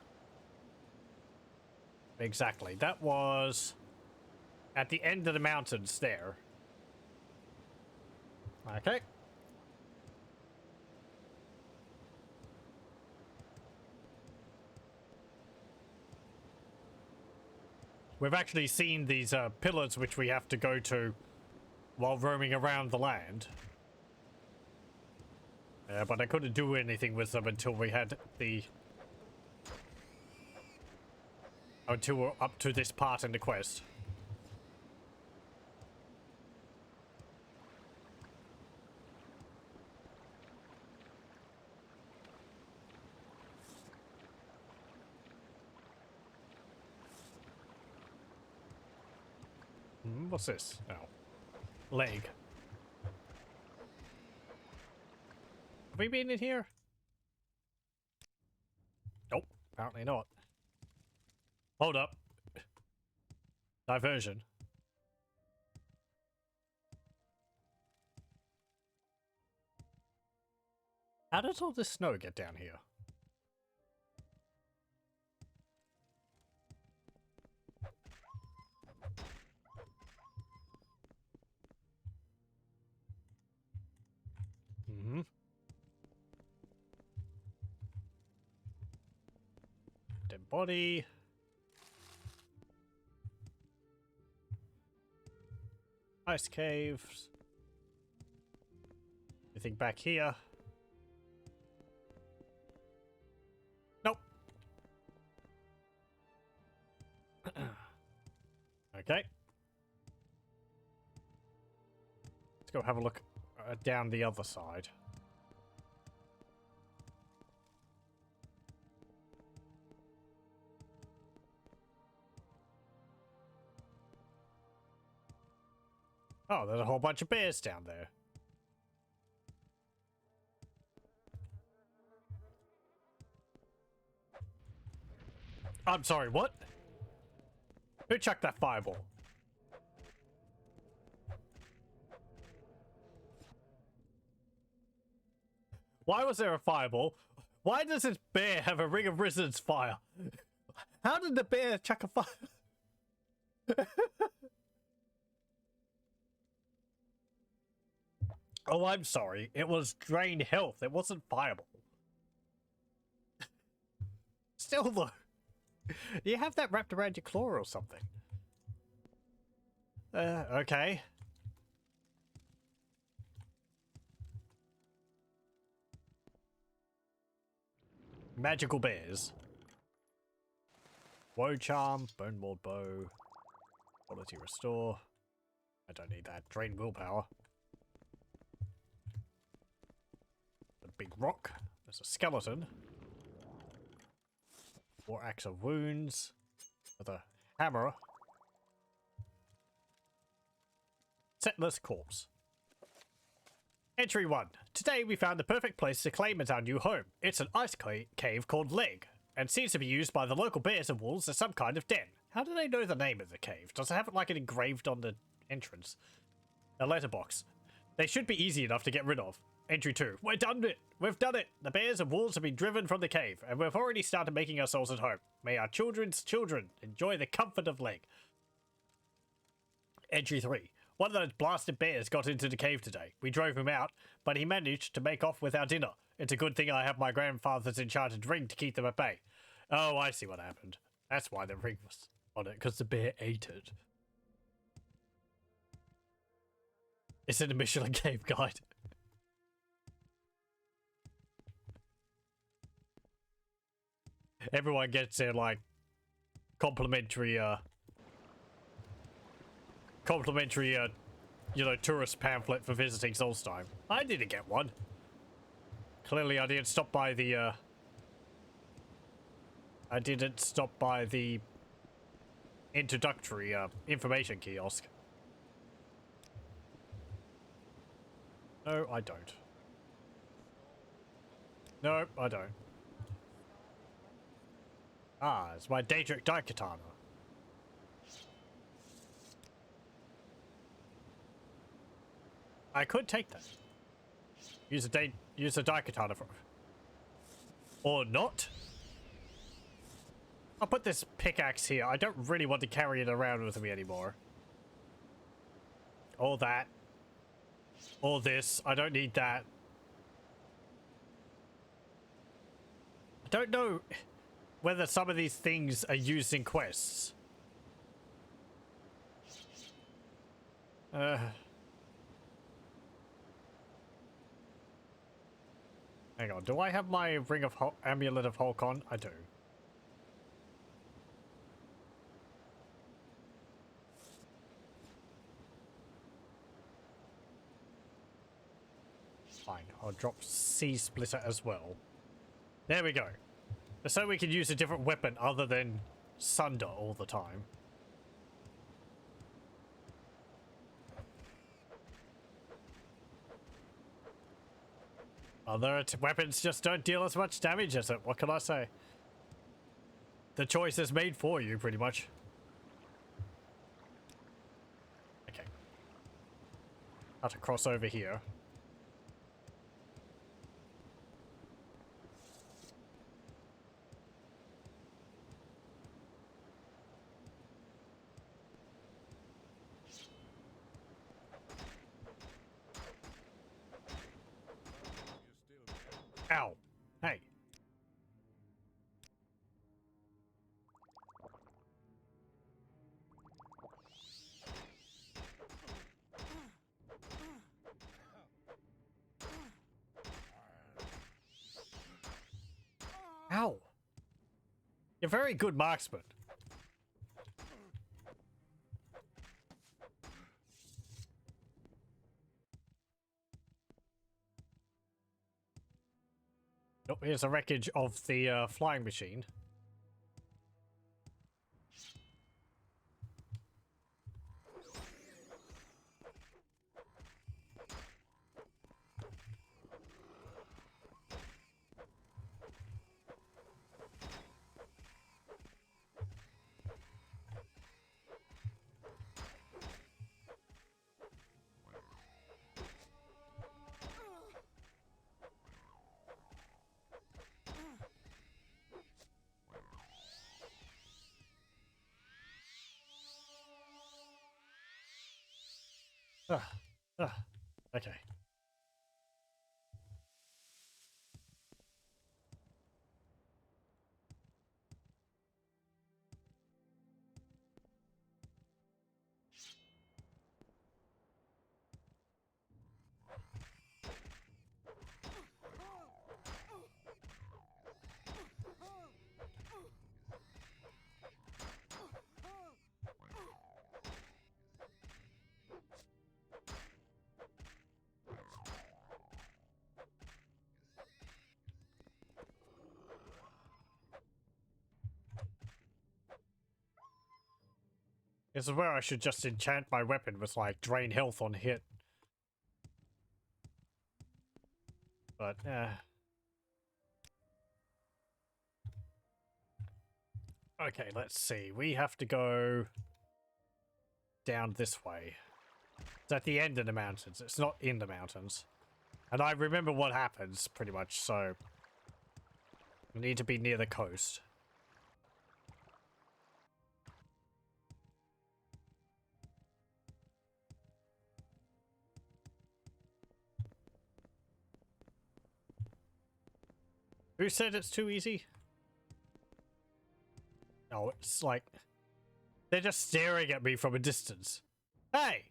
Exactly. That was at the end of the mountains there. Okay. We've actually seen these pillars which we have to go to while roaming around the land. But I couldn't do anything with them until we had the... until we're up to this part in the quest. What's this? Oh. Leg. Have we been in here? Nope, apparently not. Hold up. Diversion. How does all this snow get down here? Mm-hmm. Dead body. Ice caves. Anything back here? Nope. Okay. Let's go have a look down the other side. Oh, there's a whole bunch of bears down there. I'm sorry, what? Who chucked that fireball? Why was there a fireball? Why does this bear have a ring of resonance fire? How did the bear chuck a fire? Oh, I'm sorry. It was drained health. It wasn't fireball. Still though. You have that wrapped around your claw or something. Okay. Magical bears. Woe charm, bone mold bow, quality restore. I don't need that. Drain willpower. A big rock. There's a skeleton. War axe of wounds. Another hammer. Settler's corpse. Entry 1. Today we found the perfect place to claim as our new home. It's an ice cave called Leg, and seems to be used by the local bears and wolves as some kind of den. How do they know the name of the cave? Does it have it like it engraved on the entrance? A letterbox. They should be easy enough to get rid of. Entry 2. We've done it! We've done it! The bears and wolves have been driven from the cave, and we've already started making ourselves at home. May our children's children enjoy the comfort of Leg. Entry 3. One of those blasted bears got into the cave today. We drove him out, but he managed to make off with our dinner. It's a good thing I have my grandfather's enchanted ring to keep them at bay. Oh, I see what happened. That's why the ring was on it, because the bear ate it. It's in the Michelin Cave Guide. Everyone gets their, like, complimentary, you know, tourist pamphlet for visiting Solstheim. I didn't get one. Clearly I didn't stop by the, introductory, information kiosk. No, I don't. Nope, I don't. Ah, it's my Daedric Daikatana. I could take that. Use a Daikatana for, or not. I'll put this pickaxe here. I don't really want to carry it around with me anymore. All that. All this. I don't need that. I don't know whether some of these things are used in quests. Hang on. Do I have my Ring of Amulet of Holcon? I do. Fine, I'll drop Sea Splitter as well. There we go. So we can use a different weapon other than Sunder all the time. Other weapons just don't deal as much damage as it. What can I say? The choice is made for you, pretty much. Okay. How to cross over here. Ow. Hey. Ow. You're a very good marksman. Oh, here's a wreckage of the flying machine. Okay. This is where I should just enchant my weapon with, like, drain health on hit. But, okay, let's see. We have to go down this way. It's at the end of the mountains. It's not in the mountains. And I remember what happens, pretty much, so... we need to be near the coast. Who said it's too easy? Oh, it's like... they're just staring at me from a distance. Hey!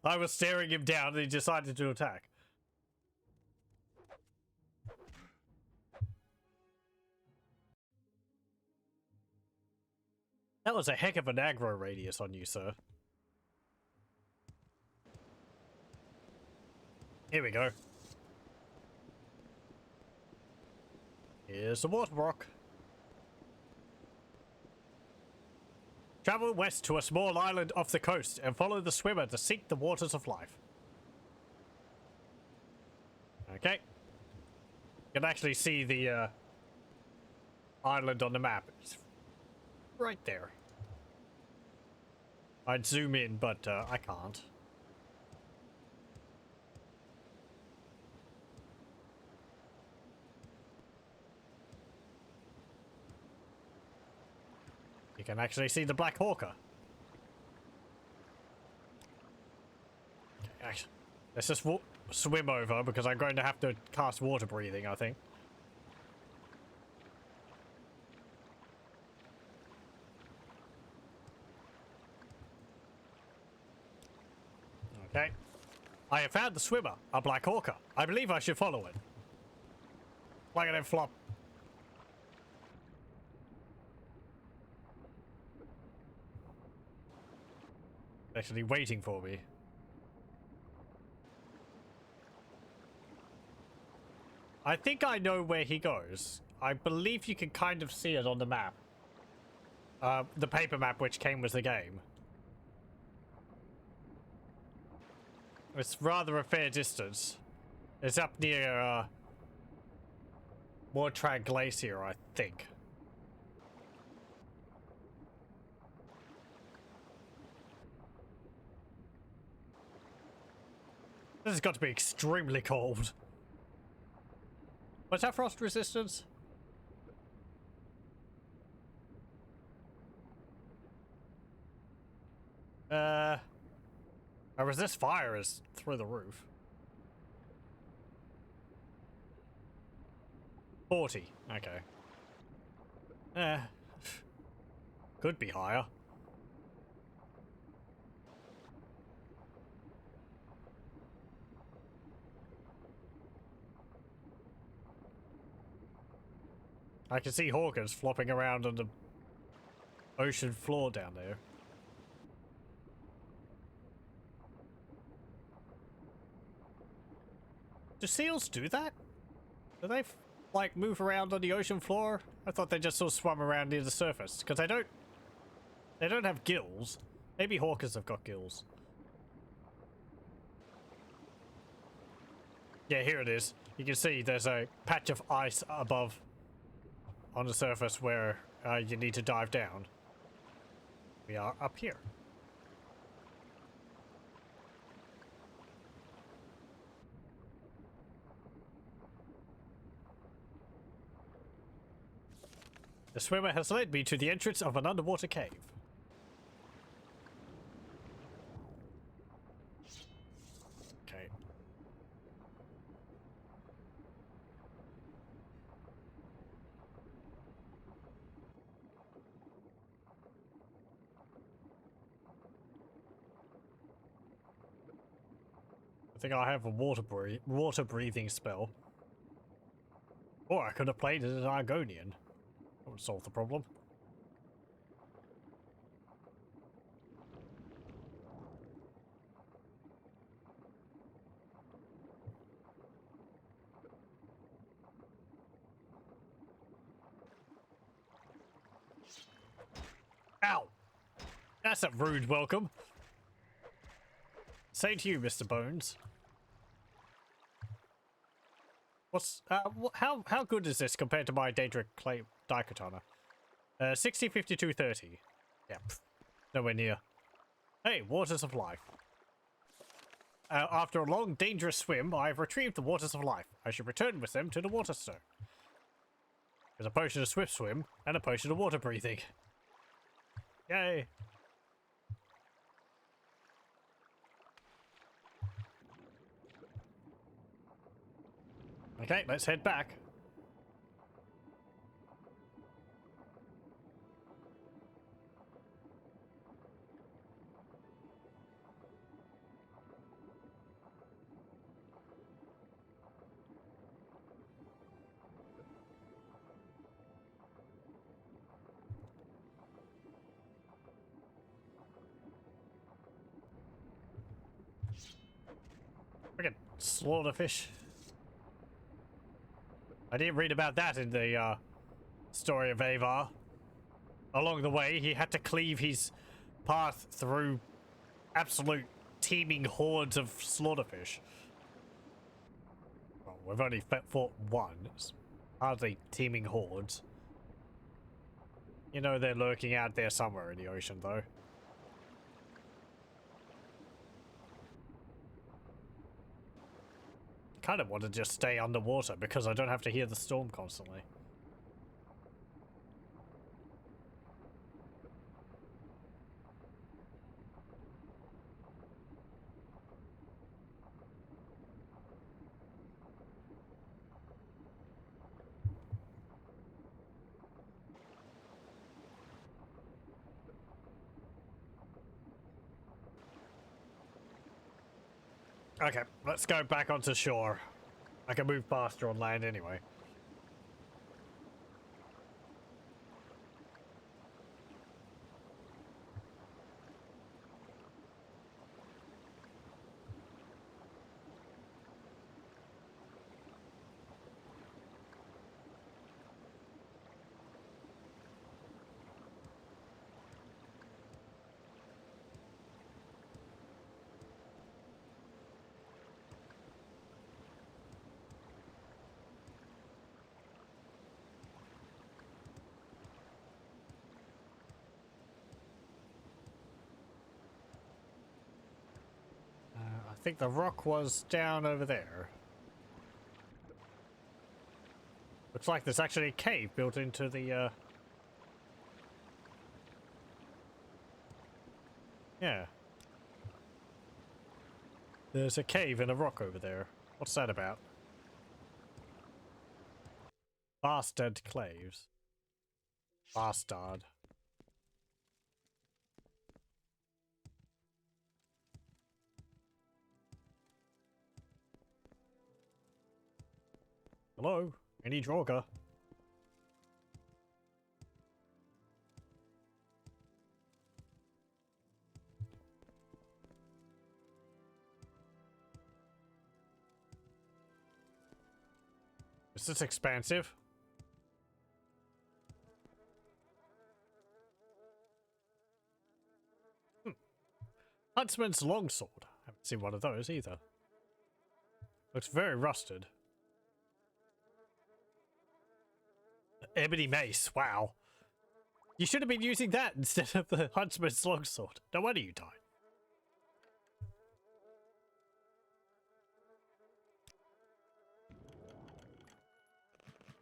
I was staring him down and he decided to attack. That was a heck of an aggro radius on you, sir. Here we go. Here's the water rock. Travel west to a small island off the coast and follow the swimmer to seek the waters of life. Okay. You can actually see the island on the map. It's right there. I'd zoom in, but I can't. You can actually see the Black Hawker. Okay, actually, let's just swim over because I'm going to have to cast water breathing, I think. Okay. I have found the swimmer, a Black Hawker. I believe I should follow it. Look at him flop. Actually waiting for me. I think I know where he goes. I believe you can kind of see it on the map. The paper map which came with the game. It's rather a fair distance. It's up near Mortrag Glacier, I think. This has got to be extremely cold. What's that frost resistance? Our resist fire is through the roof. 40. Okay. Could be higher. I can see hawkers flopping around on the ocean floor down there. Do seals do that? Do they, like, move around on the ocean floor? I thought they just sort of swam around near the surface. Because they don't have gills. Maybe hawkers have got gills. Yeah, here it is. You can see there's a patch of ice above on the surface where you need to dive down. We are up here. The swimmer has led me to the entrance of an underwater cave. Okay. I think I have a water breathing spell. Or I could have played it as Argonian. That would solve the problem. Ow! That's a rude welcome. Same to you, Mr. Bones. What's how good is this compared to my Daedric clay Daikatana? 60, 52, 30. Yeah, nowhere near. Hey, waters of life. After a long, dangerous swim, I have retrieved the waters of life. I should return with them to the water stone. There's a potion of swift swim and a potion of water breathing. Yay! Okay, let's head back. Friggin' slaughterfish. I didn't read about that in the story of Avar. Along the way, he had to cleave his path through absolute teeming hordes of slaughterfish. Well, we've only fought one. It's hardly teeming hordes. You know they're lurking out there somewhere in the ocean, though. Kind of want to just stay underwater because I don't have to hear the storm constantly. Okay, let's go back onto shore. I can move faster on land anyway. I think the rock was down over there. Looks like there's actually a cave built into the, yeah. There's a cave in a rock over there. What's that about? Bastard claves. Bastard. Hello? Any Draugr? Is this expansive? Huntsman's longsword. Haven't seen one of those either. Looks very rusted. Ebony mace, wow. You should have been using that instead of the Huntsman's longsword. No wonder you died.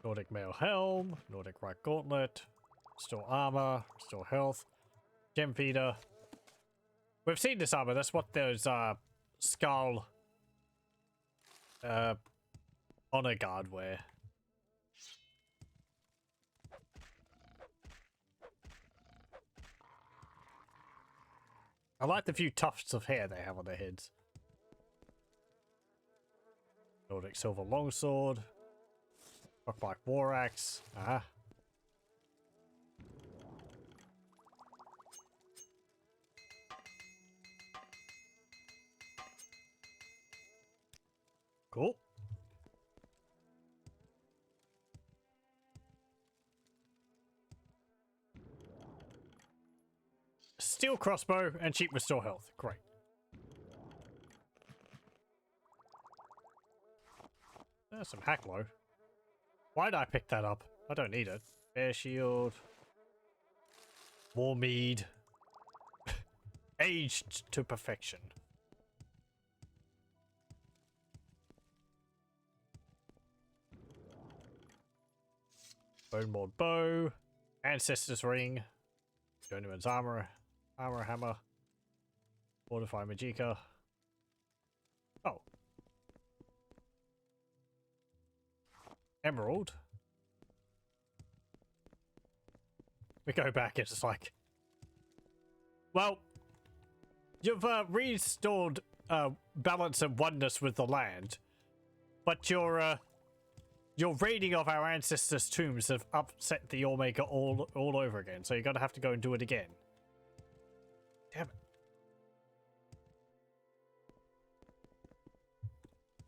Nordic mail helm, Nordic right gauntlet, restore armor, restore health, gem feeder. We've seen this armor, that's what those skull honor guard wear. I like the few tufts of hair they have on their heads. Nordic silver longsword. Rockbike war axe. Ah. Cool. Steel crossbow and cheap restore health. Great. There's some hacklow. Why'd I pick that up? I don't need it. Bear shield. More mead. Aged to perfection. Bone Mauled bow. Ancestor's ring. Journeyman's armor. Armor hammer. Fortify Magicka. Oh. Emerald. We go back, it's just like... Well, you've restored balance and oneness with the land, but your raiding of our ancestors' tombs have upset the Allmaker all over again, so you're gonna have to go and do it again. Damn it.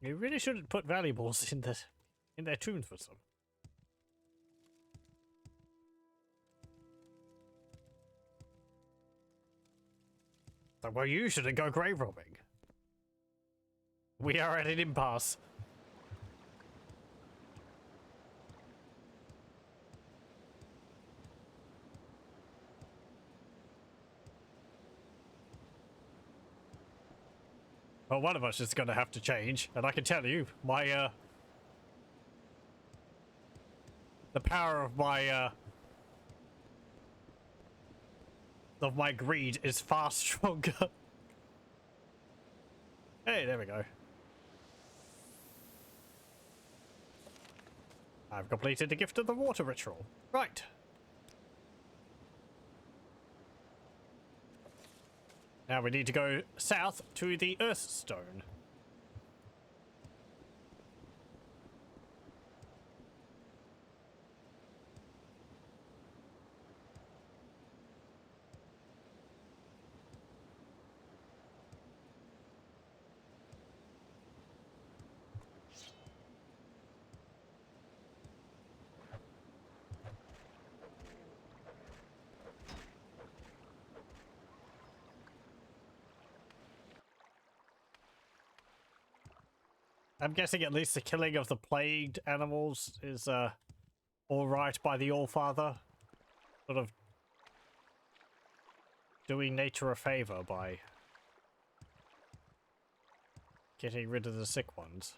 You really shouldn't put valuables in their tombs for some. Like, well, you shouldn't go grave robbing. We are at an impasse. Well, one of us is going to have to change, and I can tell you, my, the power of my greed is far stronger. Hey, there we go. I've completed the gift of the water ritual. Right. Now we need to go south to the Earth Stone. I'm guessing at least the killing of the plagued animals is alright by the Allfather. Sort of doing nature a favor by getting rid of the sick ones.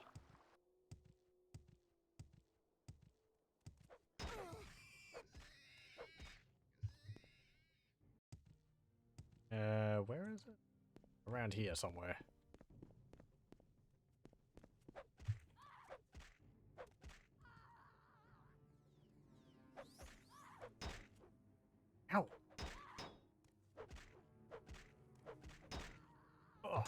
Where is it? Around here somewhere. Ow! Oh.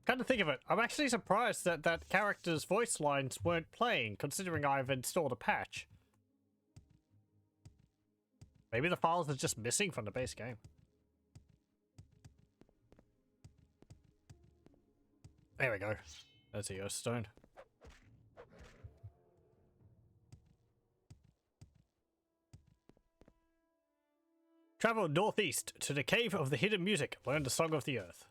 Kind of think of it, I'm actually surprised that that character's voice lines weren't playing, considering I've installed a patch. Maybe the files are just missing from the base game. There we go. There's the Earth Stone. Travel northeast to the Cave of the Hidden Music. Learn the Song of the Earth.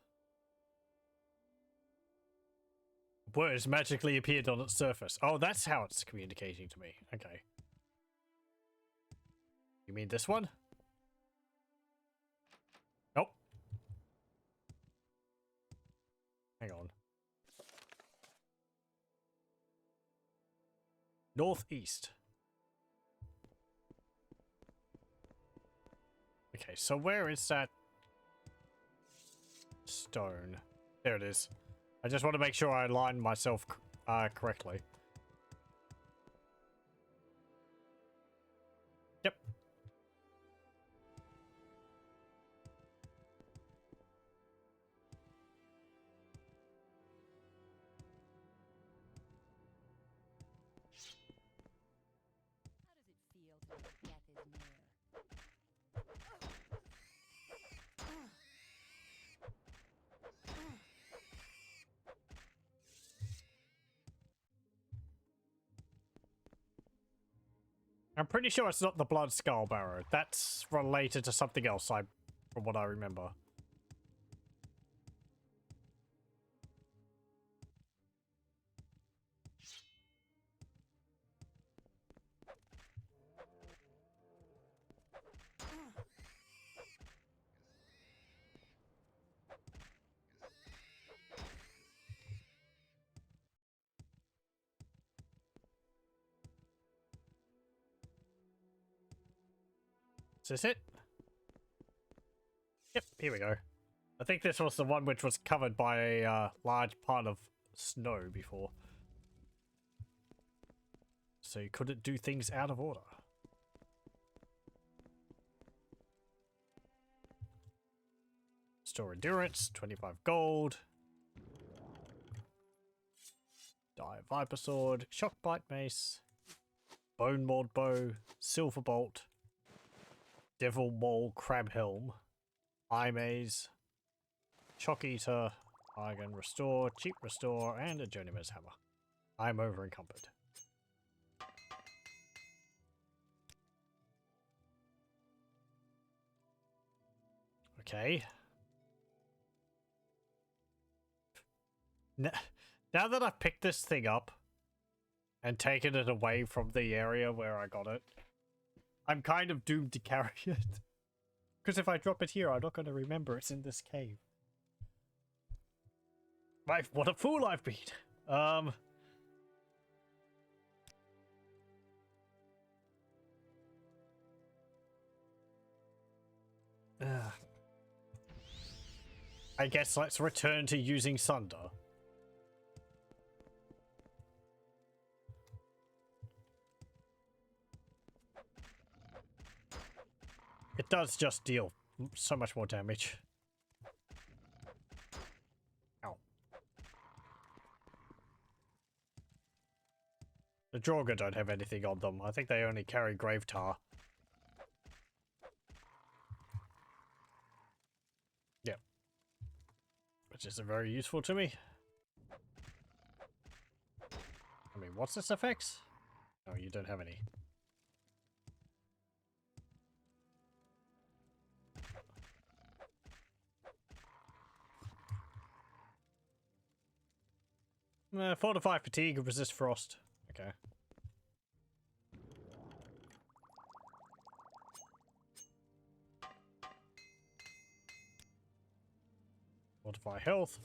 Words magically appeared on its surface. Oh, that's how it's communicating to me. Okay. You mean this one? Nope. Hang on. Northeast. Okay, so where is that stone? There it is. I just want to make sure I align myself correctly. Yep.
How does it feel to know death is near?
I'm pretty sure it's not the Blood Skull Barrow. That's related to something else, from what I remember. Is this it? Yep, here we go. I think this was the one which was covered by a large part of snow before. So you couldn't do things out of order. Store endurance, 25 gold. Dire Viper Sword, Shockbite Mace, Bone Mauled Bow, Silver Bolt, Devil Maul Crab Helm, Eye Maze, Shock Eater, Argon Restore, Cheap Restore, and a Journeyman's Hammer. I'm over encumbered. Okay. Now that I've picked this thing up and taken it away from the area where I got it, I'm kind of doomed to carry it. Because if I drop it here, I'm not going to remember it's in this cave. What a fool I've been. I guess let's return to using Sunder. It does just deal so much more damage. Ow. The Draugr don't have anything on them. I think they only carry Grave Tar. Yep. Which isn't very useful to me. I mean, what's this effect? Oh, you don't have any. Fortify fatigue, resist frost. Okay. Fortify health.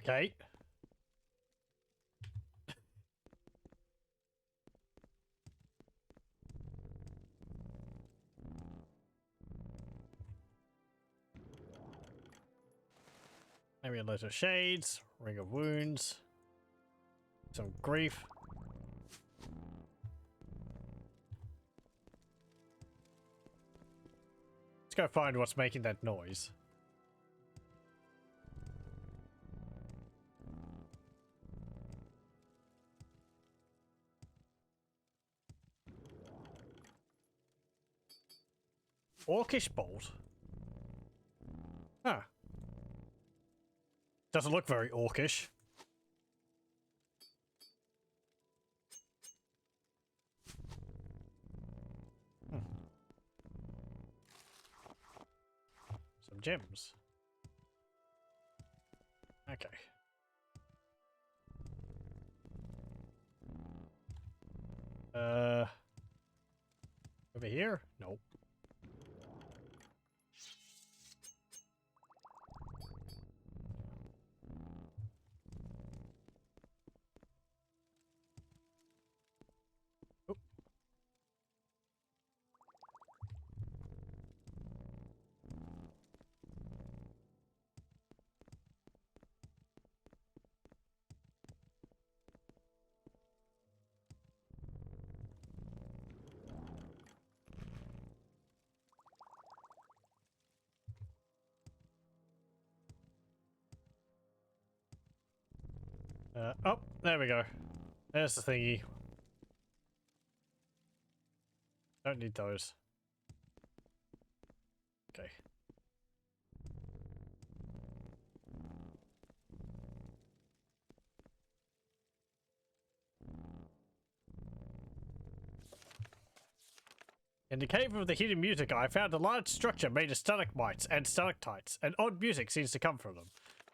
Okay. Amulet of Shades, Ring of Wounds, some grief. Let's go find what's making that noise. Orcish bolt? Huh. Doesn't look very orcish. Some gems. Okay. Over here? Nope. Oop. Oh, there we go. There's the thingy. Don't need those. Okay. In the cave of the hidden music, I found a large structure made of stalagmites and stalactites, and odd music seems to come from them.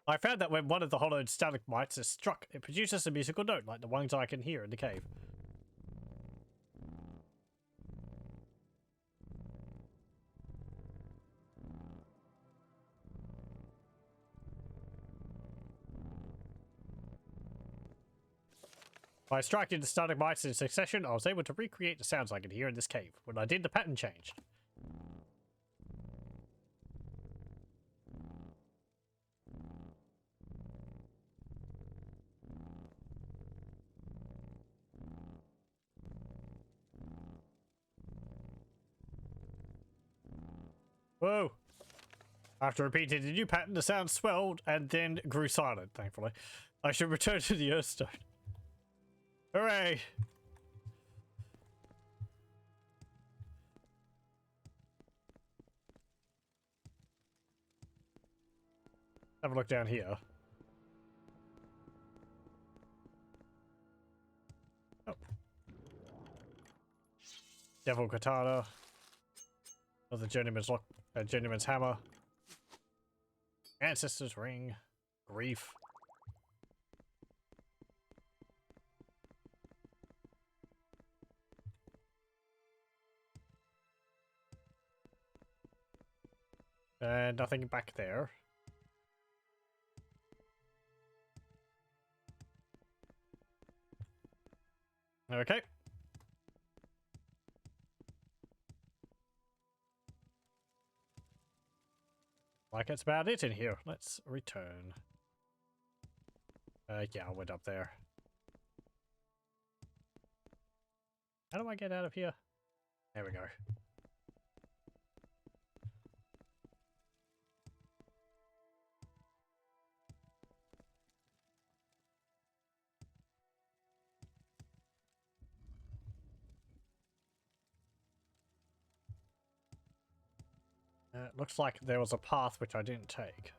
I found that when one of the hollowed stalagmites is struck, it produces a musical note like the ones I can hear in the cave. By striking the stalagmites in succession, I was able to recreate the sounds I could hear in this cave. When I did, the pattern changed. Whoa! After repeating the new pattern, the sound swelled and then grew silent, thankfully. I should return to the Earthstone. Hooray! Have a look down here. Devil Katana. Another Journeyman's lock. Journeyman's hammer. Ancestor's ring. Grief. And nothing back there. Okay. Like that's about it in here. Let's return. Yeah, I went up there. How do I get out of here? There we go. Looks like there was a path which I didn't take.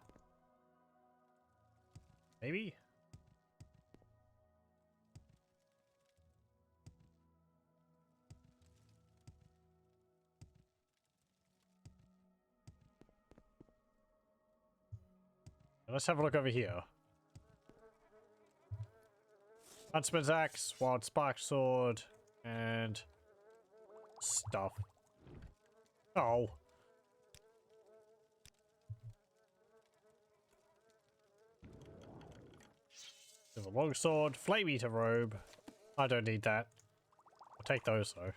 Maybe? Let's have a look over here. Huntsman's axe, wild spark sword, and stuff. Oh. There's a longsword, flame eater robe. I don't need that. I'll take those though.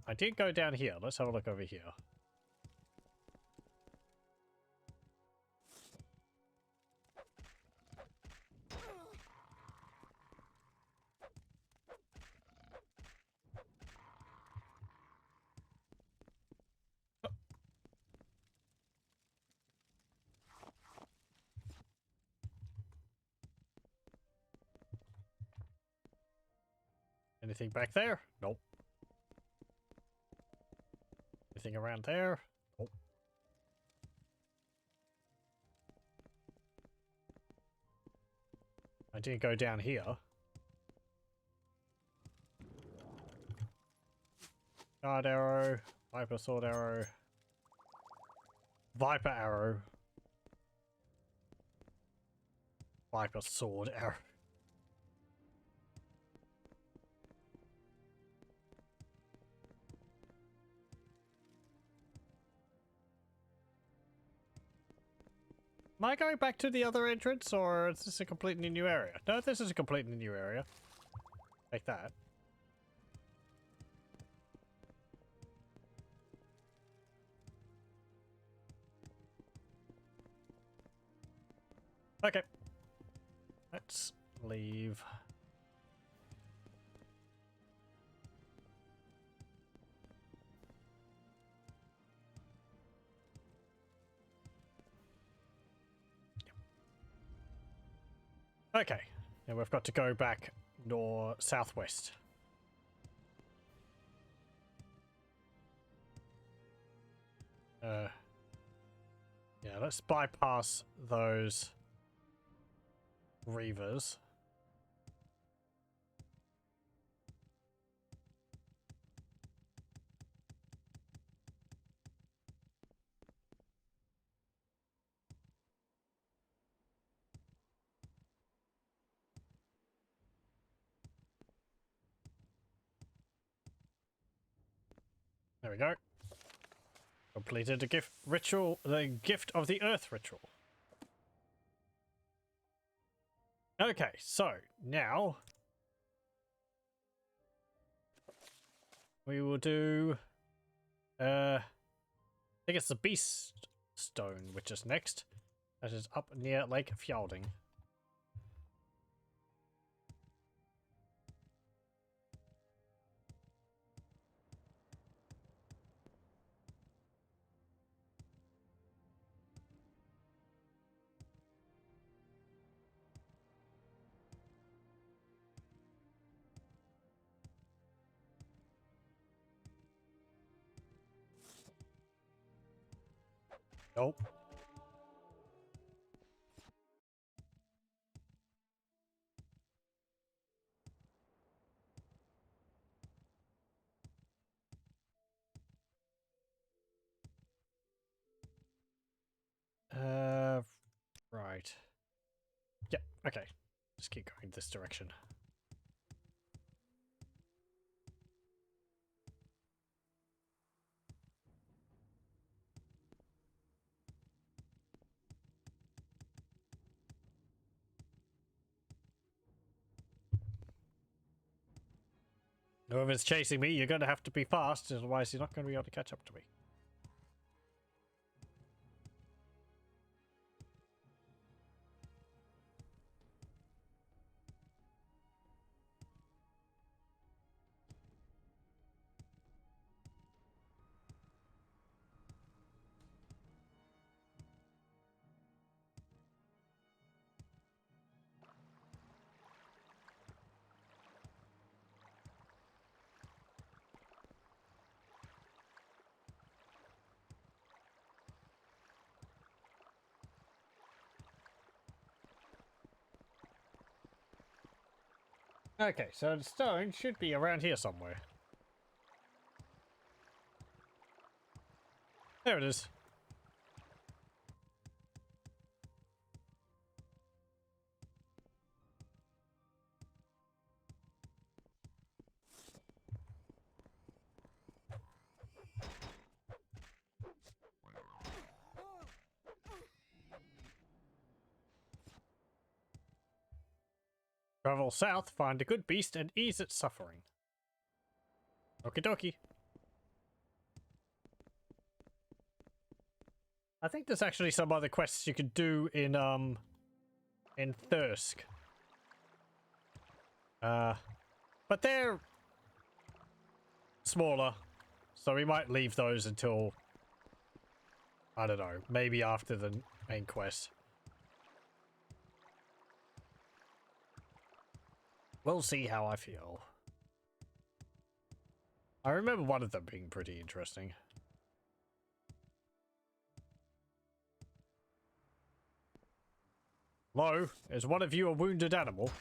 I did go down here. Let's have a look over here. Anything back there? Nope. Anything around there? Nope. I didn't go down here. Guard arrow, viper sword arrow, viper arrow, viper sword arrow. Am I going back to the other entrance, or is this a completely new area? No, this is a completely new area. Like that. Okay. Let's leave. Okay, now we've got to go back southwest. Yeah, let's bypass those reavers. There we go. Completed the gift ritual, the gift of the earth ritual. Okay, so now we will do I think it's the beast stone which is next. That is up near Lake Fjalding. Nope. Right. Yep, okay. Just keep going this direction. Whoever's chasing me, you're going to have to be fast, otherwise you're not going to be able to catch up to me. Okay, so the stone should be around here somewhere. There it is. Travel south, find a good beast, and ease its suffering. Okie dokie. I think there's actually some other quests you could do in Thirsk. But they're smaller, so we might leave those until, I don't know, maybe after the main quest. We'll see how I feel. I remember one of them being pretty interesting. Hello? Is one of you a wounded animal?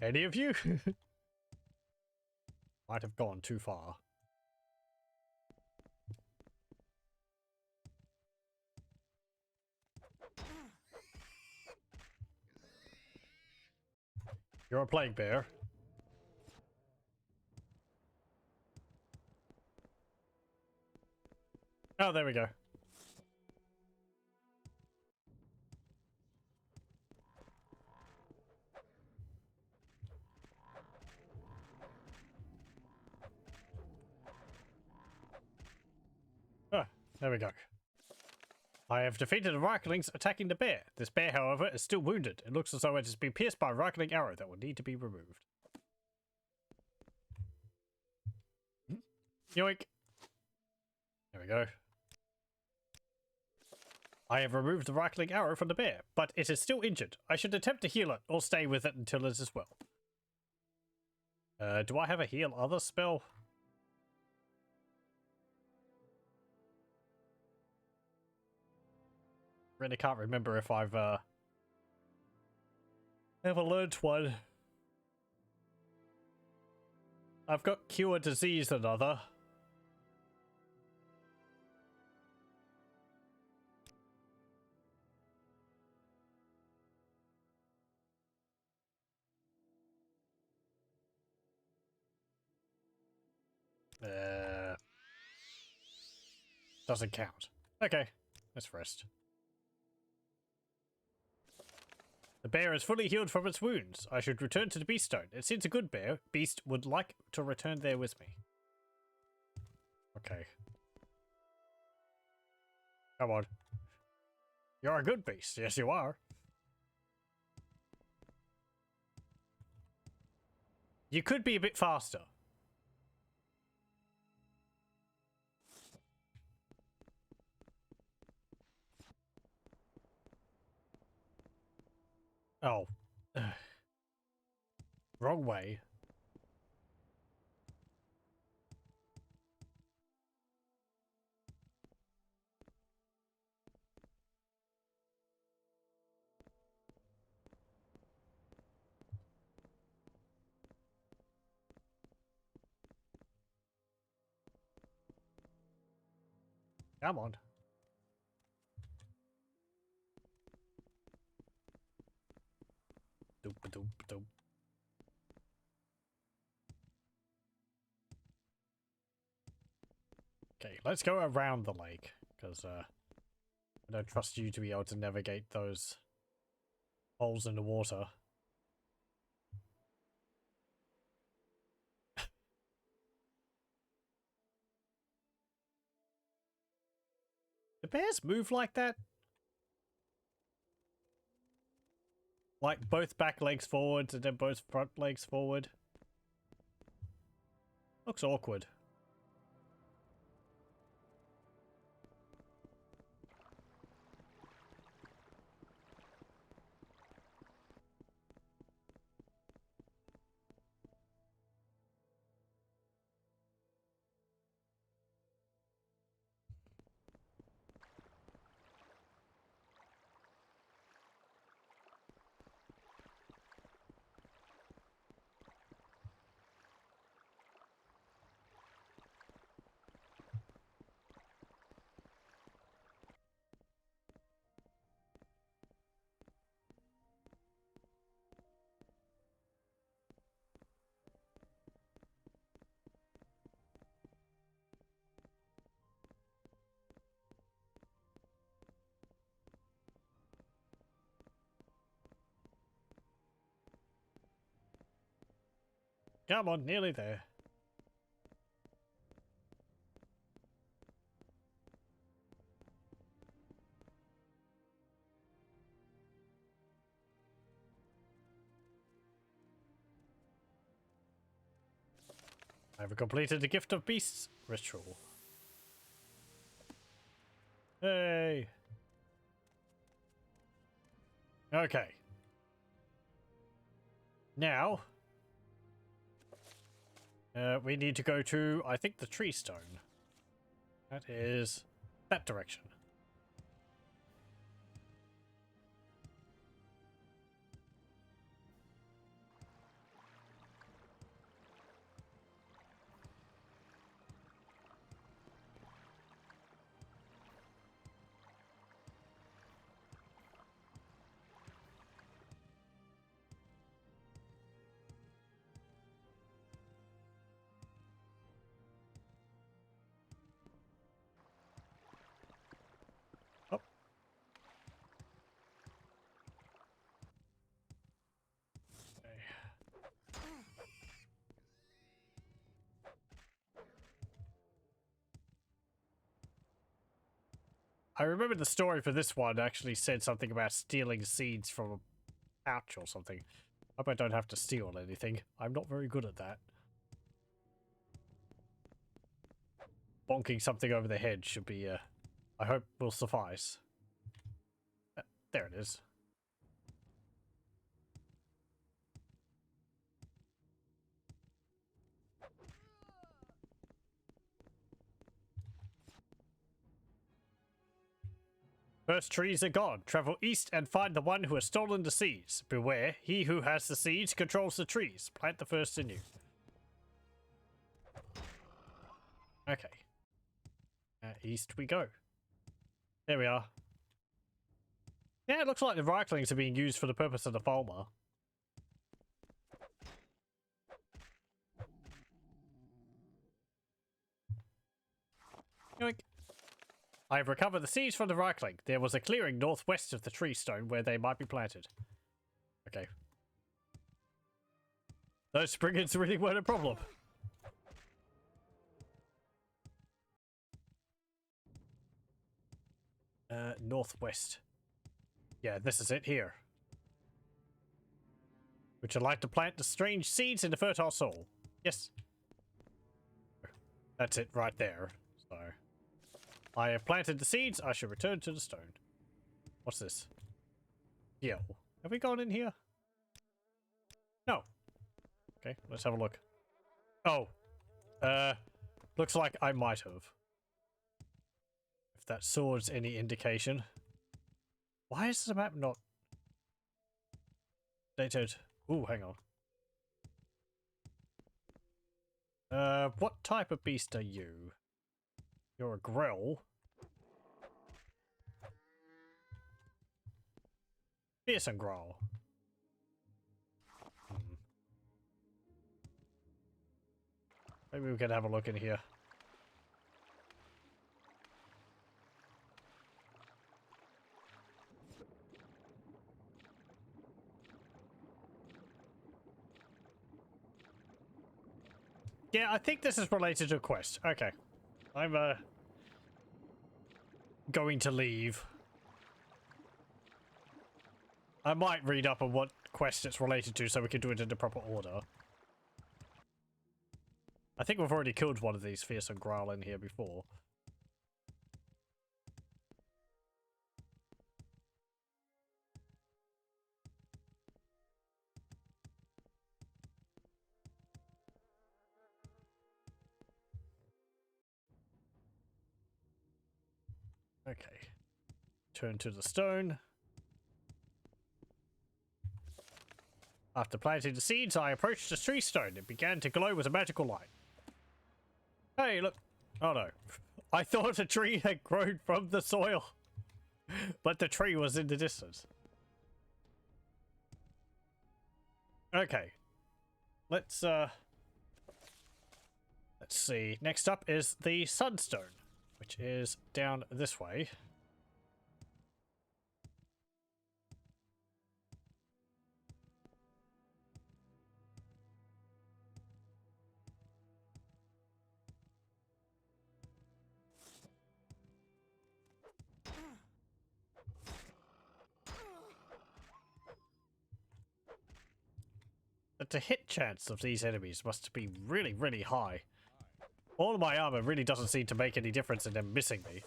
Any of you? Might have gone too far. You're a plague bear. Oh, there we go. Ah, there we go. I have defeated the Reiklings attacking the bear. This bear, however, is still wounded. It looks as though it has been pierced by a Reikling arrow that will need to be removed. Yoink. There we go. I have removed the Reikling arrow from the bear, but it is still injured. I should attempt to heal it, or stay with it until it is well. Do I have a heal other spell? Really can't remember if I've ever learned one. I've got cure disease another. Doesn't count. Okay, let's rest. The bear is fully healed from its wounds. I should return to the beast stone. It seems a good beast would like to return there with me. Okay. Come on. You're a good beast. Yes, you are. You could be a bit faster. Oh. Wrong way. Come on. Doop doop doop. Okay, let's go around the lake, because I don't trust you to be able to navigate those holes in the water. Do bears move like that? Like both back legs forward and then both front legs forward? Looks awkward. Come on, nearly there. I've completed the Gift of Beasts ritual. Hey! Okay. Now, we need to go to, I think, the tree stone. That is that direction. Oh. I remember the story for this one actually said something about stealing seeds from a pouch or something. Hope I don't have to steal anything. I'm not very good at that. Bonking something over the head should be, I hope will suffice. There it is. First trees are gone. Travel east and find the one who has stolen the seeds. Beware, he who has the seeds controls the trees. Plant the first anew. Okay. East we go. There we are. Yeah, it looks like the Reiklings are being used for the purpose of the Falmer. Yoink. I have recovered the seeds from the Reikling. There was a clearing northwest of the tree stone where they might be planted. Okay. Those spriggans really weren't a problem. Northwest. Yeah, this is it here. Would you like to plant the strange seeds in the fertile soil? Yes. That's it right there. So, I have planted the seeds. I should return to the stone. What's this? Yo. Have we gone in here? No. Okay, let's have a look. Oh. Looks like I might have. If that sword's any indication. Why is the map not dated? Ooh, hang on. What type of beast are you? You're a grill. Fearsome growl. Maybe we can have a look in here. Yeah, I think this is related to a quest. Okay. I'm going to leave. I might read up on what quest it's related to so we can do it in the proper order. I think we've already killed one of these fearsome growl in here before. Okay. Turn to the stone. After planting the seeds, I approached the tree stone. It began to glow with a magical light. Hey, look. Oh no. I thought a tree had grown from the soil. But the tree was in the distance. Okay. Let's see. Next up is the sunstone, which is down this way. But the hit chance of these enemies must be really, really high. All of my armor really doesn't seem to make any difference in them missing me.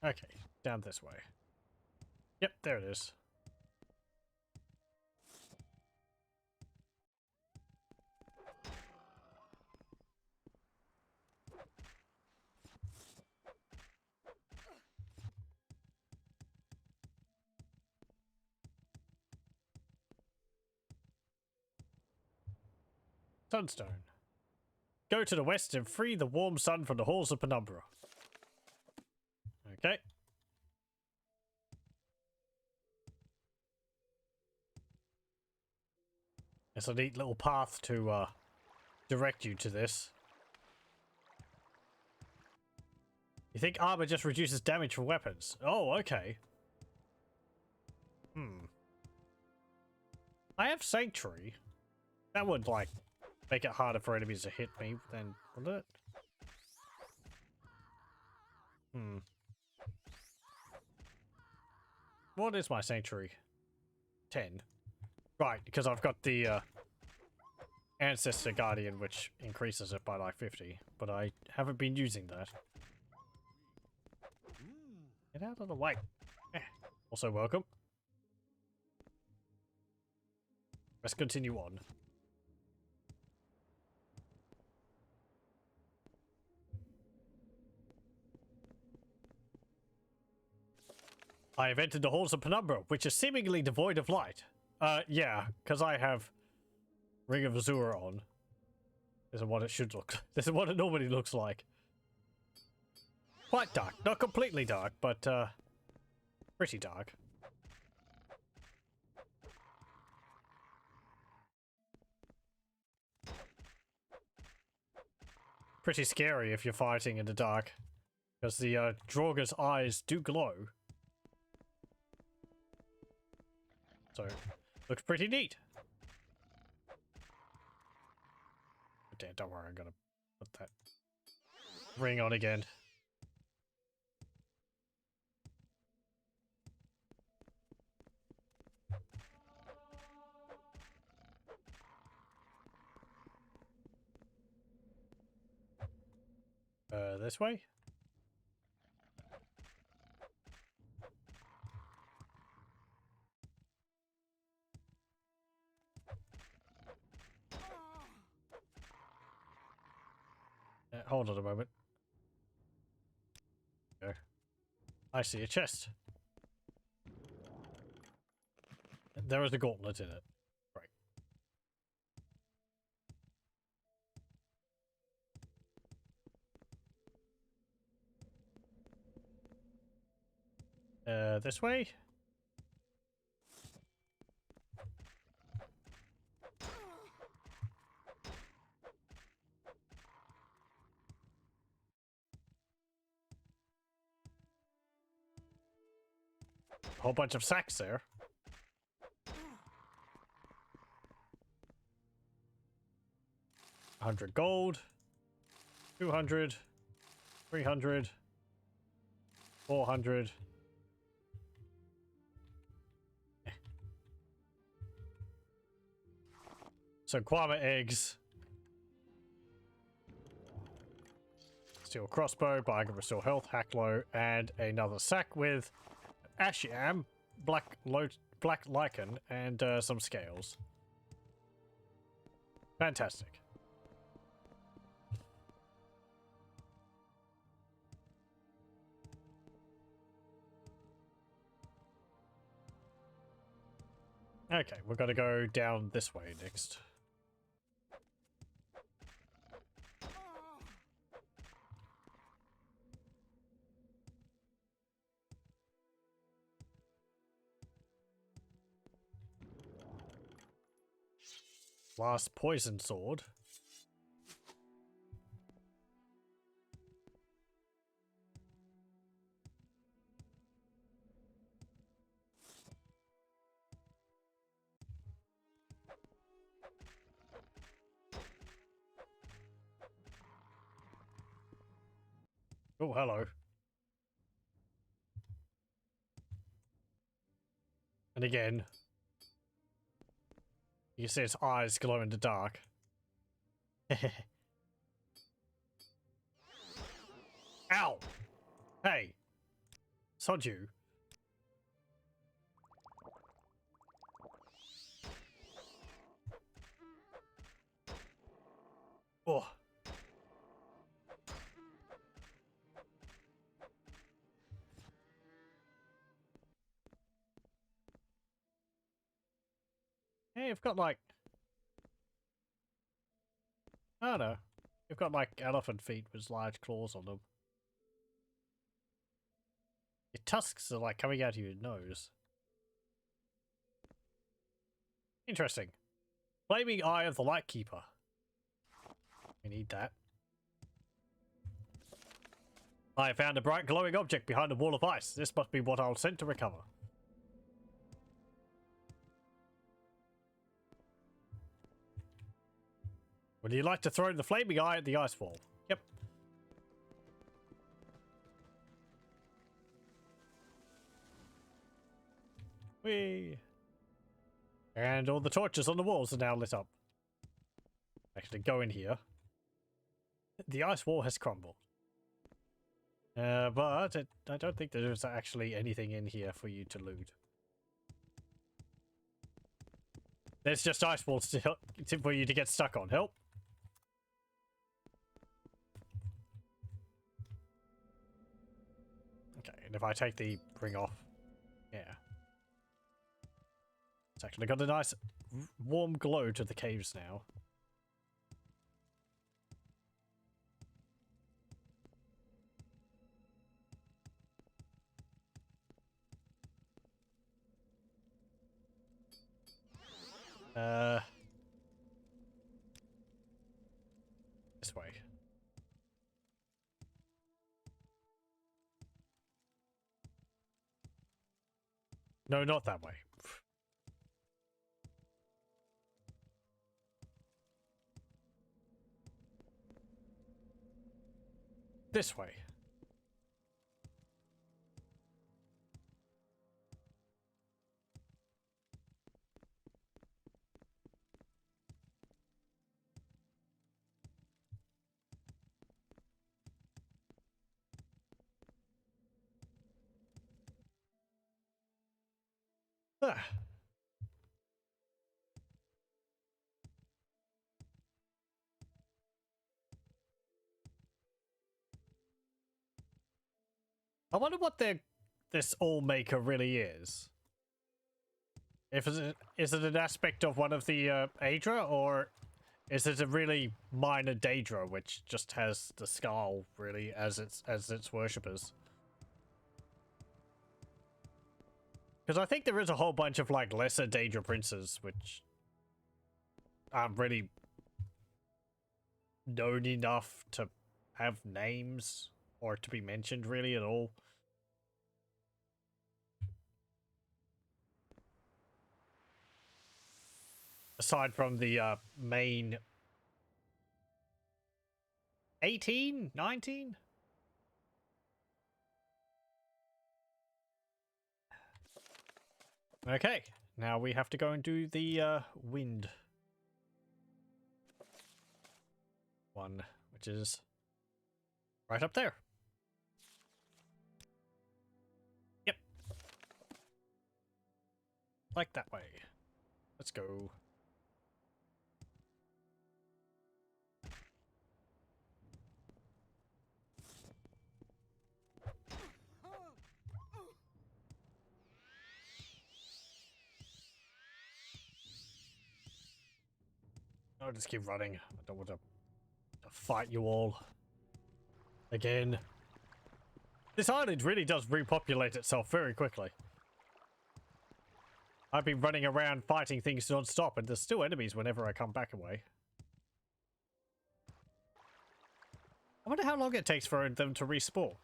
Okay, down this way. Yep, there it is. Sunstone. Go to the west and free the warm sun from the Halls of Penumbra. Okay. It's a neat little path to direct you to this. You think armor just reduces damage from weapons? Oh, okay. I have Sanctuary. That would, like, make it harder for enemies to hit me, then, wouldn't it? What is my Sanctuary? 10. Right, because I've got the Ancestor Guardian, which increases it by like 50, but I haven't been using that. Get out of the way. Also welcome. Let's continue on. I have entered the Halls of Penumbra, which is seemingly devoid of light. Yeah, because I have Ring of Azure on. This is what it should look. This is what it normally looks like. Quite dark. Not completely dark, but, pretty dark. Pretty scary if you're fighting in the dark. Because the, Draugr's eyes do glow. So, looks pretty neat. Damn, don't worry, I'm gonna put that ring on again. This way? Hold on a moment. Go. I see a chest. there is a gauntlet in it. Right. This way? Whole bunch of sacks there. $100 gold, 200, 300, 400. So Kwama eggs. Steel crossbow, bargain restore health, hack low, and another sack with Ashiam, black lichen, and some scales. Fantastic. Okay, we're gonna go down this way next. Last poison sword. Oh, hello. And again, you can see its eyes glow in the dark. Ow! Hey! Sod you. Oh. Hey, you've got like... I don't know. You've got like elephant feet with large claws on them. Your tusks are like coming out of your nose. Interesting. Flaming Eye of the Lightkeeper. We need that. I found a bright glowing object behind a wall of ice. This must be what I'll send to recover. Would you like to throw the flaming eye at the ice wall? Yep. Whee! And all the torches on the walls are now lit up. Actually, go in here. The ice wall has crumbled. But I don't think there's actually anything in here for you to loot. There's just ice walls for you to get stuck on. Help! Okay, and if I take the ring off, yeah. It's actually got a nice warm glow to the caves now. This way. No, not that way. This way. Ah. I wonder what this all maker really is. Is it an aspect of one of the Aedra, or is it a really minor Daedra which just has the skull really as its worshippers? Because I think there is a whole bunch of like lesser Daedra princes which aren't really known enough to have names or to be mentioned really at all. Aside from the main 18, 19? Okay, now we have to go and do the wind one, which is right up there. Yep. Like that way. Let's go. I'll just keep running. I don't want to fight you all again. This island really does repopulate itself very quickly. I've been running around fighting things non-stop, and there's still enemies whenever I come back away. I wonder how long it takes for them to respawn.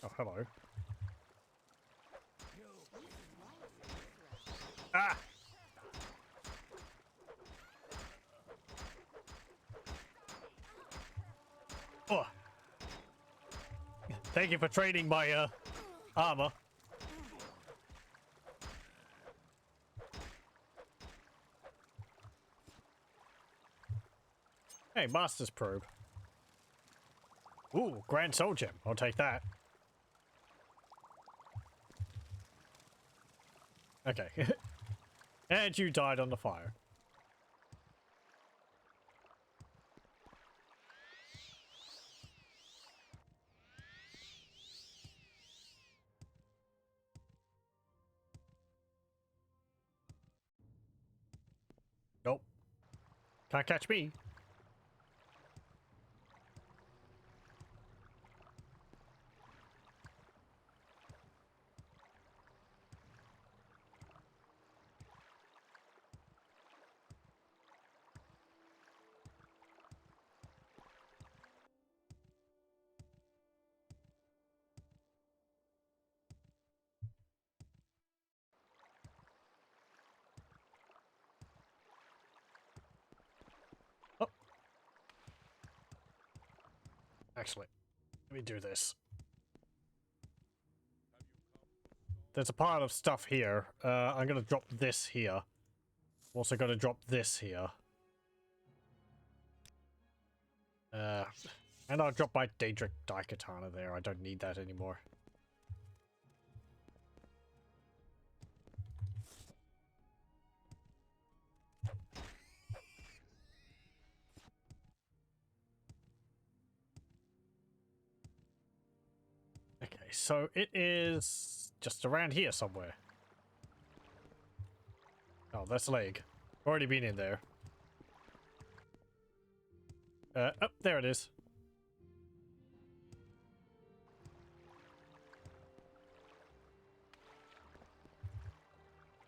Oh, hello. Ah! Oh. Thank you for trading my armor. Hey, Master's Probe. Ooh, Grand Soul Gem. I'll take that. Okay. And you died on the fire. Nope. Can't catch me. Oh. Actually, let me do this. There's a pile of stuff here. I'm gonna drop this here. I'm also gonna drop this here. And I'll drop my Daedric Daikatana there. I don't need that anymore. Okay, so it is just around here somewhere. Oh, that's leg. Already been in there. Oh, there it is.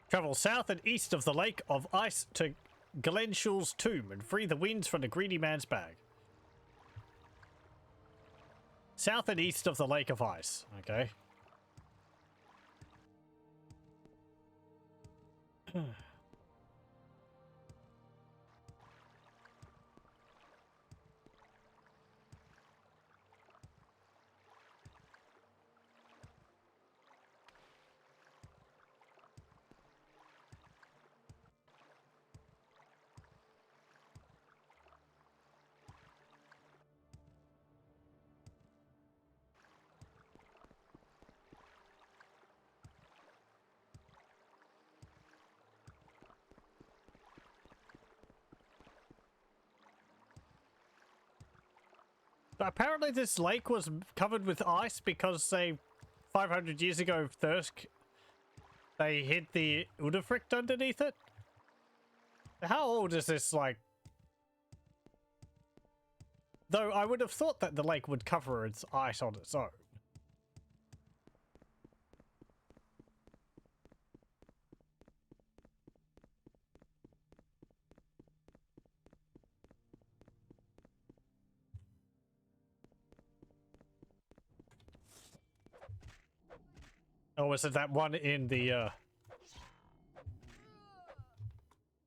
Travel south and east of the Lake of Ice to Glenshul's tomb and free the winds from the greedy man's bag. South and east of the Lake of Ice. Okay. Apparently this lake was covered with ice because, say, 500 years ago, Thirsk They hid the Udafrict underneath it? How old is this, like... Though I would have thought that the lake would cover its ice on its own. Oh, is it that one in the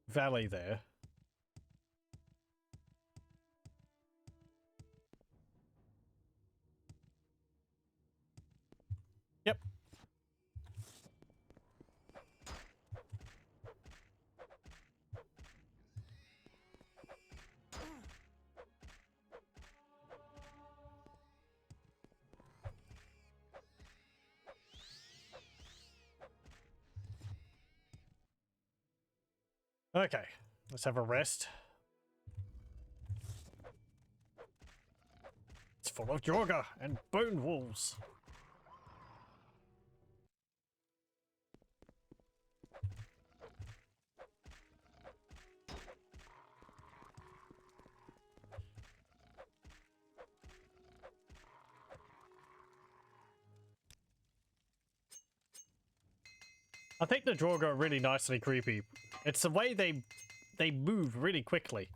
valley there? Yep. Okay, let's have a rest. It's full of Jorga and bone wolves. I think the Jorga are really nicely creepy. It's the way they move really quickly.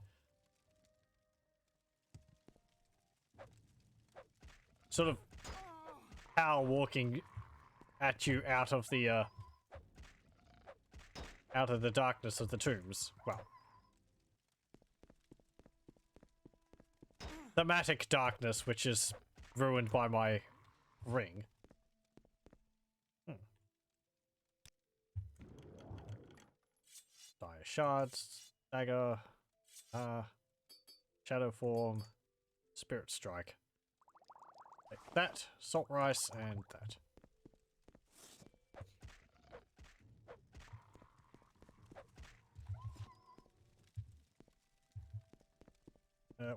Sort of power walking at you out of the darkness of the tombs. Well, thematic darkness, which is ruined by my ring. Dire shards, dagger, shadow form, spirit strike. Take that, salt rice, and that.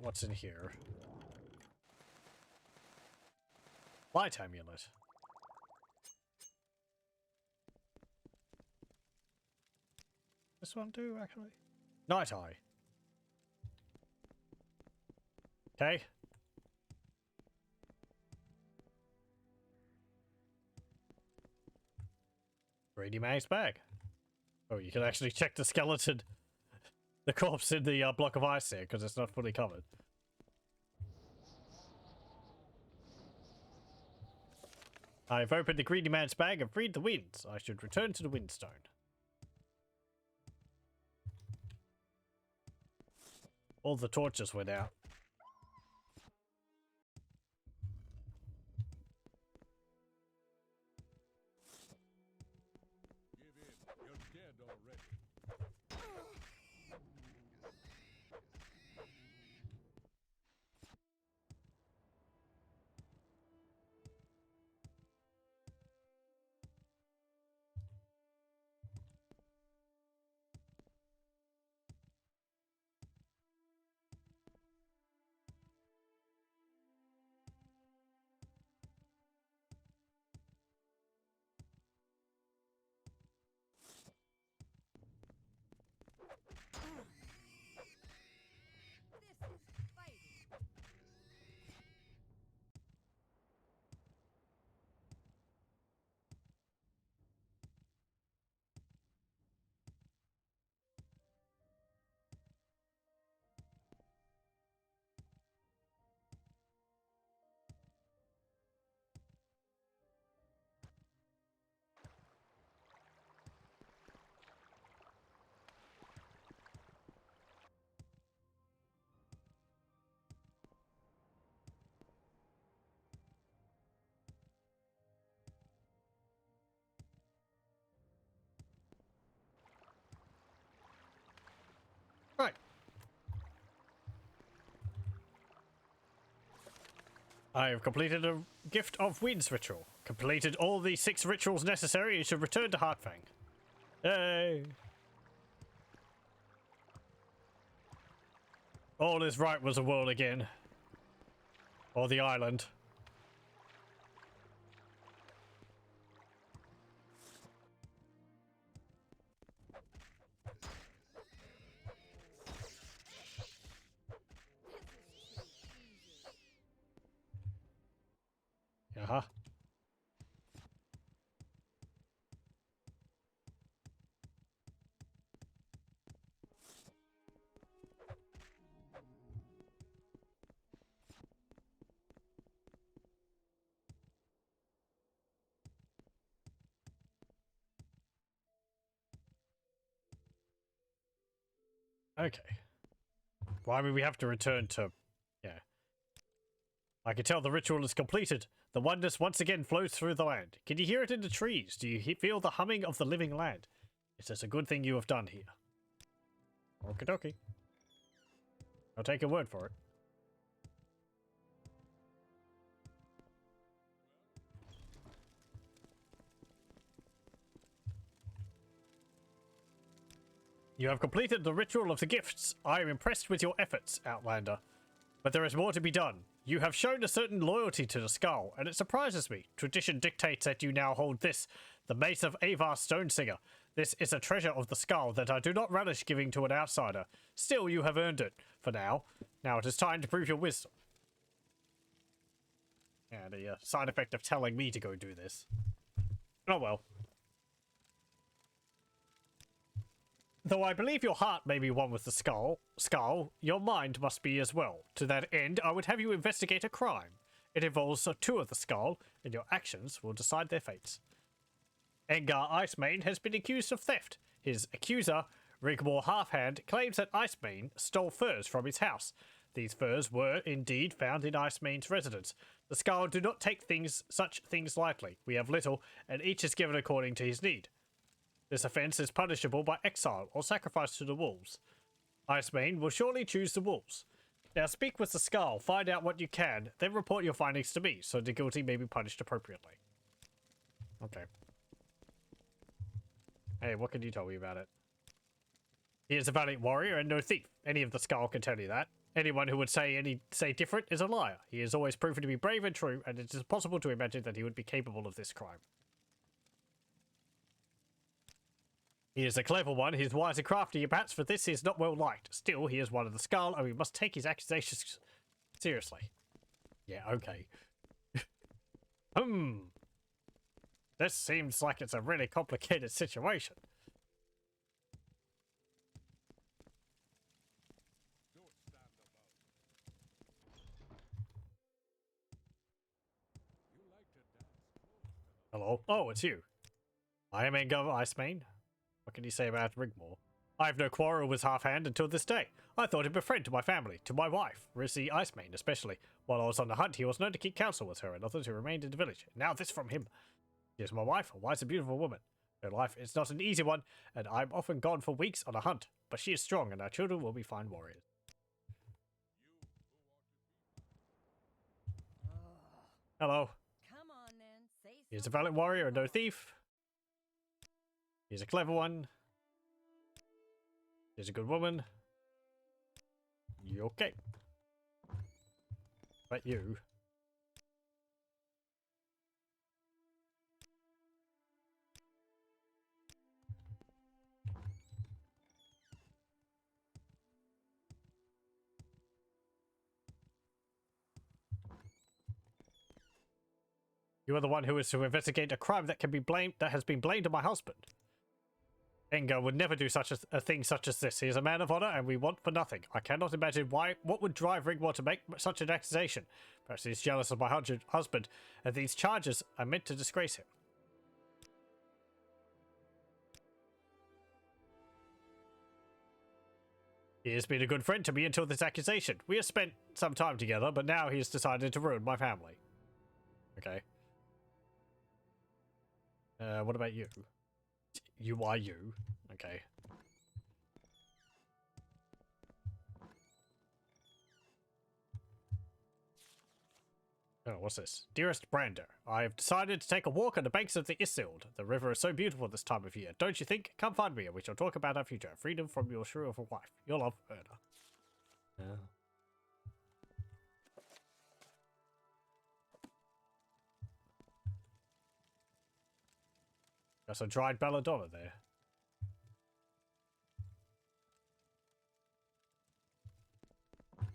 What's in here? Light amulet. This one too, actually. Night eye. Okay. Greedy man's bag. Oh, you can actually check the skeleton, the corpse in the block of ice here, because it's not fully covered. I've opened the greedy man's bag and freed the winds. I should return to the windstone. All the torches went out.
Give in. You're dead already.
This is fighting.
Right. I have completed a Gift of Winds ritual. Completed all the 6 rituals necessary and should return to Heartfang. Yay! All is right was a world again. Or the island. Uh-huh. Okay. Why would we have to return to... Yeah. I can tell the ritual is completed. The oneness once again flows through the land. Can you hear it in the trees? Do you feel the humming of the living land? It is a good thing you have done here. Okie dokie. I'll take your word for it. You have completed the ritual of the gifts. I am impressed with your efforts, Outlander. But there is more to be done. You have shown a certain loyalty to the skull, and it surprises me. Tradition dictates that you now hold this, the Mace of Avar Stonesinger. This is a treasure of the skull that I do not relish giving to an outsider. Still, you have earned it, for now. Now it is time to prove your wisdom. Yeah, the side effect of telling me to go do this. Oh well. Though I believe your heart may be one with the skull, your mind must be as well. To that end, I would have you investigate a crime. It involves two of the skull, and your actions will decide their fates. Engar Icemane has been accused of theft. His accuser, Rigmore Halfhand, claims that Icemane stole furs from his house. These furs were indeed found in Icemane's residence. The skull do not take such things lightly. We have little, and each is given according to his need. This offence is punishable by exile or sacrifice to the wolves. Icemane will surely choose the wolves. Now speak with the skull, find out what you can, then report your findings to me, so the guilty may be punished appropriately. Okay. Hey, what can you tell me about it? He is a valiant warrior and no thief. Any of the skull can tell you that. Anyone who would say different is a liar. He has always proven to be brave and true, and it is possible to imagine that he would be capable of this crime. He is a clever one, he is wise and crafty, perhaps for this he is not well liked. Still, he is one of the skull, and we must take his accusations seriously. Yeah, okay. This seems like it's a really complicated situation. Hello? Oh, it's you. I am Engar Icemane. What can you say about Rigmore? I have no quarrel with Halfhand until this day. I thought him a friend to my family, to my wife, Rissy Icemane especially. While I was on the hunt, he was known to keep counsel with her and others who remained in the village. Now this from him. She is my wife, a wise and beautiful woman. Her life is not an easy one, and I'm often gone for weeks on a hunt. But she is strong, and our children will be fine warriors. Hello.
Come on then, say
He's a valiant warrior and no thief. He's a clever one. He's a good woman. You okay? But you. You are the one who is to investigate a crime that has been blamed on my husband. Engar would never do such a thing such as this. He is a man of honor, and we want for nothing. I cannot imagine what would drive Rigmore to make such an accusation. Perhaps he is jealous of my husband, and these charges are meant to disgrace him. He has been a good friend to me until this accusation. We have spent some time together, but now he has decided to ruin my family. Okay. What about you? You are you. Okay. Oh, what's this? Dearest Brander, I have decided to take a walk on the banks of the Isilde. The river is so beautiful this time of year, don't you think? Come find me and we shall talk about our future. Freedom from your shrew of a wife. Your love, Erna. Yeah. Got some dried belladonna there.
My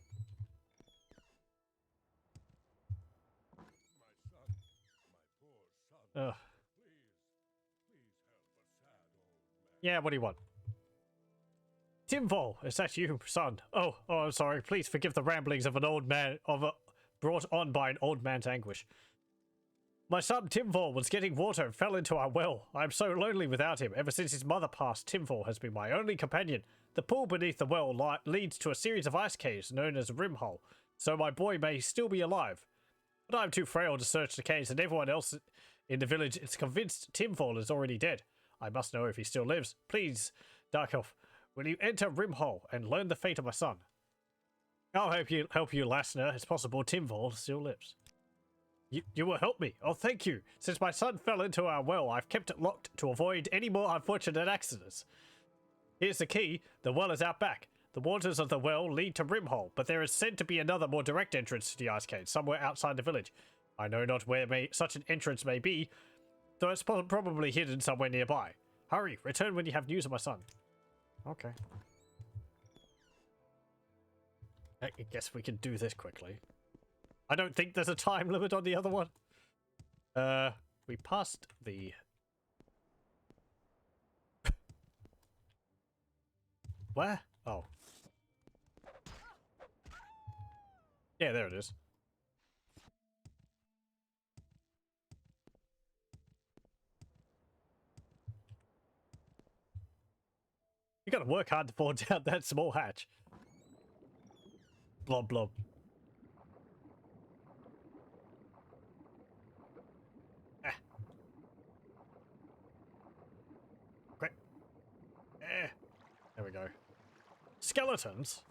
son,
Ugh.
Please help a sad old man.
Yeah, what do you want? Timval, is that you, son? Oh, I'm sorry. Please forgive the ramblings of an old man, brought on by an old man's anguish. My son Timval was getting water and fell into our well. I am so lonely without him. Ever since his mother passed, Timval has been my only companion. The pool beneath the well leads to a series of ice caves known as Rimhole, so my boy may still be alive. But I'm too frail to search the caves, and everyone else in the village is convinced Timval is already dead. I must know if he still lives. Please, Dark Elf, will you enter Rimhole and learn the fate of my son? I'll help you, Lassner. It's possible Timval still lives. You will help me. Oh, thank you. Since my son fell into our well, I've kept it locked to avoid any more unfortunate accidents. Here's the key. The well is out back. The waters of the well lead to Rimhole, but there is said to be another more direct entrance to the ice cave, somewhere outside the village. I know not where such an entrance may be, though it's probably hidden somewhere nearby. Hurry, return when you have news of my son. Okay. I guess we can do this quickly. I don't think there's a time limit on the other one. We passed the... Where? Oh. Yeah, there it is. You gotta work hard to fall down that small hatch. Blob blob. Ah. Great. There we go. Skeletons?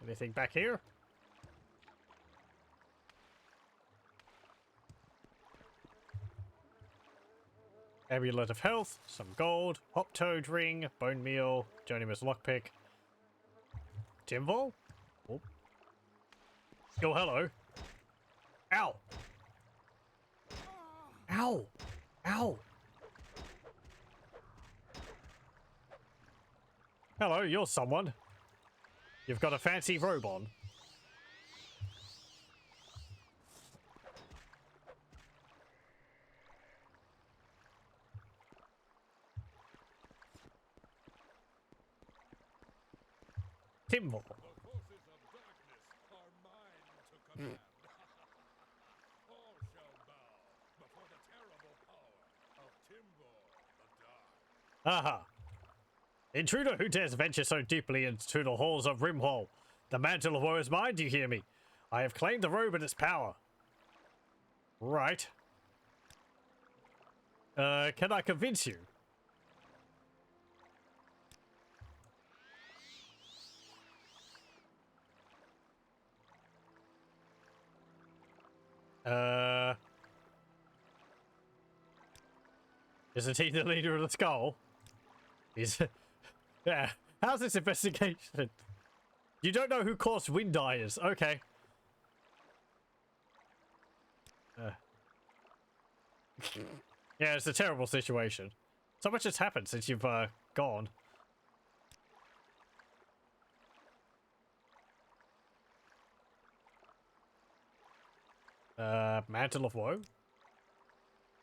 Anything back here? Amulet of health, some gold, hop toad ring, bone meal, journeyman's lockpick. Timval? Oh. Oh, hello. Ow! Ow! Ow! Hello, you're someone. You've got a fancy robe on. Timval.
The forces of darkness are mine to command. All shall bow before the terrible power of Timval the Dark.
Aha. Intruder who dares venture so deeply into the halls of Rimhole. The mantle of woe is mine, do you hear me? I have claimed the robe and its power. Right. Can I convince you? Isn't he the leader of the skull? He's... Yeah. How's this investigation? You don't know who caused wind dyers. Okay. Yeah, it's a terrible situation. So much has happened since you've gone. Mantle of Woe?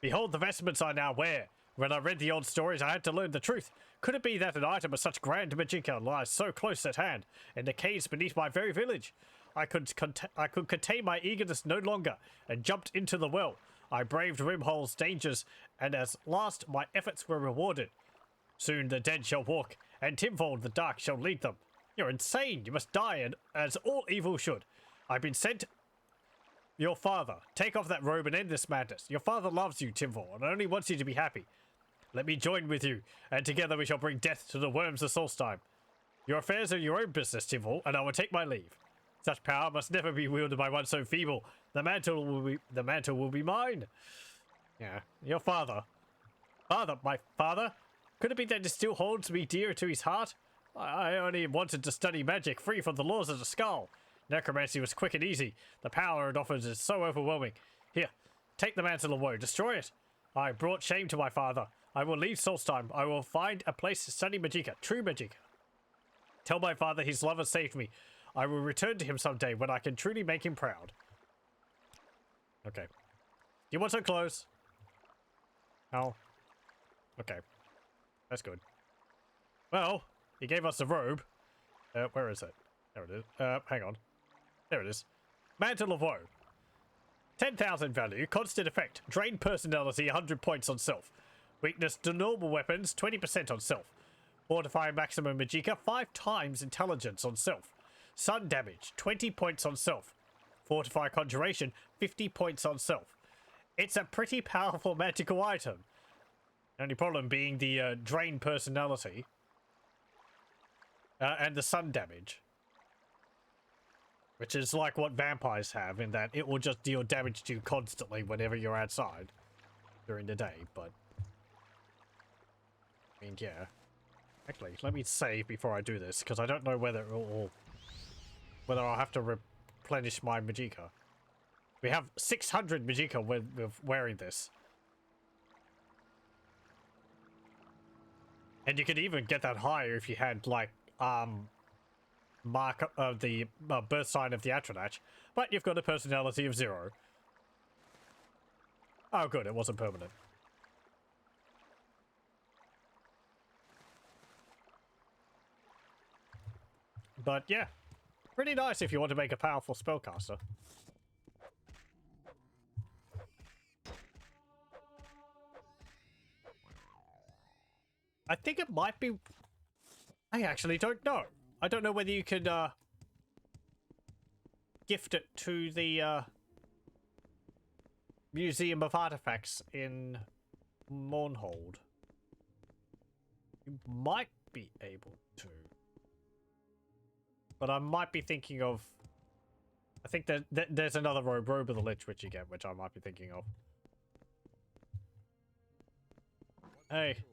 Behold the vestments I now wear. When I read the old stories, I had to learn the truth. Could it be that an item of such grand magicka lies so close at hand, in the caves beneath my very village? I could contain my eagerness no longer, and jumped into the well. I braved Rimhole's dangers, and as last my efforts were rewarded. Soon the dead shall walk, and Timval the Dark shall lead them. You're insane. You must die, and as all evil should. I've been sent... Your father. Take off that robe and end this madness. Your father loves you, Timval, and only wants you to be happy. Let me join with you, and together we shall bring death to the worms of Solstheim. Your affairs are your own business, Timval, and I will take my leave. Such power must never be wielded by one so feeble. The mantle will be mine. Yeah, your father. My father? Could it be that it still holds me dear to his heart? I only wanted to study magic free from the laws of the skull. Necromancy was quick and easy. The power it offers is so overwhelming. Here, take the mantle of woe. Destroy it. I brought shame to my father. I will leave Solstheim. I will find a place to study Magicka, true Magicka. Tell my father his love has saved me. I will return to him someday when I can truly make him proud. Okay. Do you want some clothes? Oh. Okay. That's good. Well, he gave us a robe. Where is it? There it is. Hang on. There it is. Mantle of Woe. 10,000 value, constant effect. Drain personality, 100 points on self. Weakness to normal weapons, 20% on self. Fortify maximum Magicka, 5 times intelligence on self. Sun damage, 20 points on self. Fortify conjuration, 50 points on self. It's a pretty powerful magical item. Only problem being the drain personality. And the sun damage. Which is like what vampires have, in that it will just deal damage to you constantly whenever you're outside during the day, but... I mean, yeah. Actually, let me save before I do this, because I don't know whether whether I'll have to replenish my Magicka. We have 600 Magicka with wearing this. And you could even get that higher if you had, like, mark of the birth sign of the Atronach, but you've got a personality of 0. Oh good, it wasn't permanent. But yeah, pretty nice if you want to make a powerful spellcaster. I think it might be... I actually don't know. I don't know whether you could gift it to the Museum of Artifacts in Mournhold. You might be able to. But I might be thinking of... I think that there's another robe of the Lich which you get, which I might be thinking of. Hey.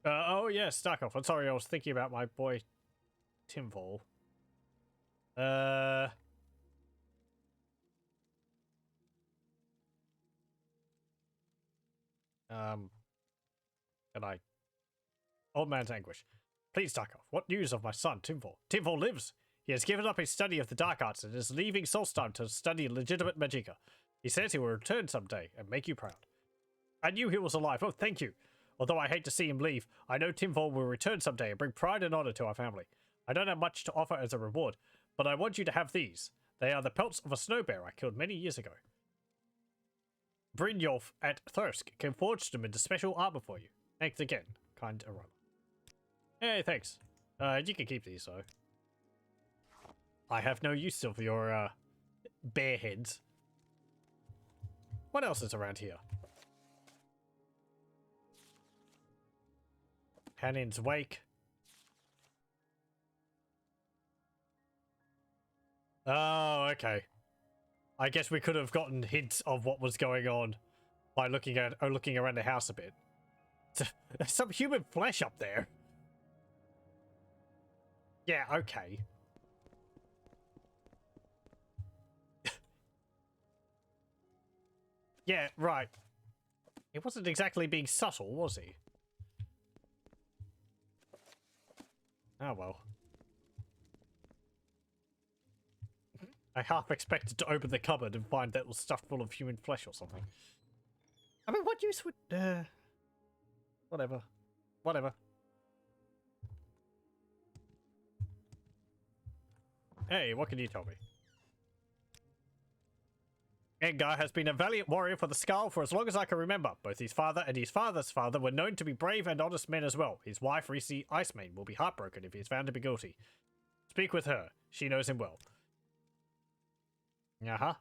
Oh yeah, Starkov. I'm sorry, I was thinking about my boy Timval. Can I... Old Man's Anguish. Please, Starkov, what news of my son, Timval? Timval lives! He has given up his study of the dark arts and is leaving Solstheim to study legitimate Magicka. He says he will return someday and make you proud. I knew he was alive. Oh, thank you. Although I hate to see him leave, I know Timval will return someday and bring pride and honor to our family. I don't have much to offer as a reward, but I want you to have these. They are the pelts of a snow bear I killed many years ago. Brynjolf at Thirsk can forge them into special armor for you. Thanks again, kind Arana. Hey, thanks. You can keep these, though. I have no use of your, bear heads. What else is around here? Hanin's Wake. Oh, okay. I guess we could have gotten hints of what was going on by looking around the house a bit. There's some human flesh up there. Yeah, okay. Yeah, right. He wasn't exactly being subtle, was he? Oh well. I half expected to open the cupboard and find that it was stuffed full of human flesh or something. I mean, what use would... Whatever. Whatever. Hey, what can you tell me? Engar has been a valiant warrior for the Skull for as long as I can remember. Both his father and his father's father were known to be brave and honest men as well. His wife, Risi Icemane, will be heartbroken if he is found to be guilty. Speak with her. She knows him well. Uh-huh.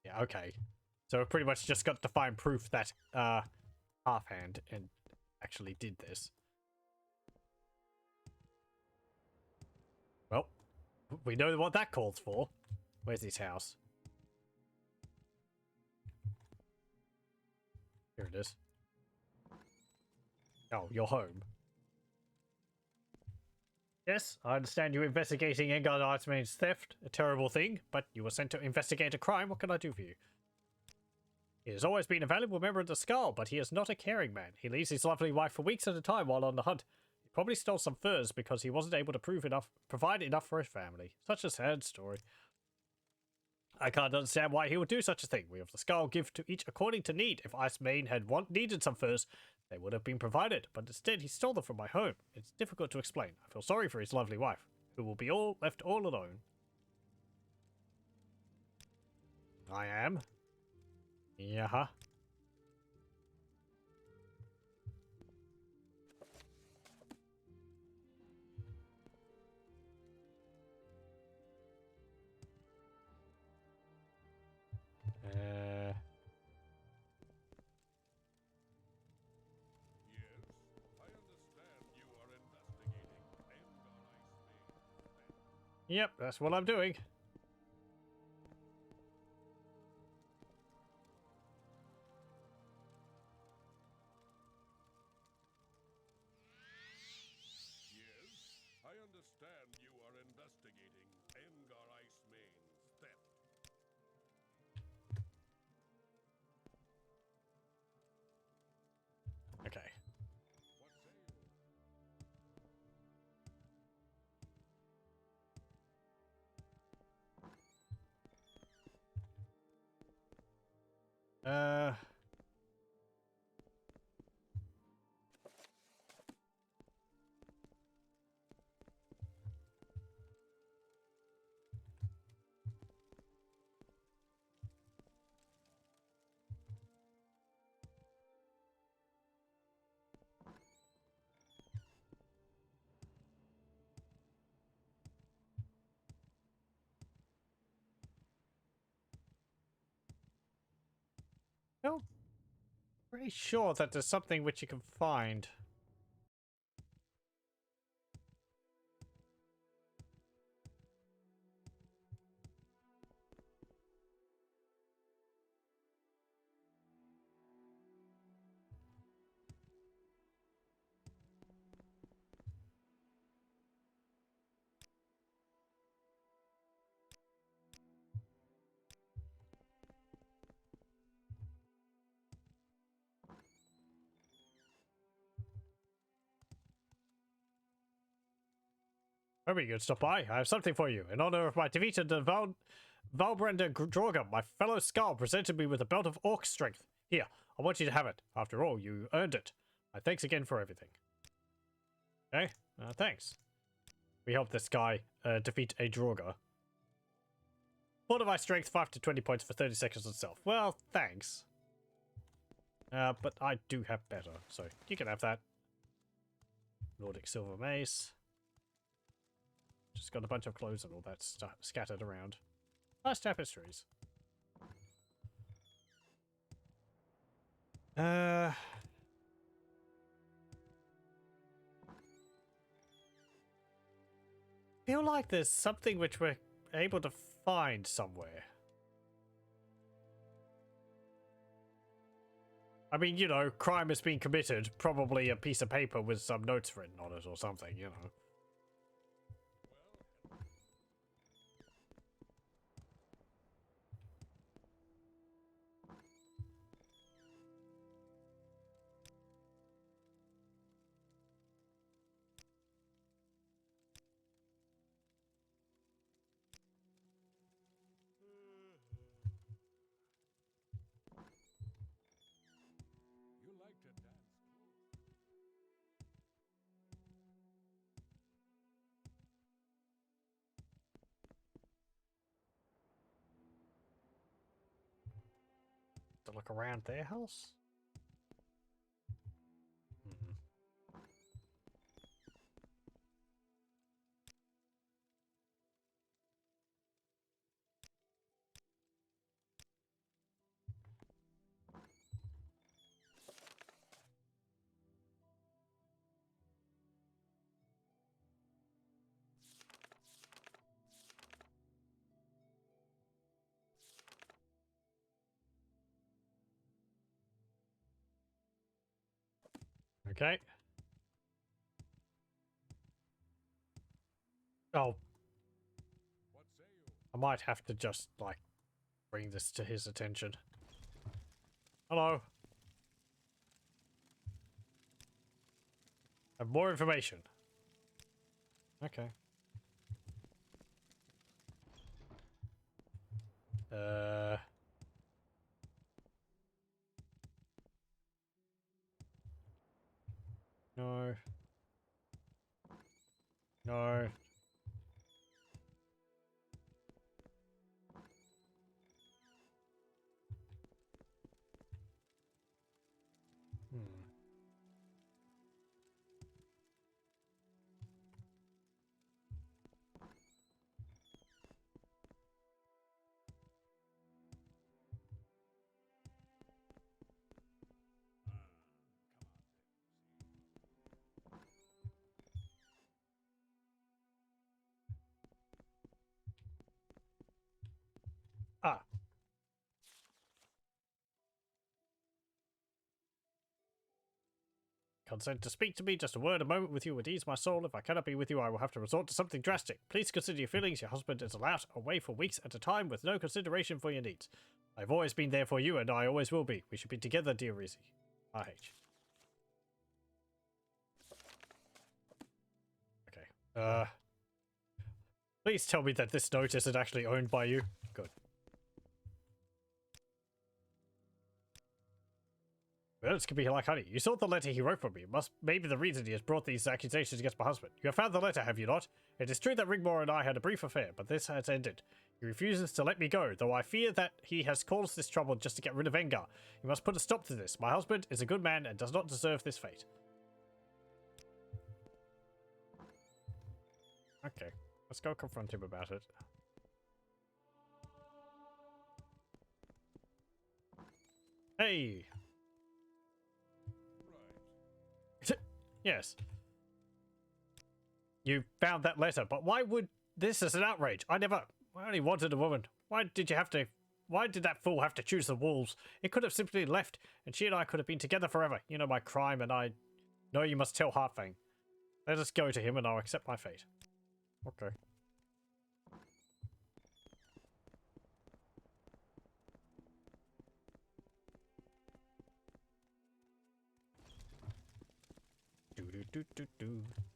Yeah, okay. So I've pretty much just got to find proof that, Halfhand and actually did this. Well, we know what that calls for. Where's his house? Here it is. Oh, you're home. Yes, I understand you're investigating Engar Icemane's theft. A terrible thing, but you were sent to investigate a crime. What can I do for you? He has always been a valuable member of the Skull, but he is not a caring man. He leaves his lovely wife for weeks at a time while on the hunt. He probably stole some furs because he wasn't able to provide enough for his family. Such a sad story. I can't understand why he would do such a thing. We of the Skull give to each according to need. If Iceman had needed some furs, they would have been provided, but instead he stole them from my home. It's difficult to explain. I feel sorry for his lovely wife, who will be left all alone. I am. Yeah.
Yes, I understand you are investigating Angar Iceman.
Yep, that's what I'm doing.
Yes, I understand you are investigating Angar Iceman's theft.
Okay.
What say you?
Uh... Well, pretty sure that there's something which you can find. Very good, stop by. I have something for you. In honor of my defeat at the Valbranda Droga, my fellow Skull presented me with a belt of orc strength. Here, I want you to have it. After all, you earned it. Thanks again for everything. Okay, thanks. We helped this guy defeat a Droga. Fortify strength 5 to 20 points for 30 seconds itself. Well, thanks. But I do have better, so you can have that. Nordic silver mace. Just got a bunch of clothes and all that stuff scattered around. Nice tapestries. Feel like there's something which we're able to find somewhere. I mean, you know, crime has been committed. Probably a piece of paper with some notes written on it or something, you know.
You like to dance too?
To look around their house? Hmm. Okay. Oh,
What say you?
I might have to just, like, bring this to his attention. Hello. Have more information. Okay. No. No. Hmm. Ah. Consent to speak to me, just a word, a moment with you would ease my soul. If I cannot be with you, I will have to resort to something drastic. Please consider your feelings. Your husband is allowed away for weeks at a time with no consideration for your needs. I've always been there for you, and I always will be. We should be together, dear Rizzy. RH. Okay. Please tell me that this note isn't actually owned by you. Good. Words can be like honey. You saw the letter he wrote for me. Must maybe the reason he has brought these accusations against my husband. You have found the letter, have you not? It is true that Rigmore and I had a brief affair, but this has ended. He refuses to let me go, though I fear that he has caused this trouble just to get rid of Engar. You must put a stop to this. My husband is a good man and does not deserve this fate. Okay, let's go confront him about it. Hey!
Right.
Yes. You found that letter, but why would... This is an outrage. I only wanted a woman. Why did that fool have to choose the wolves? It could have simply left, and she and I could have been together forever. You know my crime, and I know you must tell Heartfang. Let us go to him, and I'll accept my fate. Okay.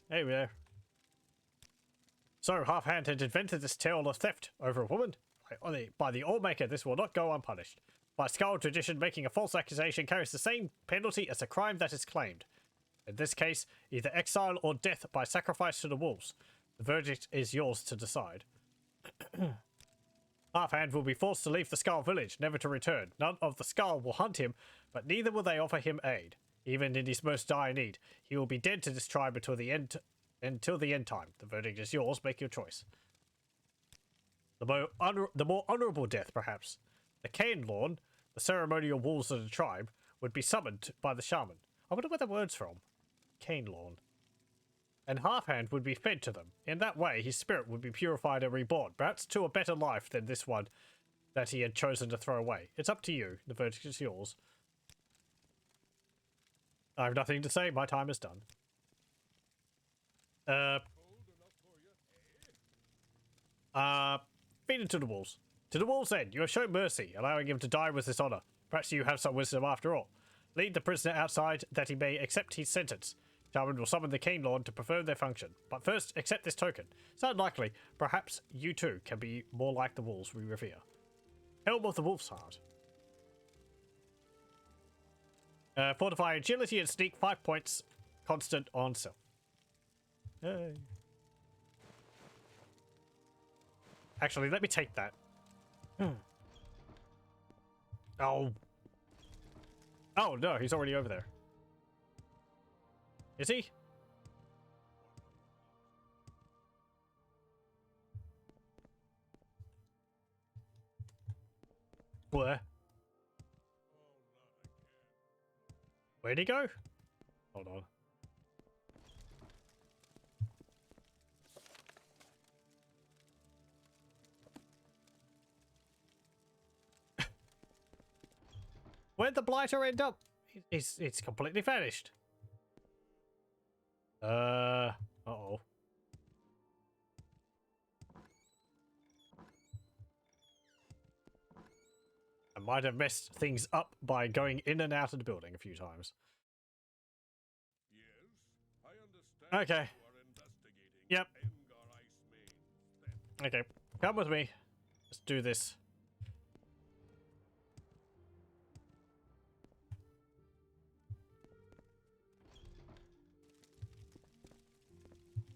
Hey there. So, Half-Hand had invented this tale of theft over a woman? By the Allmaker, this will not go unpunished. By Skull tradition, making a false accusation carries the same penalty as a crime that is claimed. In this case, either exile or death by sacrifice to the wolves. The verdict is yours to decide. Half-Hand will be forced to leave the Skull village, never to return. None of the Skull will hunt him, but neither will they offer him aid. Even in his most dire need, he will be dead to this tribe until the end time. The verdict is yours. Make your choice. The more honourable death, perhaps. The Cain Lawn, the ceremonial wolves of the tribe, would be summoned by the shaman. I wonder where the word's from. Cain Lawn. And Half-Hand would be fed to them. In that way, his spirit would be purified and reborn, perhaps to a better life than this one that he had chosen to throw away. It's up to you. The verdict is yours. I have nothing to say. My time is done. Feed it to the wolves. To the wolves then. You have shown mercy, allowing him to die with dishonor. Perhaps you have some wisdom after all. Lead the prisoner outside that he may accept his sentence. Shaman will summon the Cain Lord to perform their function. But first, accept this token. It's unlikely. Perhaps you too can be more like the wolves we revere. Helm of the Wolf's Heart. Fortify agility and sneak 5 points. Constant on self. Hey. Actually, let me take that. Oh. Oh, no, he's already over there. Is he? Where? Where'd he go? Hold on. Where'd the blighter end up? It's completely vanished. Uh-oh. might have messed things up by going in and out of the building a few times.
Yes, I understand.
Okay.
You are investigating
Yep.
Engar Iceman's theft.
Okay, come with me. Let's do this.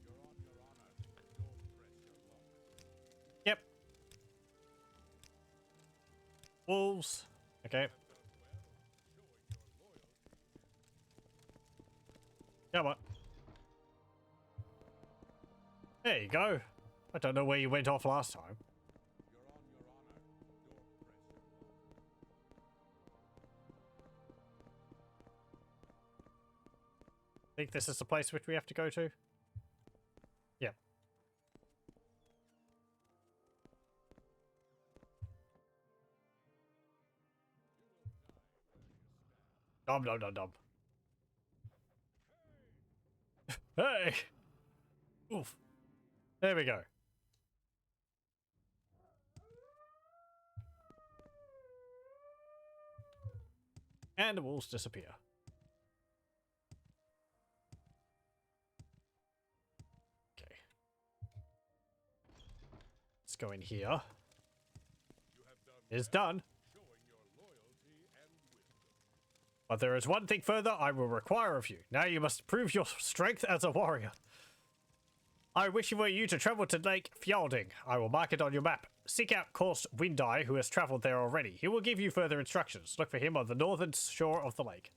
You're on, Your Honor. Don't press your luck.
Yep. Wolves. Okay,
Done well, showing your loyalty.
come on. There you go. I don't know where you went off last time.
You're on, Your Honor. Don't press your luck.
Think this is the place which we have to go to? Yeah. Dum dum dum dum. Hey! Oof. There we go. And the wolves disappear. Okay. Let's go in here.
You have done
It's done.
showing your loyalty and wisdom.
But there is one thing further I will require of you. Now you must prove your strength as a warrior. I wish for you to travel to Lake Fjording. I will mark it on your map. Seek out Korst Windeye, who has traveled there already. He will give you further instructions. Look for him on the northern shore of the lake.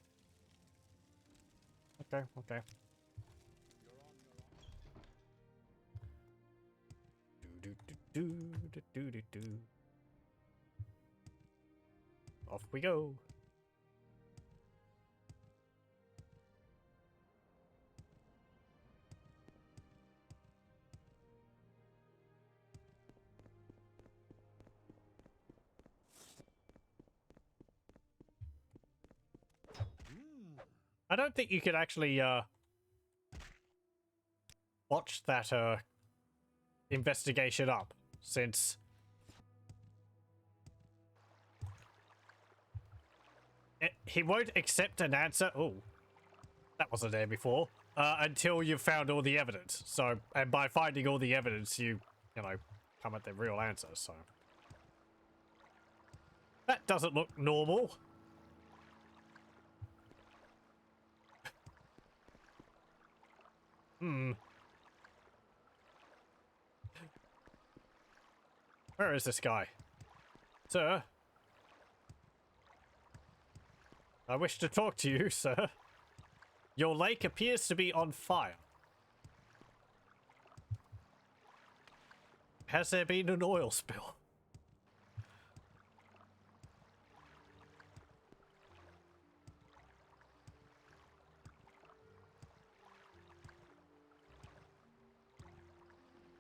Okay, okay. Do, do, do, do, do, do. Off we go. I don't think you could actually watch that investigation up, since he won't accept an answer. Oh, that wasn't there before. Until you've found all the evidence. So, and by finding all the evidence, you know, come at the real answer. So that doesn't look normal. Where is this guy? Sir? I wish to talk to you, sir. Your lake appears to be on fire. Has there been an oil spill?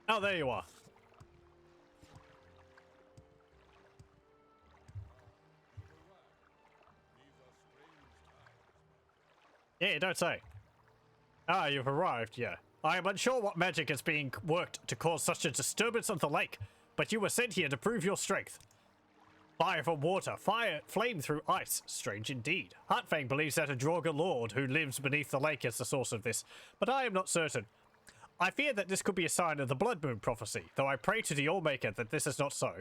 Oh, there you are. Yeah, don't say. Ah, you've arrived, yeah. I am unsure what magic is being worked to cause such a disturbance of the lake, but you were sent here to prove your strength. Fire from water, fire, flame through ice. Strange indeed. Heartfang believes that a Draugr lord who lives beneath the lake is the source of this, but I am not certain. I fear that this could be a sign of the Bloodmoon prophecy, though I pray to the Allmaker that this is not so.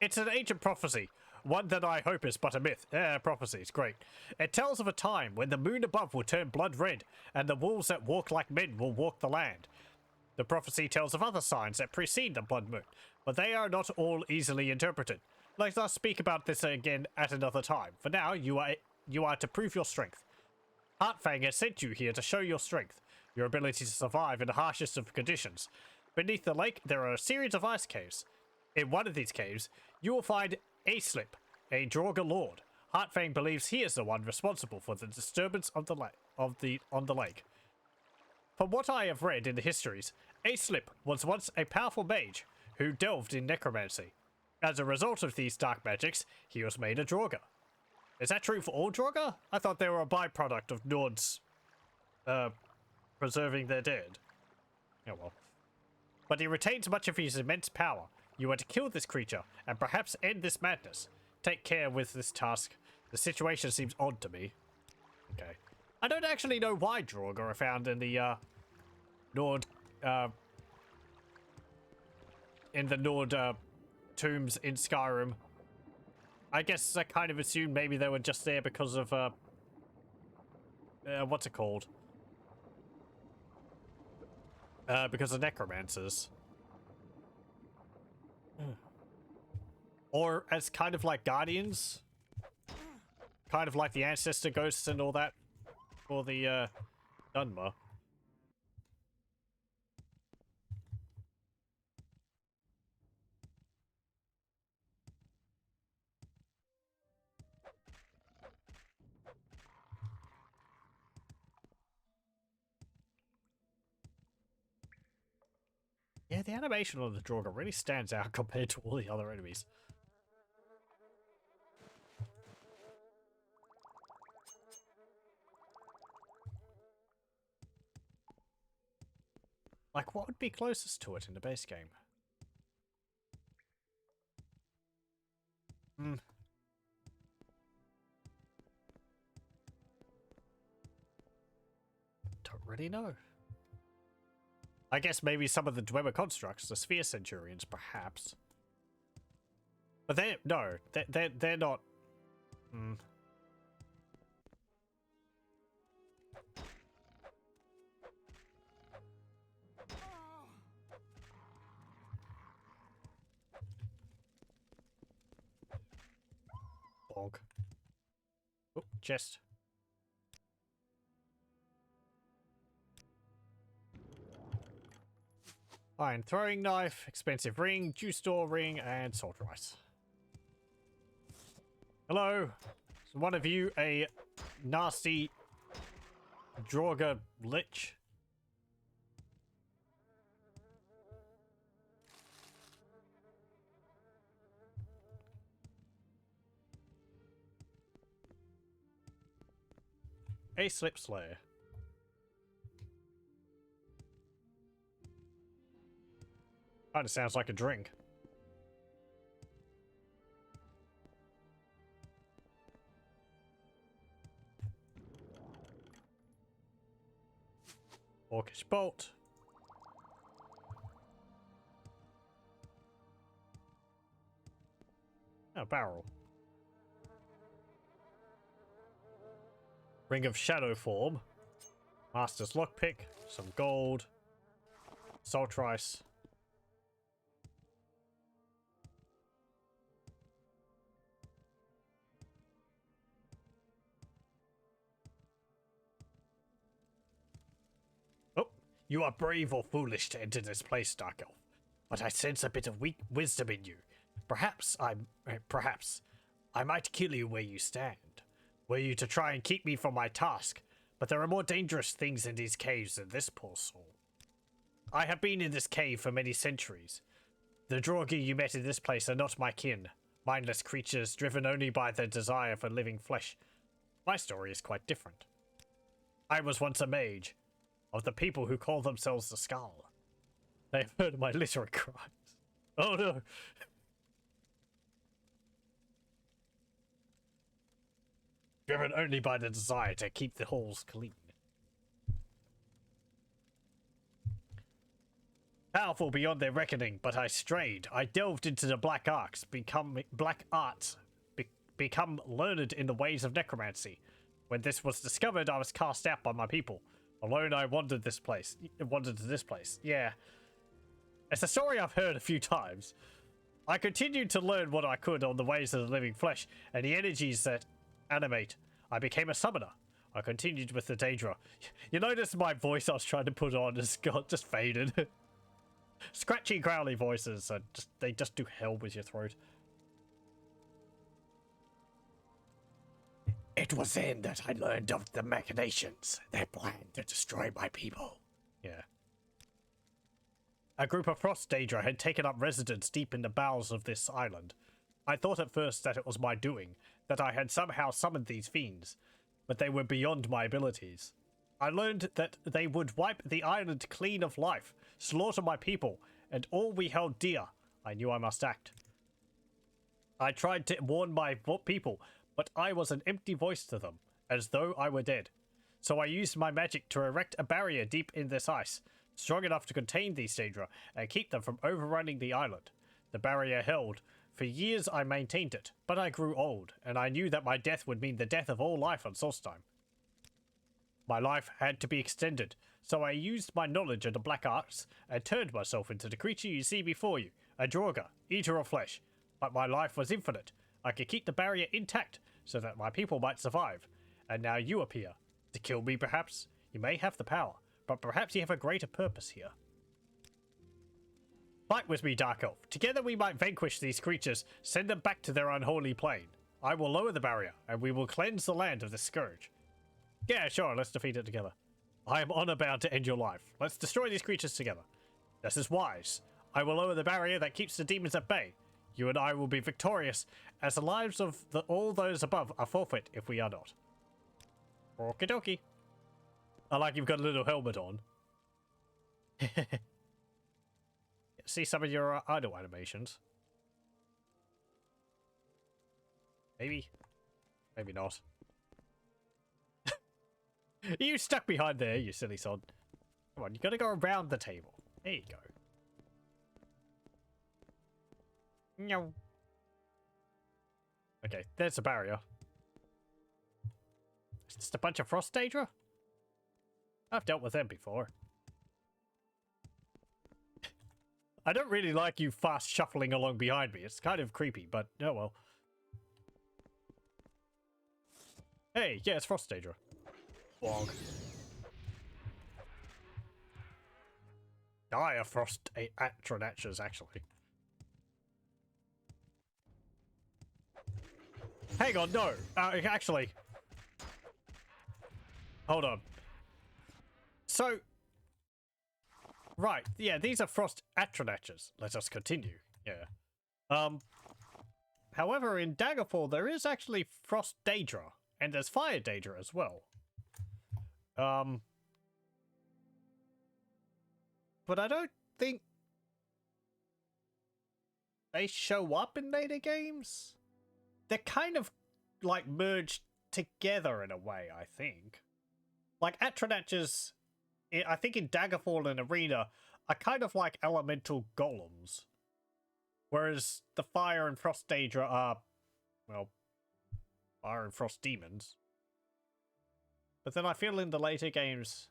It's an ancient prophecy, one that I hope is but a myth. Prophecy is great. It tells of a time when the moon above will turn blood red, and the wolves that walk like men will walk the land. The prophecy tells of other signs that precede the blood moon, but they are not all easily interpreted. Let us speak about this again at another time. For now, you are to prove your strength. Heartfang has sent you here to show your strength, your ability to survive in the harshest of conditions. Beneath the lake, there are a series of ice caves. In one of these caves, you will find Aslip, a Draugr lord. Heartfang believes he is the one responsible for the disturbance of the on the lake. From what I have read in the histories, Aslip was once a powerful mage who delved in necromancy. As a result of these dark magics, he was made a Draugr. Is that true for all Draugr? I thought they were a byproduct of Nords preserving their dead. Oh well. But he retains much of his immense power. You are to kill this creature, and perhaps end this madness. take care with this task. The situation seems odd to me. Okay. I don't actually know why Draugr are found in the, Nord, tombs in Skyrim. I guess I kind of assumed maybe they were just there because of, what's it called? Because of necromancers. Or as kind of like guardians. Kind of like the ancestor ghosts and all that. For the, Dunmer. Yeah, the animation on the Draugr really stands out compared to all the other enemies. Like, what would be closest to it in the base game? Don't really know. I guess maybe some of the Dwemer constructs, the Sphere Centurions, perhaps. But they're not. Bonk. Oh, chest. Iron throwing knife, expensive ring, juice store ring, and salt rice. Hello. Is one of you a nasty Draugr lich? A slip slayer. Kind of sounds like a drink. Orcish bolt. A barrel. Ring of shadow form. Master's lockpick. Some gold. Salt rice. You are brave or foolish to enter this place, Dark Elf, but I sense a bit of weak wisdom in you. Perhaps I might kill you where you stand. Were you to try and keep me from my task, but there are more dangerous things in these caves than this poor soul. I have been in this cave for many centuries. The Draugr you met in this place are not my kin, mindless creatures driven only by their desire for living flesh. My story is quite different. I was once a mage, of the people who call themselves the Skull. They have heard of my literary crimes. Oh no! Driven only by the desire to keep the halls clean. Powerful beyond their reckoning, but I strayed. I delved into the black arts, become learned in the ways of necromancy. When this was discovered, I was cast out by my people. Alone, I wandered to this place. Yeah. It's a story I've heard a few times. I continued to learn what I could on the ways of the living flesh and the energies that animate. I became a summoner. I continued with the Daedra. You notice my voice I was trying to put on just faded. Scratchy, growly voices, they just do hell with your throat. It was then that I learned of the machinations, their plan to destroy my people. Yeah. A group of Frost Daedra had taken up residence deep in the bowels of this island. I thought at first that it was my doing, that I had somehow summoned these fiends, but they were beyond my abilities. I learned that they would wipe the island clean of life, slaughter my people, and all we held dear. I knew I must act. I tried to warn my people, but I was an empty voice to them, as though I were dead. So I used my magic to erect a barrier deep in this ice, strong enough to contain these Daedra and keep them from overrunning the island. The barrier held. For years I maintained it, but I grew old, and I knew that my death would mean the death of all life on Solstheim. My life had to be extended, so I used my knowledge of the black arts and turned myself into the creature you see before you, a Draugr, eater of flesh. But my life was infinite. I could keep the barrier intact so that my people might survive. And now you appear. To kill me, perhaps? You may have the power, but perhaps you have a greater purpose here. Fight with me, Dark Elf. Together we might vanquish these creatures, send them back to their unholy plane. I will lower the barrier, and we will cleanse the land of this scourge. Yeah, sure, let's defeat it together. I am honor-bound to end your life. Let's destroy these creatures together. This is wise. I will lower the barrier that keeps the demons at bay. You and I will be victorious, as the lives of all those above are forfeit if we are not. Okie dokie. I like you've got a little helmet on. See some of your idle animations. Maybe. Maybe not. You stuck behind there, you silly sod. Come on, you gotta go around the table. There you go. No. Okay, there's a barrier. It's just a bunch of frost Daedra? I've dealt with them before. I don't really like you fast shuffling along behind me. It's kind of creepy, but oh well. Hey, yeah, it's frost Daedra. Wog. Dire frost atronachers, actually. Hang on, no. Actually. Hold on. So. Right, yeah, these are frost atronachers. Let us continue. Yeah. However, in Daggerfall, there is actually frost Daedra. And there's fire Daedra as well. But I don't think they show up in later games. They're kind of like merged together in a way, I think. Like atronachers, I think in Daggerfall and Arena are kind of like elemental golems. Whereas the fire and frost Daedra are, well, fire and frost demons. But then I feel in the later games,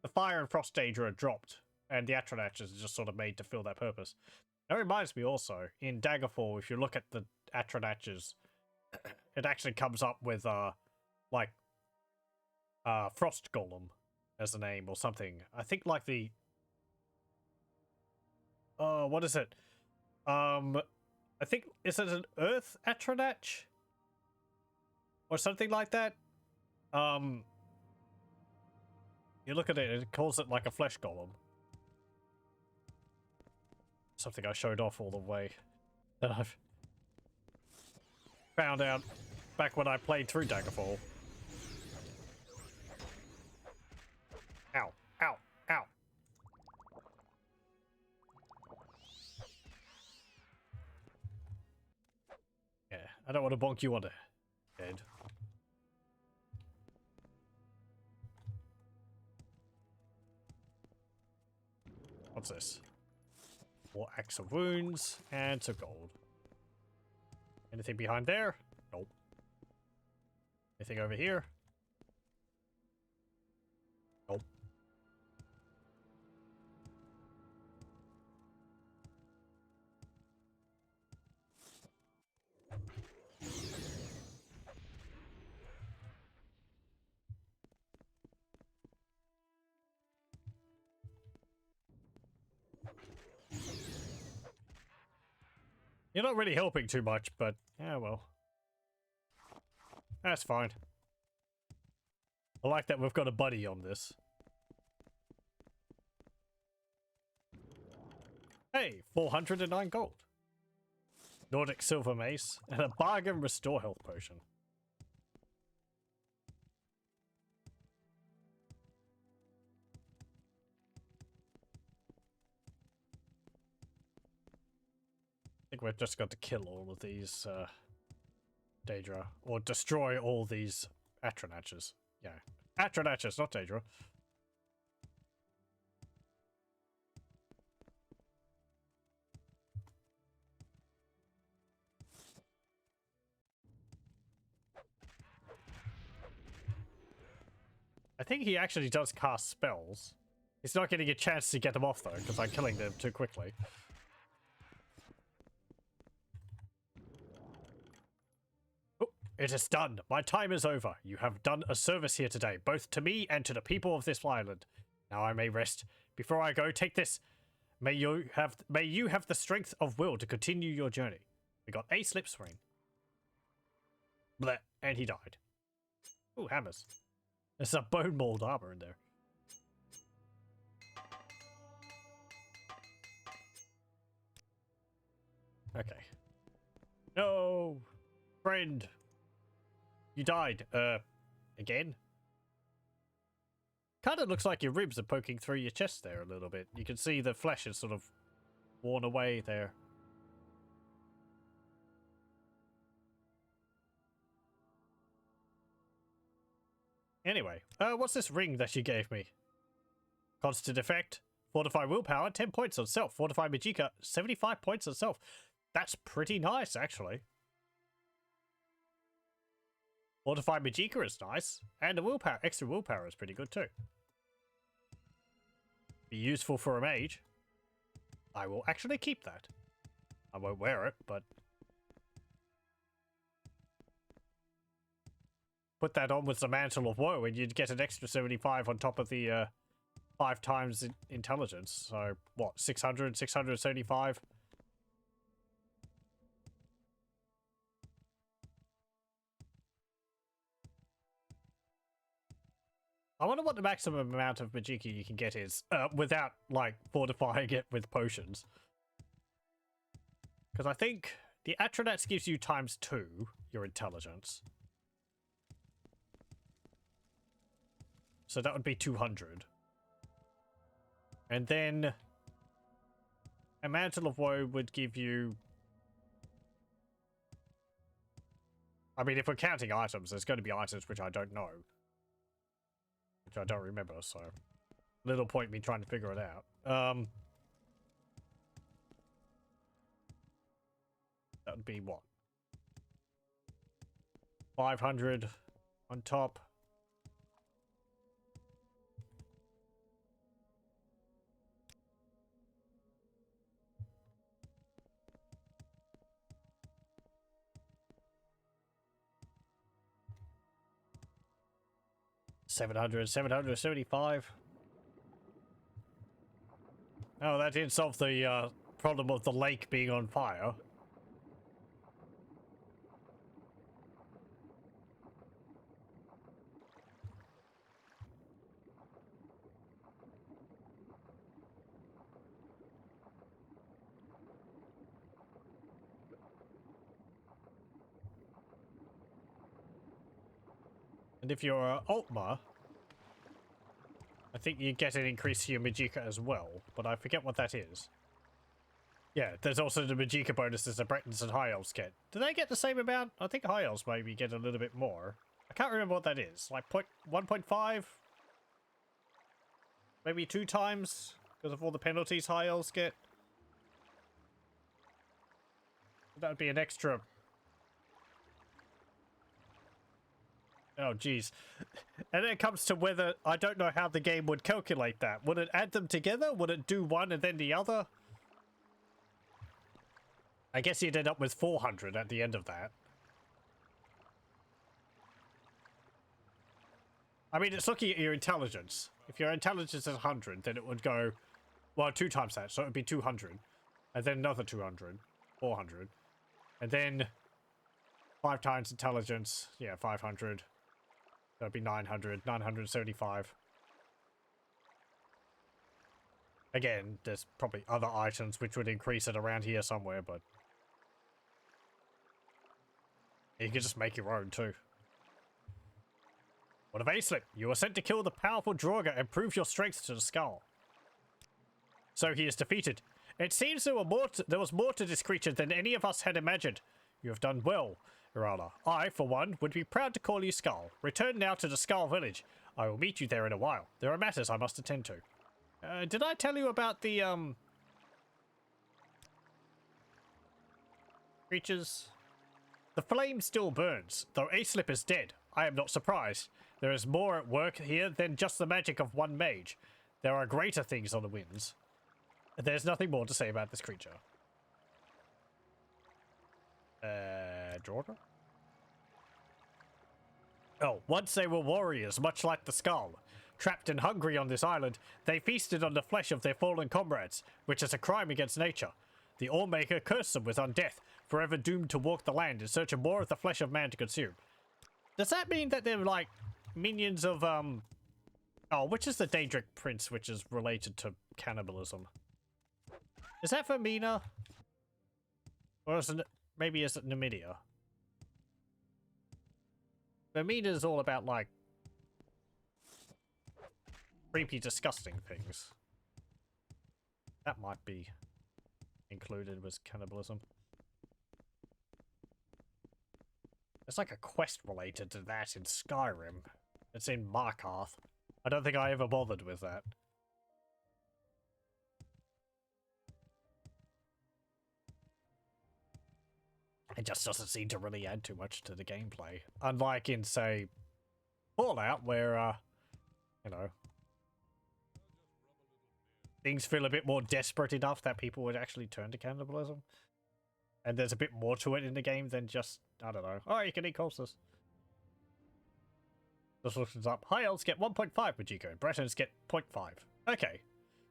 the fire and frost Daedra are dropped, and the atronachers are just sort of made to fill that purpose. That reminds me also, in Daggerfall, if you look at the atronachers, it actually comes up with, like, Frost Golem as a name or something. I think like the... what is it? I think, is it an Earth Atronach? Or something like that? You look at it, it calls it like a flesh golem. Something I showed off all the way. That I've found out back when I played through Daggerfall. Ow, ow, ow. Yeah, I don't want to bonk you on the head. What's this? More Axe of Wounds and some gold. Anything behind there? Nope. Anything over here? Nope. You're not really helping too much, but yeah, well. That's fine. I like that we've got a buddy on this. Hey, 409 gold. Nordic silver mace and a bargain restore health potion. think we've just got to kill all of these Daedra, or destroy all these Atronachs. Yeah, Atronachs, not Daedra. I think he actually does cast spells. He's not getting a chance to get them off though, because I'm killing them too quickly. It is done. My time is over. You have done a service here today, both to me and to the people of this island. Now I may rest. Before I go, take this. May you have the strength of will to continue your journey. We got a slip ring. Bleh, and he died. Ooh, hammers. There's a bone mold armor in there. Okay. No, friend. You died, again? Kind of looks like your ribs are poking through your chest there a little bit. You can see the flesh is sort of worn away there. Anyway, what's this ring that you gave me? Constant effect. Fortify willpower, 10 points on self. Fortify magicka, 75 points on self. That's pretty nice, actually. Fortify magicka is nice, and the willpower, extra willpower is pretty good too. Be useful for a mage. I will actually keep that. I won't wear it, but put that on with the Mantle of Woe and you'd get an extra 75 on top of the 5 times intelligence. So what, 600, 675? I wonder what the maximum amount of magicka you can get is, without, like, fortifying it with potions. Because I think the Atronach gives you ×2 your intelligence. So that would be 200. And then a Mantle of Woe would give you... I mean, if we're counting items, there's going to be items which I don't know. Which I don't remember, so little point me trying to figure it out. That would be what? 500 on top. $775. Oh, that did solve the problem of the lake being on fire. And if you're Altma, I think you get an increase to your magicka as well, but I forget what that is. Yeah, there's also the magicka bonuses that Bretons and High Elves get. Do they get the same amount? I think High Elves maybe get a little bit more. I can't remember what that is. Like 1.5? Maybe 2 times? Because of all the penalties High Elves get? That would be an extra... Oh, geez. And then it comes to whether... I don't know how the game would calculate that. Would it add them together? Would it do one and then the other? I guess you'd end up with 400 at the end of that. I mean, it's looking at your intelligence. If your intelligence is 100, then it would go... Well, 2 times that, so it would be 200. And then another 200. 400. And then... 5 times intelligence. Yeah, 500. That'd be 900, 975. Again, there's probably other items which would increase it around here somewhere, but... You can just make your own, too. What of A-Slip? You are sent to kill the powerful Draugr and prove your strength to the skull. So he is defeated. It seems there was more to this creature than any of us had imagined. You have done well, Your Honor. I, for one, would be proud to call you Skull. Return now to the Skull Village. I will meet you there in a while. There are matters I must attend to. Did I tell you about the, creatures? The flame still burns, though Aislip is dead. I am not surprised. There is more at work here than just the magic of one mage. There are greater things on the winds. There's nothing more to say about this creature. Jordan? Oh, once they were warriors, much like the Skull. Trapped and hungry on this island, they feasted on the flesh of their fallen comrades, which is a crime against nature. The Allmaker cursed them with undeath, forever doomed to walk the land in search of more of the flesh of man to consume. Does that mean that they're like minions of, oh, which is the Daedric prince, which is related to cannibalism? Is that Vermina? Or is it, maybe is it Numidia? Vermina is all about, like, creepy, disgusting things. That might be included with cannibalism. There's like a quest related to that in Skyrim. It's in Markarth. I don't think I ever bothered with that. It just doesn't seem to really add too much to the gameplay. Unlike in, say, Fallout, where, you know, things feel a bit more desperate enough that people would actually turn to cannibalism. And there's a bit more to it in the game than just, I don't know, oh, you can eat corpses. This looks up. High elves get 1.5 Majiko, and Bretons get 0.5. Okay,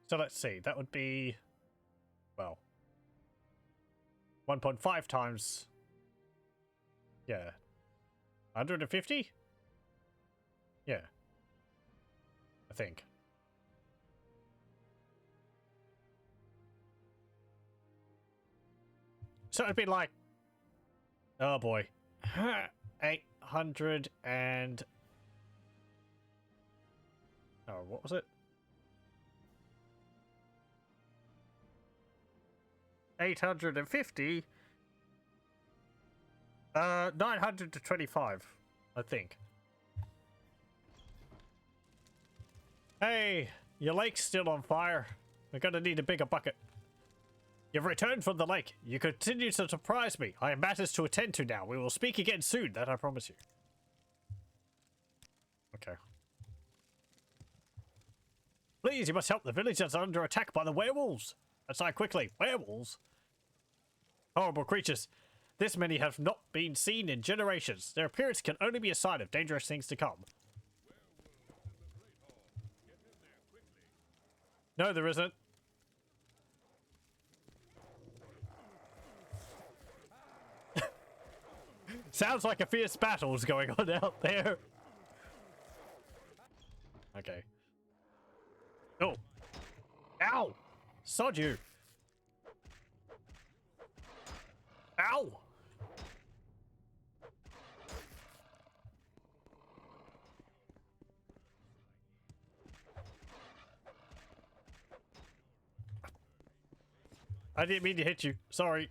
so let's see, that would be, well, 1.5 times, yeah, 150? Yeah, I think. So it'd be like, oh boy, 800 and, oh, what was it? 850, 925, I think. Hey, your lake's still on fire. We're gonna need a bigger bucket. You've returned from the lake. You continue to surprise me. I have matters to attend to now. We will speak again soon, that I promise you. Okay. Please, you must help. The village is under attack by the werewolves. Outside quickly. Werewolves? Horrible creatures. This many have not been seen in generations. Their appearance can only be a sign of dangerous things to come. No, there isn't. Sounds like a fierce battle is going on out there. Okay. Oh. Ow! Sod you. Ow! I didn't mean to hit you. Sorry.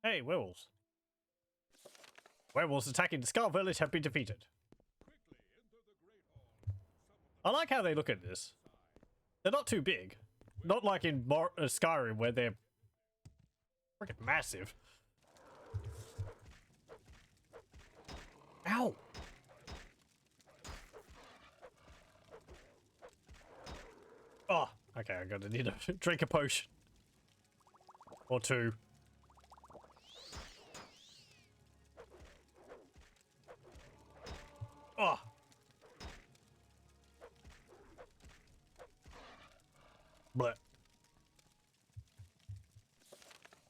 Hey, werewolves. Werewolves attacking the Skull Village have been defeated. I like how they look at this. They're not too big. Not like in Skyrim where they're freaking massive. Ow! Oh, okay, I'm gonna need to drink a potion. Or two. Oh. Blech.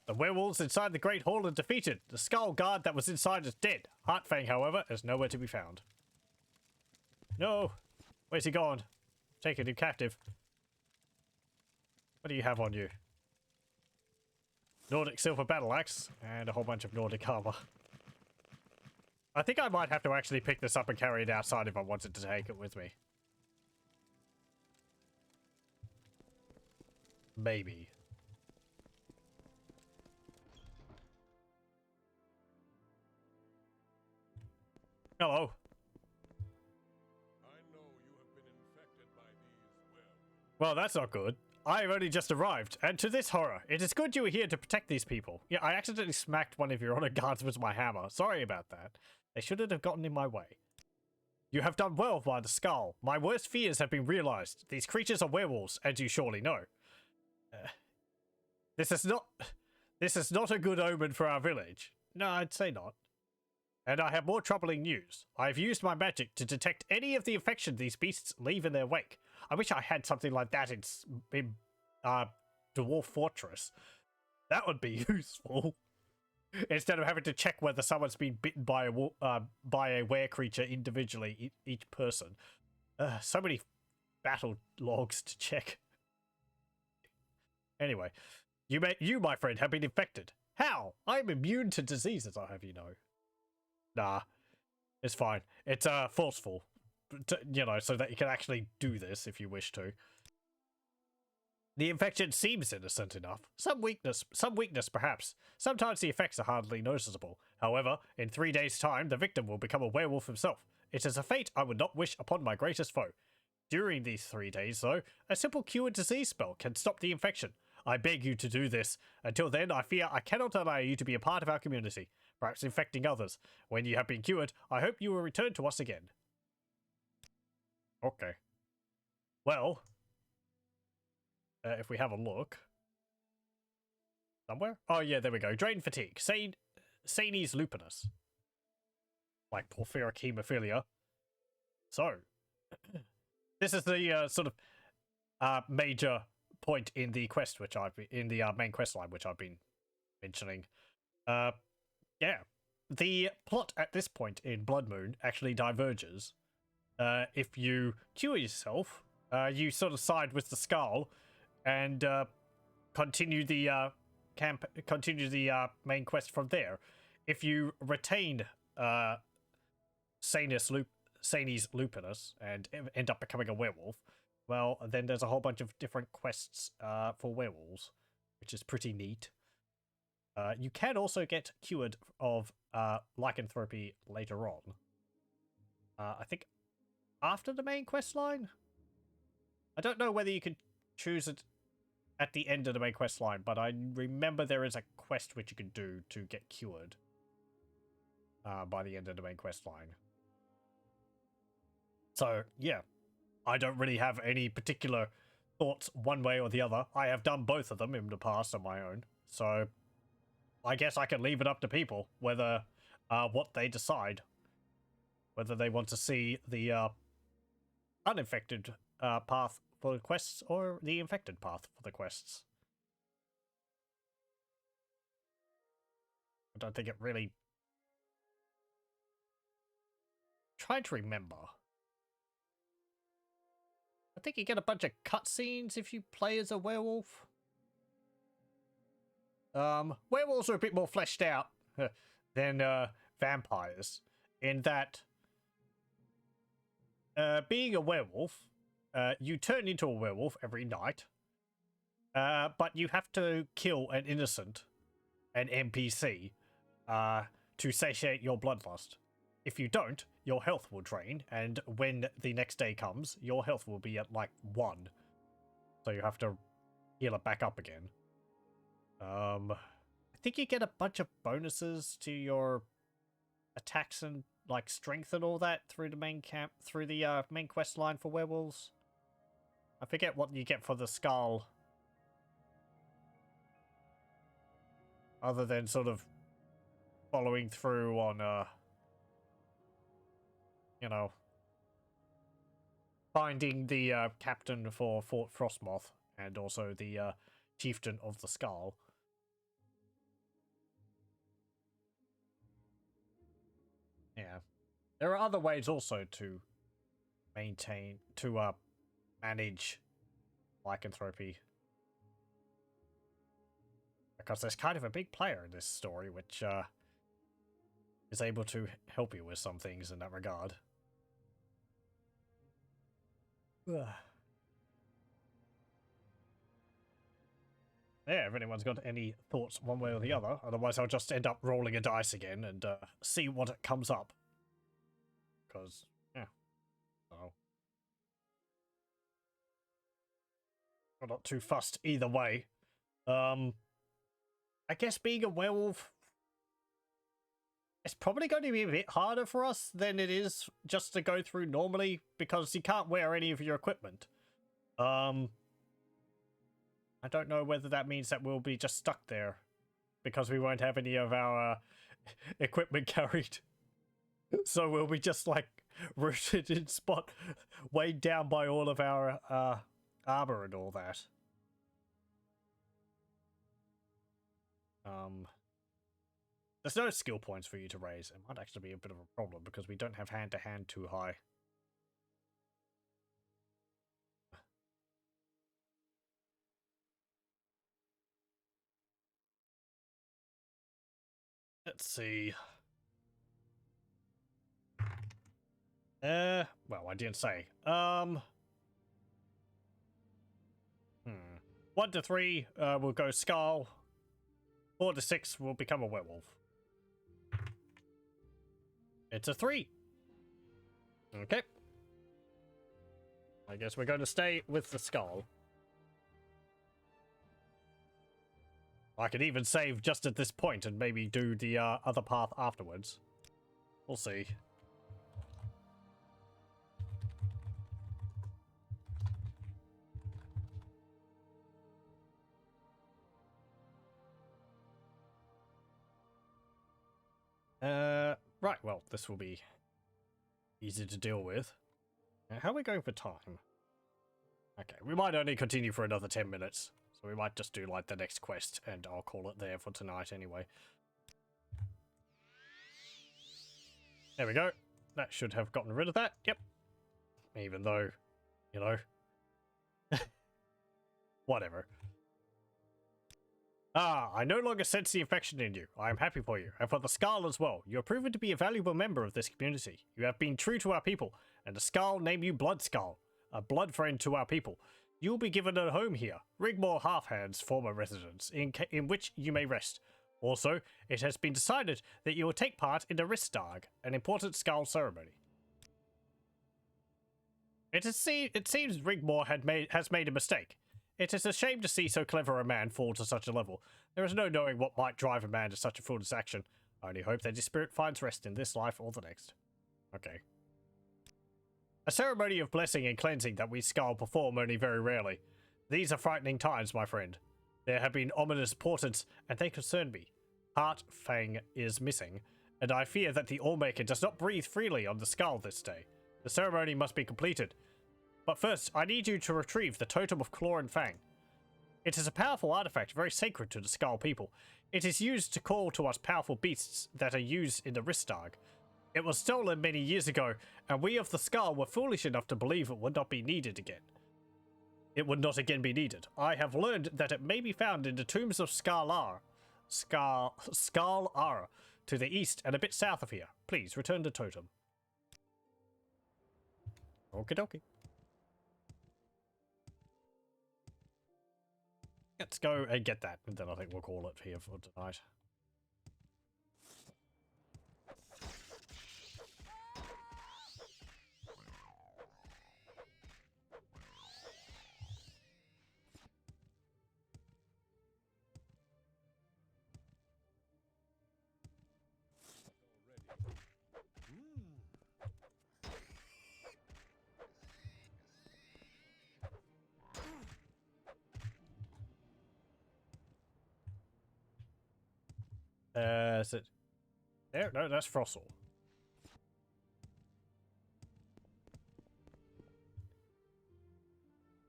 The werewolves inside the Great Hall are defeated. The skull guard that was inside is dead. Heartfang, however, is nowhere to be found. No. Where's he gone? Taking him captive. What do you have on you? Nordic silver battle axe and a whole bunch of Nordic armor. I think I might have to actually pick this up and carry it outside if I wanted to take it with me. Maybe. Hello.
I know you have been infected by these werewolves.
Well, that's not good. I've only just arrived, and to this horror, it is good you were here to protect these people. Yeah, I accidentally smacked one of your honor guards with my hammer. Sorry about that. They shouldn't have gotten in my way. You have done well by the skull. My worst fears have been realized. These creatures are werewolves, as you surely know. This is not a good omen for our village. No, I'd say not. And I have more troubling news. I have used my magic to detect any of the infection these beasts leave in their wake. I wish I had something like that in Dwarf Fortress. That would be useful. Instead of having to check whether someone's been bitten by a were creature individually, each person. So many battle logs to check. Anyway, you, my friend, have been infected. How? I'm immune to diseases, I'll have you know. Nah, it's fine. It's forceful, you know, so that you can actually do this if you wish to. The infection seems innocent enough. Some weakness perhaps. Sometimes the effects are hardly noticeable. However, in 3 days' time, the victim will become a werewolf himself. It is a fate I would not wish upon my greatest foe. During these 3 days, though, a simple cure disease spell can stop the infection. I beg you to do this. Until then, I fear I cannot allow you to be a part of our community, perhaps infecting others. When you have been cured, I hope you will return to us again. Okay. Well, if we have a look. Somewhere? Oh, yeah, there we go. Drain fatigue. Sanes lupinus. Like porphyric hemophilia. So, this is the sort of major point in the quest, which in the main quest line, which I've been mentioning. Yeah, the plot at this point in Bloodmoon actually diverges. If you cure yourself, you sort of side with the skull and continue the main quest from there. If you retain Sanes lupinus and end up becoming a werewolf, well, then there's a whole bunch of different quests for werewolves, which is pretty neat. You can also get cured of lycanthropy later on. I think after the main quest line? I don't know whether you can choose it at the end of the main quest line, but I remember there is a quest which you can do to get cured by the end of the main quest line. So, yeah. I don't really have any particular thoughts one way or the other. I have done both of them in the past on my own. So, I guess I can leave it up to people whether what they decide. Whether they want to see the uninfected path for the quests or the infected path for the quests. I don't think it really... Trying to remember. I think you get a bunch of cutscenes if you play as a werewolf. Werewolves are a bit more fleshed out than vampires, in that being a werewolf, you turn into a werewolf every night, but you have to kill an innocent, an NPC, to satiate your bloodlust. If you don't, your health will drain, and when the next day comes, your health will be at, like, 1. So you have to heal it back up again. I think you get a bunch of bonuses to your attacks and, like, strength and all that through the main main quest line for werewolves. I forget what you get for the skull. Other than sort of following through on, you know, finding the captain for Fort Frostmoth and also the chieftain of the skull. Yeah. There are other ways also to manage lycanthropy. Because there's kind of a big player in this story, which is able to help you with some things in that regard. Ugh. Yeah, if anyone's got any thoughts one way or the other, otherwise I'll just end up rolling a dice again and see what comes up. Because, yeah, so I'm not too fussed either way. I guess being a werewolf, it's probably going to be a bit harder for us than it is just to go through normally, because you can't wear any of your equipment. I don't know whether that means that we'll be just stuck there because we won't have any of our equipment carried. So we'll be just like rooted in spot, weighed down by all of our armor and all that. There's no skill points for you to raise. It might actually be a bit of a problem because we don't have hand-to-hand too high. Let's see. Well, I didn't say. 1 to 3 will go Skull. 4 to 6 will become a werewolf. It's a 3. Okay. I guess we're going to stay with the Skull. I could even save just at this point and maybe do the other path afterwards. We'll see. Right, well, this will be easy to deal with. How are we going for time? Okay, we might only continue for another 10 minutes. So we might just do, like, the next quest, and I'll call it there for tonight anyway. There we go. That should have gotten rid of that. Yep. Even though, you know. Whatever. Ah, I no longer sense the infection in you. I am happy for you, and for the Skull as well. You have proven to be a valuable member of this community. You have been true to our people, and the Skull named you Blood Skull, a blood friend to our people. You will be given a home here, Rigmore Halfhand's former residence, in which you may rest. Also, it has been decided that you will take part in the Ristdag, an important Skull ceremony. It seems Rigmore has made a mistake. It is a shame to see so clever a man fall to such a level. There is no knowing what might drive a man to such a foolish action. I only hope that his spirit finds rest in this life or the next. Okay. A ceremony of blessing and cleansing that we Skull perform only very rarely. These are frightening times, my friend. There have been ominous portents, and they concern me. Heart Fang is missing, and I fear that the Allmaker does not breathe freely on the Skull this day. The ceremony must be completed. But first, I need you to retrieve the Totem of Claw and Fang. It is a powerful artifact, very sacred to the Skull people. It is used to call to us powerful beasts that are used in the Ristdag. It was stolen many years ago, and we of the Skull were foolish enough to believe it would not be needed again. It would not again be needed. I have learned that it may be found in the tombs of Skarlar, to the east and a bit south of here. Please return the totem. Okie dokie. Let's go and get that, and then I think we'll call it here for tonight. Is it there? No, that's Frossel.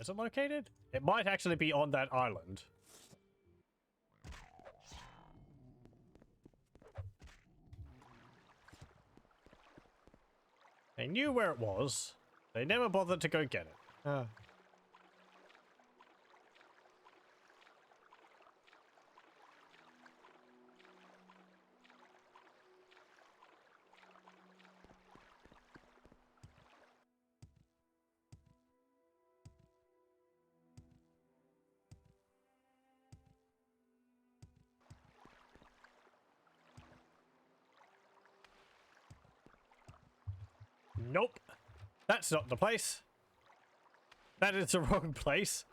Is it located? It might actually be on that island. They knew where it was. They never bothered to go get it. Nope. That's not the place. That is the wrong place.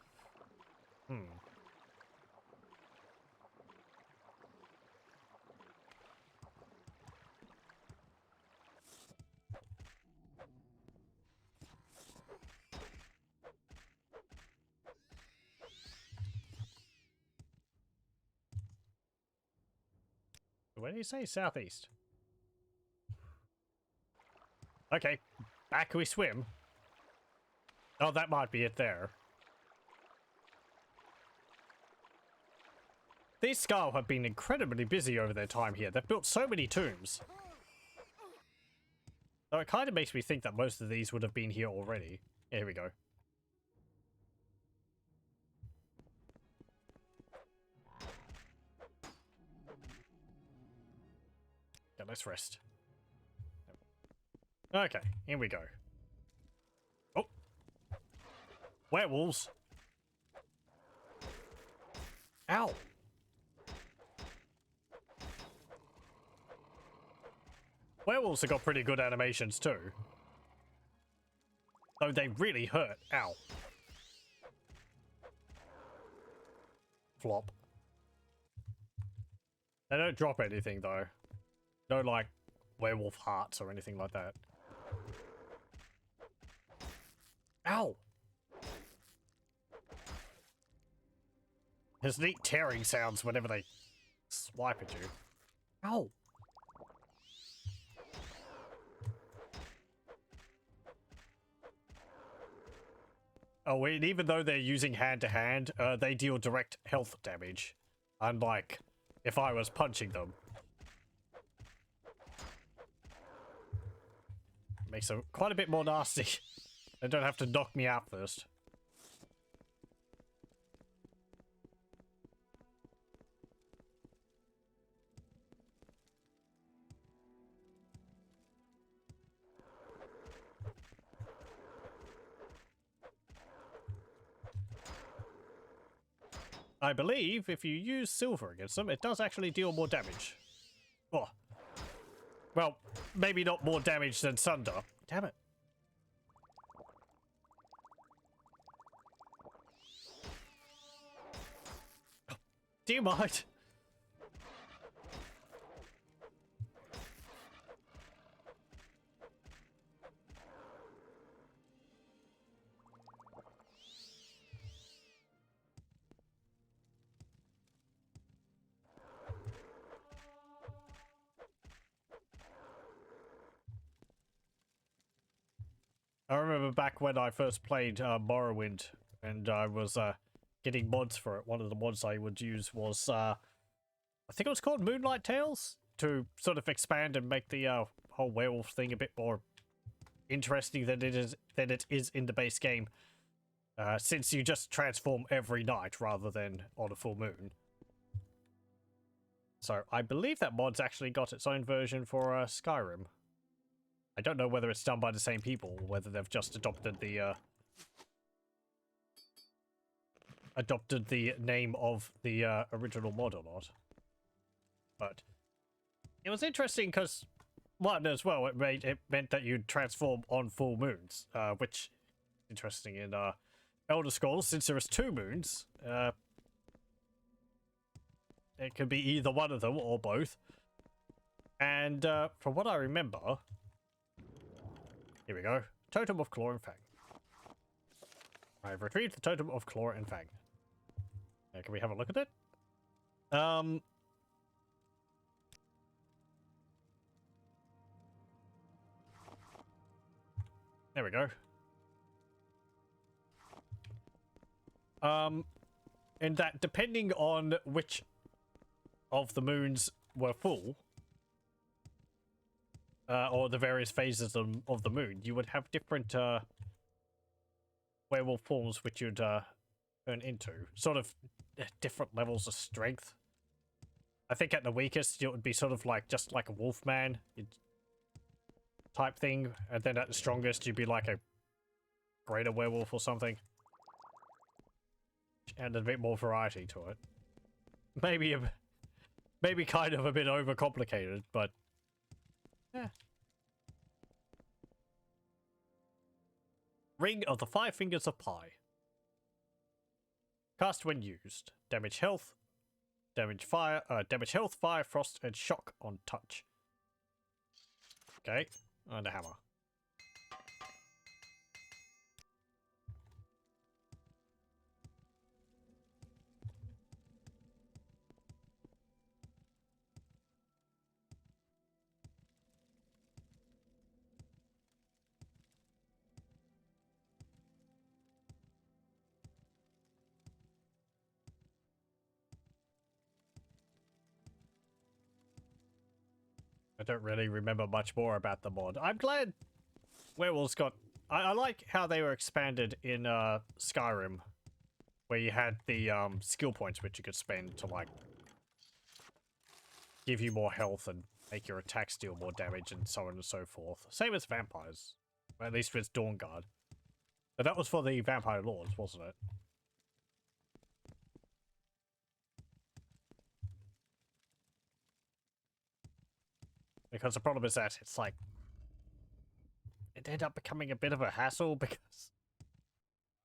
Where do you say? Southeast. Okay, back we swim. Oh, that might be it there. These Skarl have been incredibly busy over their time here. They've built so many tombs. Though it kind of makes me think that most of these would have been here already. Here we go. Yeah, let's rest. Okay, here we go. Oh. Werewolves. Ow. Werewolves have got pretty good animations too. Though they really hurt. Ow. Flop. They don't drop anything though. No like werewolf hearts or anything like that. Ow! There's neat tearing sounds whenever they swipe at you. Ow! Oh, and even though they're using hand-to-hand, they deal direct health damage. Unlike if I was punching them. Makes them quite a bit more nasty. They don't have to knock me out first. I believe if you use silver against them, it does actually deal more damage. Oh. Well, maybe not more damage than Sunder. Damn it. Do you mind? I remember back when I first played Morrowind and I was getting mods for it. One of the mods I would use was, I think it was called Moonlight Tales, to sort of expand and make the whole werewolf thing a bit more interesting than it is in the base game. Since you just transform every night rather than on a full moon. So I believe that mod's actually got its own version for Skyrim. I don't know whether it's done by the same people or whether they've just adopted the name of the original mod or not. But it was interesting because one as well, it meant that you'd transform on full moons, which interesting in Elder Scrolls, since there is 2 moons, it could be either one of them or both. And from what I remember, here we go, Totem of Claw and Fang. I've retrieved the Totem of Claw and Fang. Can we have a look at it? There we go. And that depending on which of the moons were full, or the various phases of the moon, you would have different werewolf forms which you'd turn into. Sort of different levels of strength. I think at the weakest, it would be sort of like just like a wolfman type thing, and then at the strongest, you'd be like a greater werewolf or something. And a bit more variety to it. Maybe kind of a bit overcomplicated, but yeah. Ring of the Five Fingers of Pi. Cast when used. Damage health, damage health, fire, frost, and shock on touch. Okay, and a hammer. I don't really remember much more about the mod. I'm glad Werewolves got... I like how they were expanded in Skyrim, where you had the skill points which you could spend to, like, give you more health and make your attacks deal more damage and so on and so forth. Same as vampires, at least with Dawnguard. But that was for the Vampire Lords, wasn't it? Because the problem is that it's like, it ended up becoming a bit of a hassle because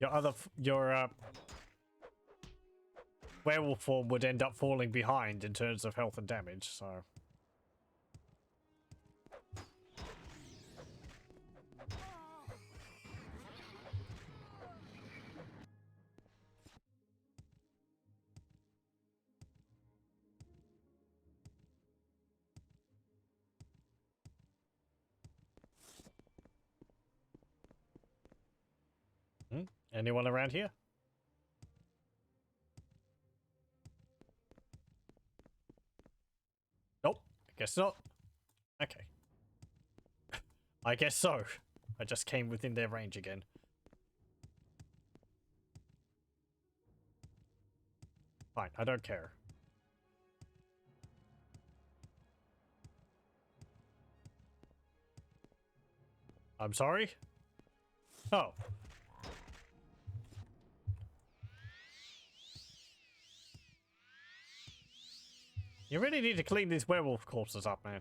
your werewolf form would end up falling behind in terms of health and damage, so. Anyone around here? Nope, I guess not. Okay. I guess so. I just came within their range again. Fine, I don't care. I'm sorry? Oh. You really need to clean these werewolf corpses up, man.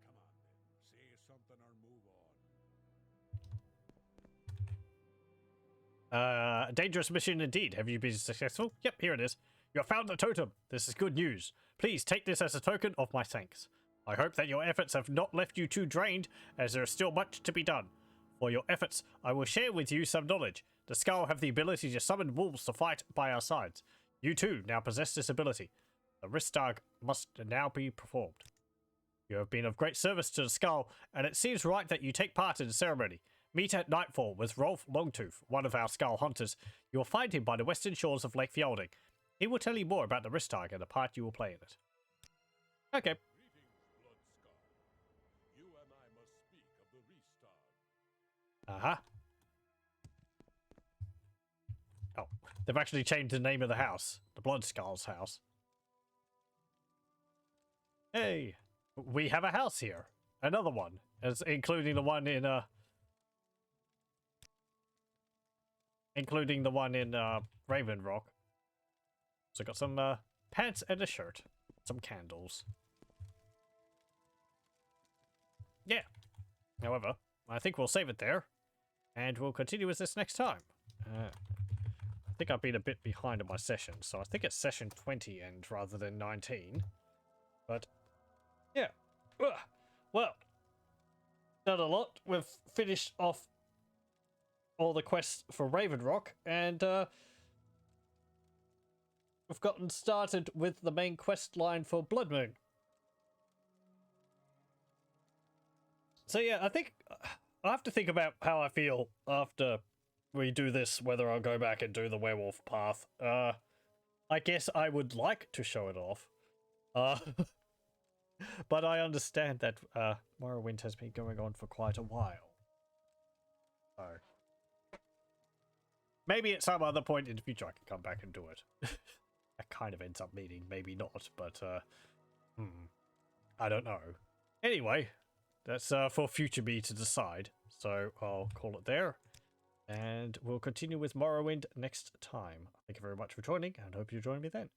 Come on, then. Say something or move on.
A dangerous mission indeed. Have you been successful? Yep, here it is. You have found a totem. This is good news. Please take this as a token of my thanks. I hope that your efforts have not left you too drained, as there is still much to be done. For your efforts, I will share with you some knowledge. The Skull have the ability to summon wolves to fight by our sides. You too now possess this ability. The Ristag must now be performed. You have been of great service to the Skull, and it seems right that you take part in the ceremony. Meet at nightfall with Rolf Longtooth, one of our Skull hunters. You will find him by the western shores of Lake Fjelding. He will tell you more about the Ristag and the part you will play in it. Okay.
Greetings, Bloodskull. You and I must speak of the Restart.
Uh-huh. Oh, they've actually changed the name of the house. The Bloodskull's house. Hey, we have a house here. Another one, as including the one in Raven Rock. So got some pants and a shirt, some candles. Yeah. However, I think we'll save it there, and we'll continue with this next time. I think I've been a bit behind on my session, so I think it's session 20 end rather than 19. But yeah, well, done a lot. We've finished off all the quests for Raven Rock, and we've gotten started with the main quest line for Bloodmoon. So yeah, I think I have to think about how I feel after we do this, whether I'll go back and do the werewolf path. I guess I would like to show it off. But I understand that Morrowind has been going on for quite a while. So maybe at some other point in the future I can come back and do it. That kind of ends up meaning maybe not, but I don't know. Anyway, that's for future me to decide. So I'll call it there. And we'll continue with Morrowind next time. Thank you very much for joining, and hope you join me then.